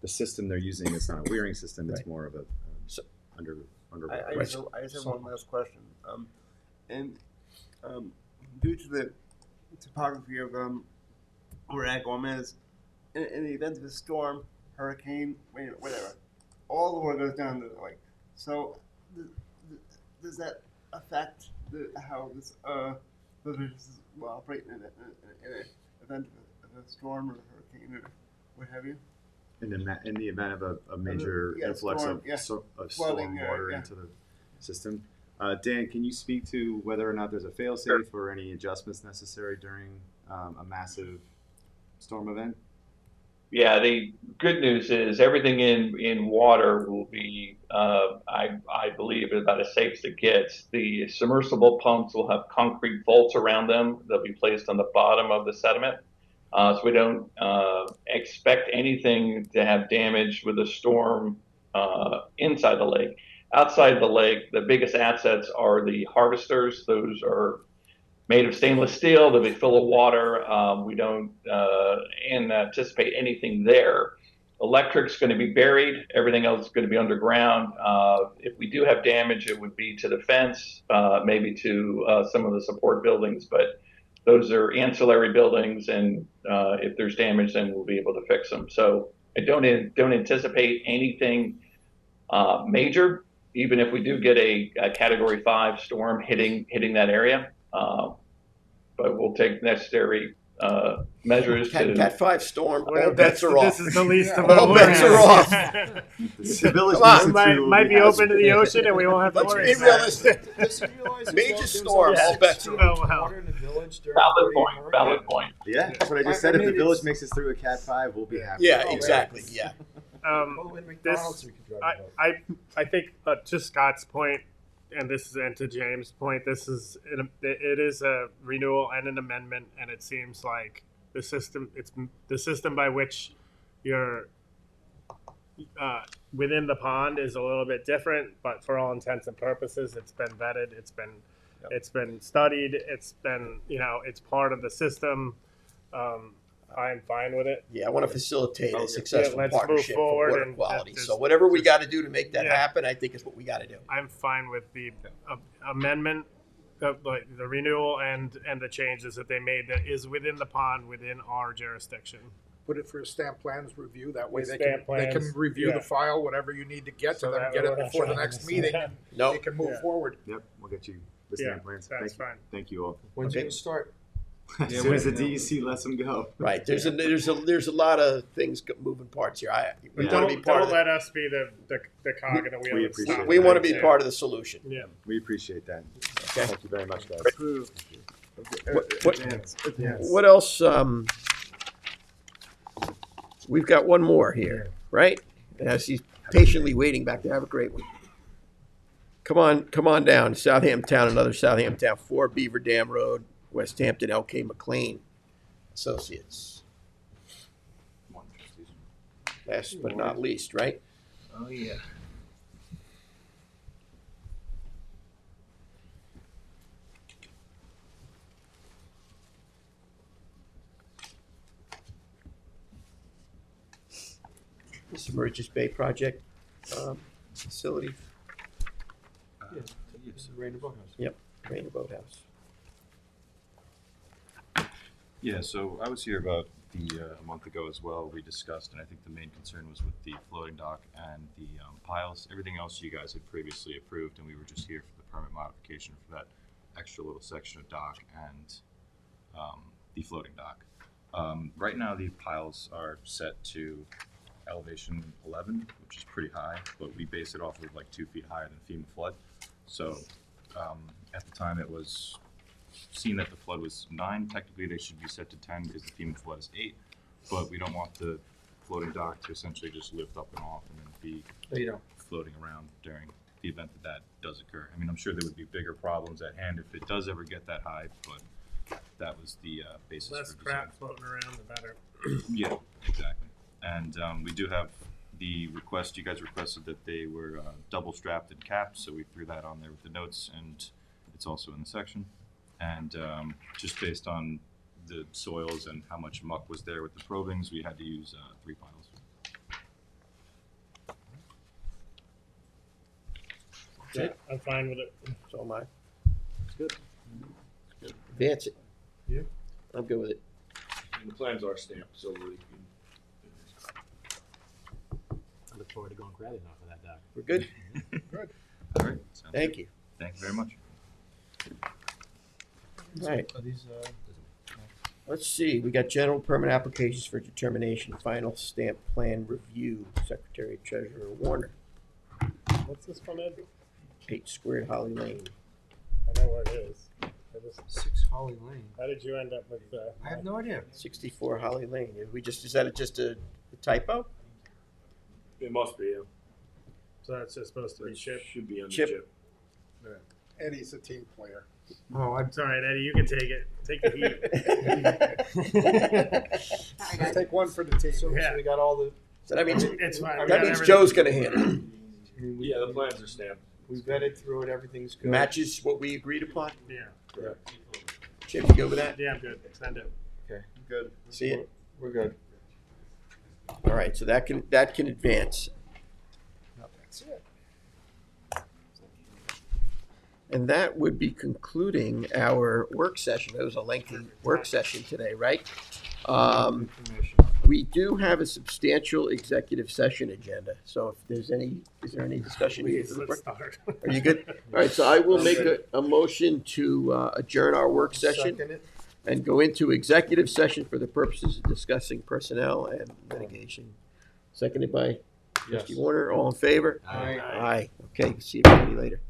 Q: the system they're using is not a weiring system. It's more of a under.
S: I just have one last question. Due to the topography of where Agawam is, in the event of a storm, hurricane, whatever, all the water goes down to the lake. So, does that affect how this businesses will operate in an event of a storm or a hurricane or what have you?
Q: In the event of a major influx
S: storm,
Q: of
S: flooding,
Q: storm water into the system. Dan, can you speak to whether or not there's a fail-safe or any adjustments necessary during a massive storm event?
R: Yeah, the good news is everything in water will be, I believe, about as safe as it gets. The submersible pumps will have concrete vaults around them. They'll be placed on the bottom of the sediment. So we don't expect anything to have damage with a storm inside the lake. Outside the lake, the biggest assets are the harvesters. Those are made of stainless steel. They'll be full of water. We don't anticipate anything there. Electric's going to be buried. Everything else is going to be underground. If we do have damage, it would be to the fence, maybe to some of the support buildings, but those are ancillary buildings, and if there's damage, then we'll be able to fix them. So I don't anticipate anything major, even if we do get a Category 5 storm hitting that area. But we'll take necessary measures to.
A: Cat 5 storm.
G: Well,
A: All bets are off.
G: This is the least of
A: All
G: our
A: bets are off.
Q: The village
A: Come on.
G: might be open to the ocean, and we won't have to
A: Let's
G: worry
A: be
G: about it.
A: realistic. Major storm. All bets are off.
G: Oh, wow.
C: Water in the village during
R: Valid
C: the
R: point. Valid point.
Q: Yeah, that's what I just said. If the village makes it through a Cat 5, we'll be happy.
A: Yeah, exactly. Yeah.
G: I think to Scott's point, and to James' point, it is a renewal and an amendment, and it seems like the system by which you're within the pond is a little bit different, but for all intents and purposes, it's been vetted, it's been studied, it's been it's part of the system. I'm fine with it.
A: Yeah, I want to facilitate a successful
G: let's move
A: partnership for
G: forward
A: water
G: and
A: quality.
G: just-
A: So whatever we got to do to make that
G: Yeah.
A: happen, I think is what we got to do.
G: I'm fine with the amendment, the renewal, and the changes that they made that is within the pond, within our jurisdiction.
J: put it for a stamp plans review, that way
G: The
J: they
G: stamp
J: can, they can
G: plans,
J: review
G: yeah.
J: the file, whatever you need to get to
G: So
J: them,
G: that
J: get
G: we're
J: it
G: not
J: before the
G: trying
J: next
G: to-
J: meeting, and
A: No.
J: they can move
G: Yeah.
J: forward.
Q: Yep, we'll get you the
G: Yeah,
Q: stamp plans.
G: that's
Q: Thank you.
G: fine.
Q: Thank you all.
C: When's
A: Okay.
C: it gonna start?
Q: As soon as the DEC lets them go.
A: Right. There's a lot of things moving parts here. We
G: But
A: want to be part of
G: don't let us be the cog in the wheel.
Q: We
G: that
Q: appreciate
G: stops
A: We want to
G: things.
A: be part of the solution.
G: Yeah.
Q: We appreciate that.
A: Okay.
Q: Thank you very much, guys.
A: What else? We've got one more here, right? As he's patiently waiting back there. Have a great one. Come on down. Southampton, another Southampton, 4 Beaver Dam Road, West Hampton, L.K. McLean Associates. Last but not least, right?
P: Oh, yeah.
A: This is Merchants Bay Project facility.
C: Yeah, it's Rainer Boathouse.
A: Yep, Rainer Boathouse.
T: Yeah, so I was here about a month ago as well. We discussed, and I think the main concern was with the floating dock and the piles. Everything else you guys had previously approved, and we were just here for the permit modification for that extra little section of dock and the floating dock. Right now, the piles are set to elevation 11, which is pretty high, but we base it off of like 2 feet higher than FEMA flood. So at the time, it was seen that the flood was 9. Technically, they should be set to 10 because the FEMA flood is 8. But we don't want the floating dock to essentially just lift up and off and then be floating around during the event that that does occur. I mean, I'm sure there would be bigger problems at hand if it does ever get that high, but that was the basis
G: Less
T: for design.
G: crap floating around, the better.
T: Yeah, exactly. And we do have the request. You guys requested that they were double strapped and capped, so we threw that on there with the notes, and it's also in the section. And just based on the soils and how much muck was there with the probings, we had to use 3 piles.
G: Yeah, I'm fine with it.
A: So am I.
P: It's good.
A: Advance it.
C: Yeah.
A: I'm good with it.
P: And the plans are stamped, so we can.
H: I look forward to going crabbing off of that dock.
A: We're good?
J: Good.
T: All right. Sounds
A: Thank
T: good.
A: you.
T: Thank you very much.
A: All right.
C: Are these,
A: Let's see. We got general permit applications for determination, final stamp plan review. Secretary Treasurer Warner.
G: What's this one, Ed?
A: 8 Squared Holly Lane.
G: I know where it is. I just,
C: 6 Holly Lane.
G: how did you end up with
C: I have no idea.
A: 64 Holly Lane. Is that just a typo?
P: It must be, yeah.
G: So that's just supposed to be Chip?
P: Should be under
A: Chip.
P: Chip.
J: Eddie's a team player.
C: Oh, I'm
G: It's all right, Eddie. You can take it. Take the heat.
J: Take one for the team.
C: So
G: Yeah.
C: we got all the.
A: So that means
G: It's fine. We
A: that
G: got
A: means
G: everything.
A: Joe's going to handle it.
P: Yeah, the plans are stamped.
C: We vetted through it. Everything's good.
A: Matches what we agreed upon.
G: Yeah.
C: Yeah.
A: Chip, you good with that?
G: Yeah, I'm good. Send it.
C: Okay.
F: Good.
A: See it?
C: We're good.
A: All right. So that can advance.
J: That's it.
A: And that would be concluding our work session. It was a lengthy work session today, right?
C: Information.
A: We do have a substantial executive session agenda. So if is there any discussion?
G: Please,
A: needed?
G: let's start.
A: Are you good? All right. So I will make a motion to adjourn our work session
C: Second it.
A: and go into executive session for the purposes of discussing personnel and litigation. Seconded by Trustee
C: Yes.
A: Warner. All in favor?
C: Aye.
A: Aye. Okay. See everybody later.